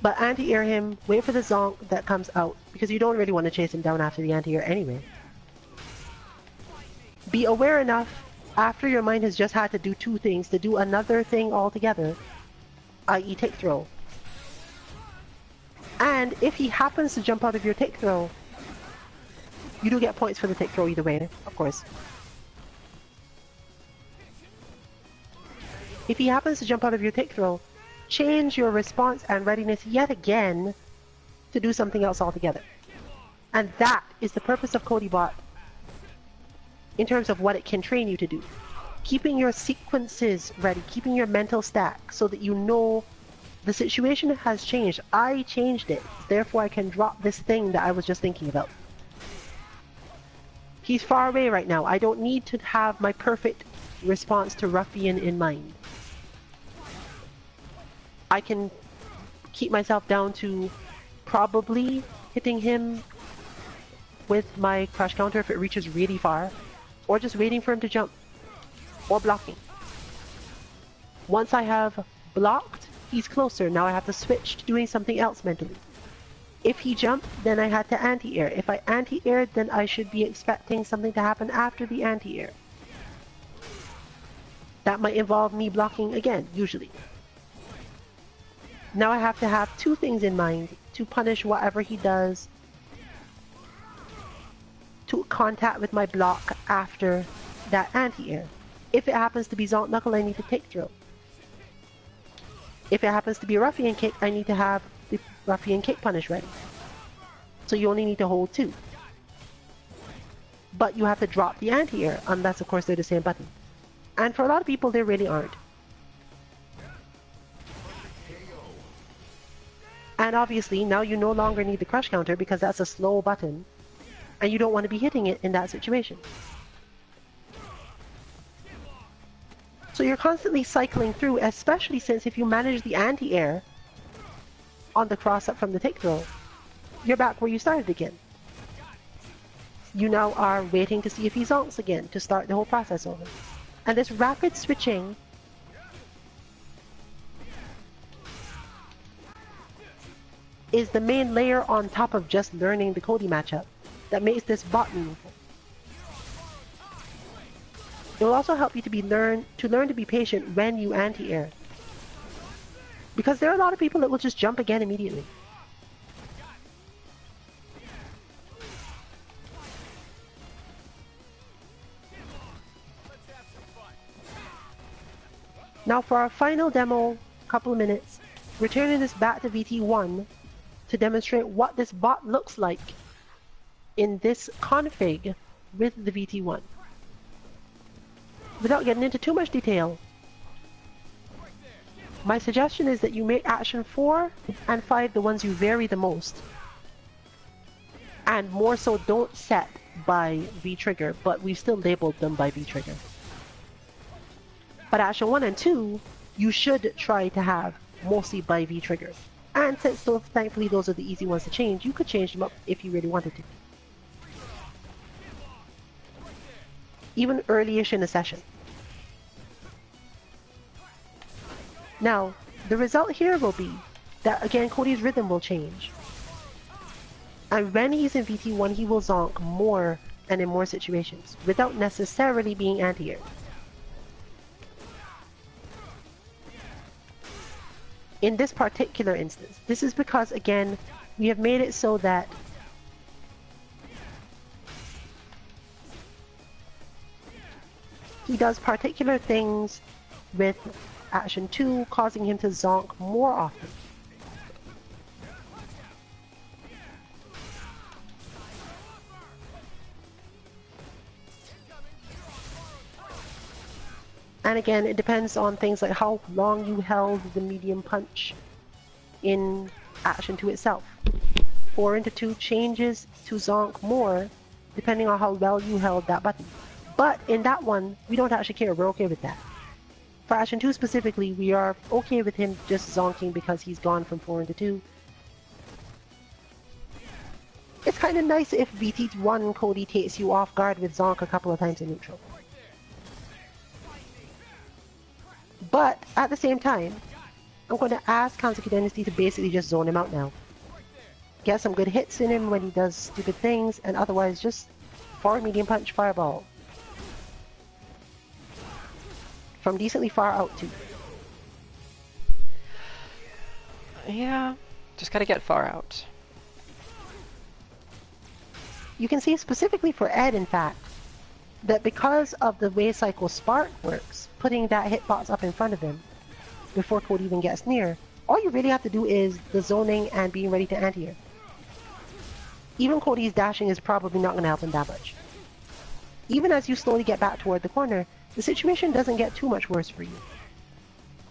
But anti-air him, wait for the zonk that comes out, because you don't really want to chase him down after the anti-air anyway. Be aware enough, after your mind has just had to do two things, to do another thing altogether, i.e. tick throw. And if he happens to jump out of your tick throw, you do get points for the tick throw either way, of course. If he happens to jump out of your tick throw, change your response and readiness yet again to do something else altogether. And that is the purpose of CodyBot in terms of what it can train you to do. Keeping your sequences ready, keeping your mental stack so that you know the situation has changed. I changed it, therefore I can drop this thing that I was just thinking about. He's far away right now. I don't need to have my perfect response to Ruffian in mind. I can keep myself down to probably hitting him with my crush counter if it reaches really far, or just waiting for him to jump, or blocking. Once I have blocked, he's closer. Now I have to switch to doing something else mentally. If he jumped, then I had to anti-air. If I anti-aired, then I should be expecting something to happen after the anti-air. That might involve me blocking again, usually. Now I have to have two things in mind to punish whatever he does to contact with my block after that anti-air. If it happens to be Zonk Knuckle, I need to take throw. If it happens to be a Ruffian Kick, I need to have the Ruffian Kick punish ready. So you only need to hold two. But you have to drop the anti-air, unless of course they're the same button. And for a lot of people, they really aren't. And obviously, now you no longer need the crush counter because that's a slow button. And you don't want to be hitting it in that situation. So you're constantly cycling through, especially since if you manage the anti-air on the cross-up from the take throw, you're back where you started again. You now are waiting to see if he zonks again to start the whole process over. And this rapid switching is the main layer on top of just learning the Cody matchup that makes this bot meaningful. It will also help you to learn to be patient when you anti-air. Because there are a lot of people that will just jump again immediately. Now for our final demo, couple of minutes, we're turning this back to VT1 to demonstrate what this bot looks like in this config with the VT1. Without getting into too much detail, my suggestion is that you make action 4 and 5 the ones you vary the most. And more so don't set by V-trigger, but we've still labeled them by V-trigger. But action 1 and 2, you should try to have mostly by V-trigger. And since thankfully those are the easy ones to change, you could change them up if you really wanted to. Even early-ish in the session. Now, the result here will be that again Cody's rhythm will change. And when he's in VT1, he will zonk more and in more situations, without necessarily being anti-air. In this particular instance, this is because, again, we have made it so that he does particular things with action 2, causing him to zonk more often. And again, it depends on things like how long you held the medium punch in action 2 itself. 4 into 2 changes to zonk more depending on how well you held that button. But in that one, we don't actually care, we're okay with that. For action 2 specifically, we are okay with him just zonking because he's gone from 4 into 2. It's kind of nice if VT1 Cody takes you off guard with zonk a couple of times in neutral. But at the same time, I'm going to ask Kanzuki Dynasty to basically just zone him out now. Get some good hits in him when he does stupid things, and otherwise just forward medium punch fireball. From decently far out too. Yeah, just gotta get far out. You can see specifically for Ed, in fact, that because of the way Psycho Spark works, putting that hitbox up in front of him before Cody even gets near, all you really have to do is the zoning and being ready to anti-air. Even Cody's dashing is probably not going to help him that much. Even as you slowly get back toward the corner, the situation doesn't get too much worse for you.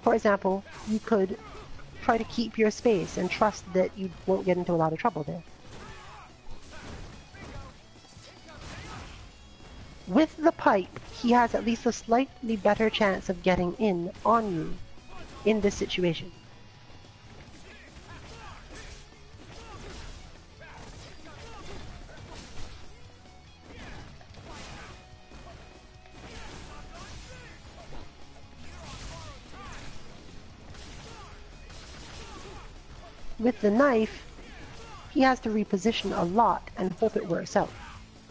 For example, you could try to keep your space and trust that you won't get into a lot of trouble there. With the pipe, he has at least a slightly better chance of getting in on you in this situation. with the knife, he has to reposition a lot and hope it works out.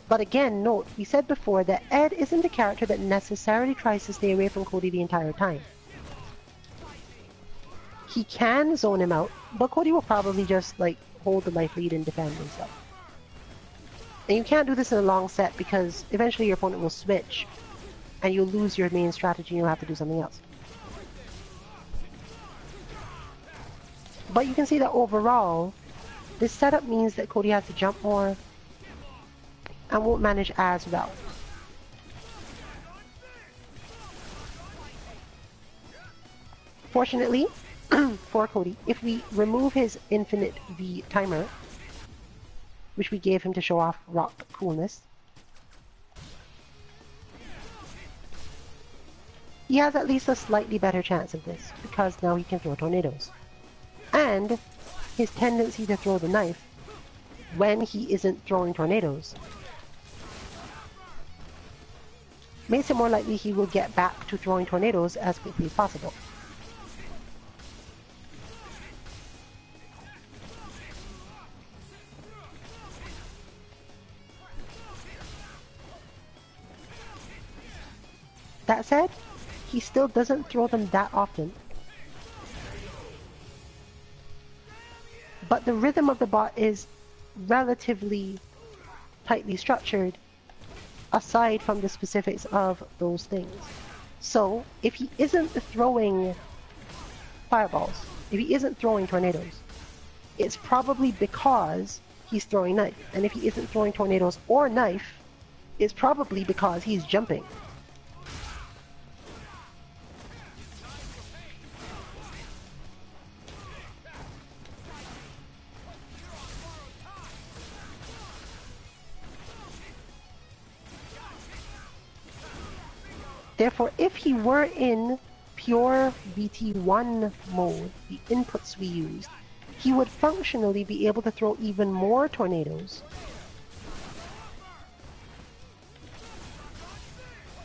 But again, note, we said before that Ed isn't a character that necessarily tries to stay away from Cody the entire time. He can zone him out, but Cody will probably just, like, hold the life lead and defend himself. And you can't do this in a long set because eventually your opponent will switch and you'll lose your main strategy and you'll have to do something else. But you can see that overall, this setup means that Cody has to jump more and won't manage as well. Fortunately, for Cody, if we remove his infinite V timer, which we gave him to show off rock coolness, he has at least a slightly better chance of this, because now he can throw tornadoes. And his tendency to throw the knife when he isn't throwing tornadoes makes it more likely he will get back to throwing tornadoes as quickly as possible. That said, he still doesn't throw them that often. But the rhythm of the bot is relatively tightly structured, aside from the specifics of those things. So, if he isn't throwing fireballs, if he isn't throwing tornadoes, it's probably because he's throwing knife. And if he isn't throwing tornadoes or knife, it's probably because he's jumping. Therefore, if he were in pure VT1 mode, the inputs we used, he would functionally be able to throw even more tornadoes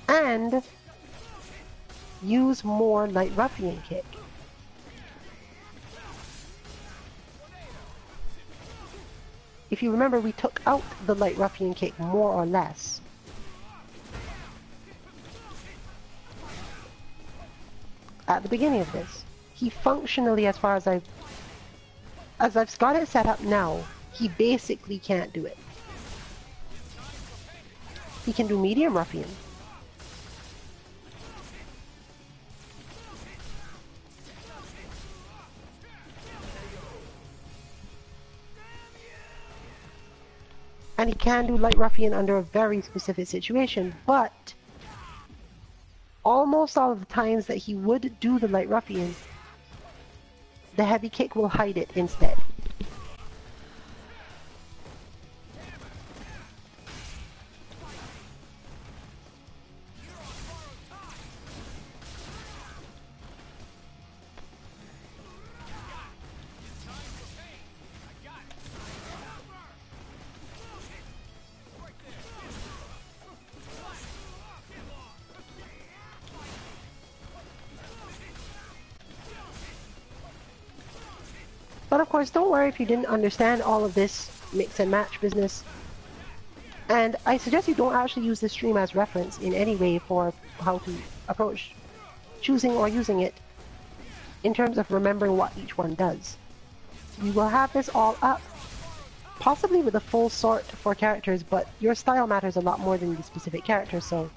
and use more Light Ruffian Kick. If you remember, we took out the Light Ruffian Kick more or less. At the beginning of this, he functionally, as far as I've got it set up now, he basically can't do it. He can do medium ruffian. And he can do light ruffian under a very specific situation, but almost all of the times that he would do the light ruffian, the heavy kick will hide it instead. But of course, don't worry if you didn't understand all of this mix and match business. And I suggest you don't actually use this stream as reference in any way for how to approach choosing or using it in terms of remembering what each one does. You will have this all up, possibly with a full sort for characters, but your style matters a lot more than the specific character, so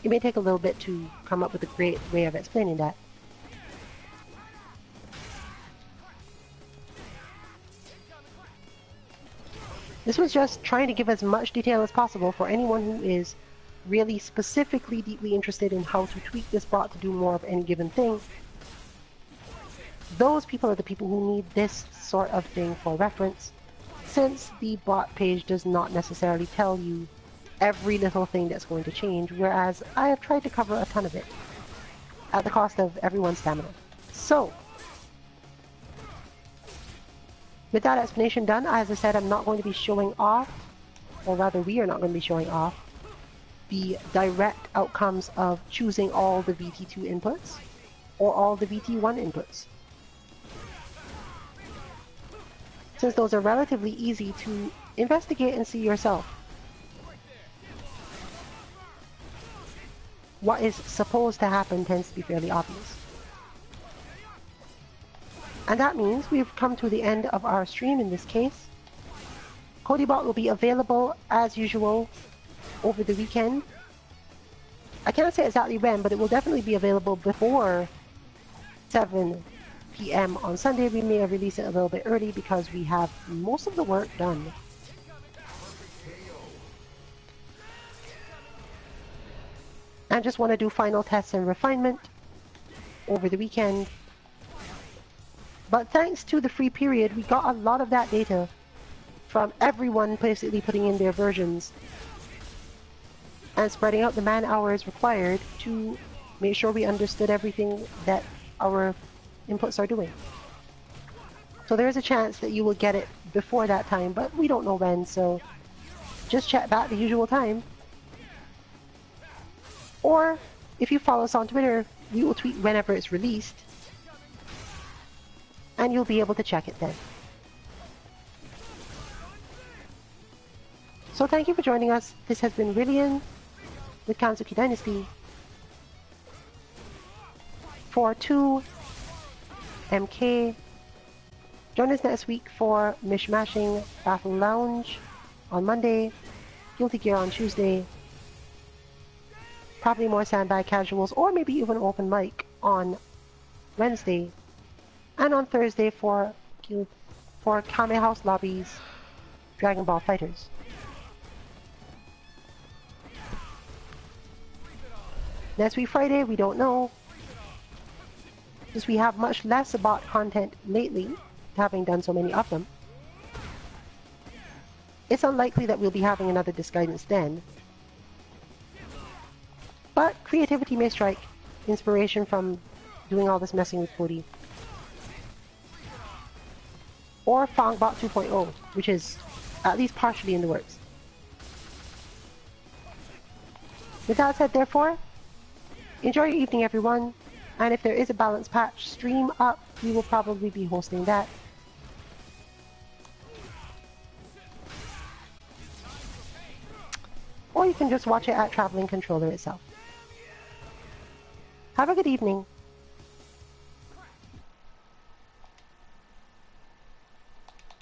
it may take a little bit to come up with a great way of explaining that. This was just trying to give as much detail as possible for anyone who is really specifically deeply interested in how to tweak this bot to do more of any given thing. Those people are the people who need this sort of thing for reference, since the bot page does not necessarily tell you every little thing that's going to change, whereas I have tried to cover a ton of it at the cost of everyone's stamina. So, with that explanation done, as I said, I'm not going to be showing off, or rather we are not going to be showing off, the direct outcomes of choosing all the VT2 inputs, or all the VT1 inputs. since those are relatively easy to investigate and see yourself. What is supposed to happen tends to be fairly obvious. And that means we've come to the end of our stream in this case. Codybot will be available as usual over the weekend. I cannot say exactly when, but it will definitely be available before 7 p.m. on Sunday. We may release it a little bit early because we have most of the work done. And just want to do final tests and refinement over the weekend. But thanks to the free period, we got a lot of that data from everyone basically putting in their versions and spreading out the man hours required to make sure we understood everything that our inputs are doing. So there is a chance that you will get it before that time, but we don't know when, so just check back the usual time. Or if you follow us on Twitter, we will tweet whenever it's released, and you'll be able to check it then. So thank you for joining us. This has been Rillian with Kanzuki Dynasty for 2 MK. Join us next week for Mishmashing Battle Lounge on Monday, Guilty Gear on Tuesday, probably more Sandbag Casuals, or maybe even open mic on Wednesday, and on Thursday for Kame House Lobbies Dragon Ball Fighters. Next week Friday, we don't know, since we have much less bot content lately, having done so many of them. It's unlikely that we'll be having another Disguidance then. But creativity may strike, inspiration from doing all this messing with Cody. Or Fongbot 2.0, which is at least partially in the works. With that said, therefore, enjoy your evening, everyone. And if there is a balance patch stream up, we will probably be hosting that. Or you can just watch it at Traveling Controller itself. Have a good evening.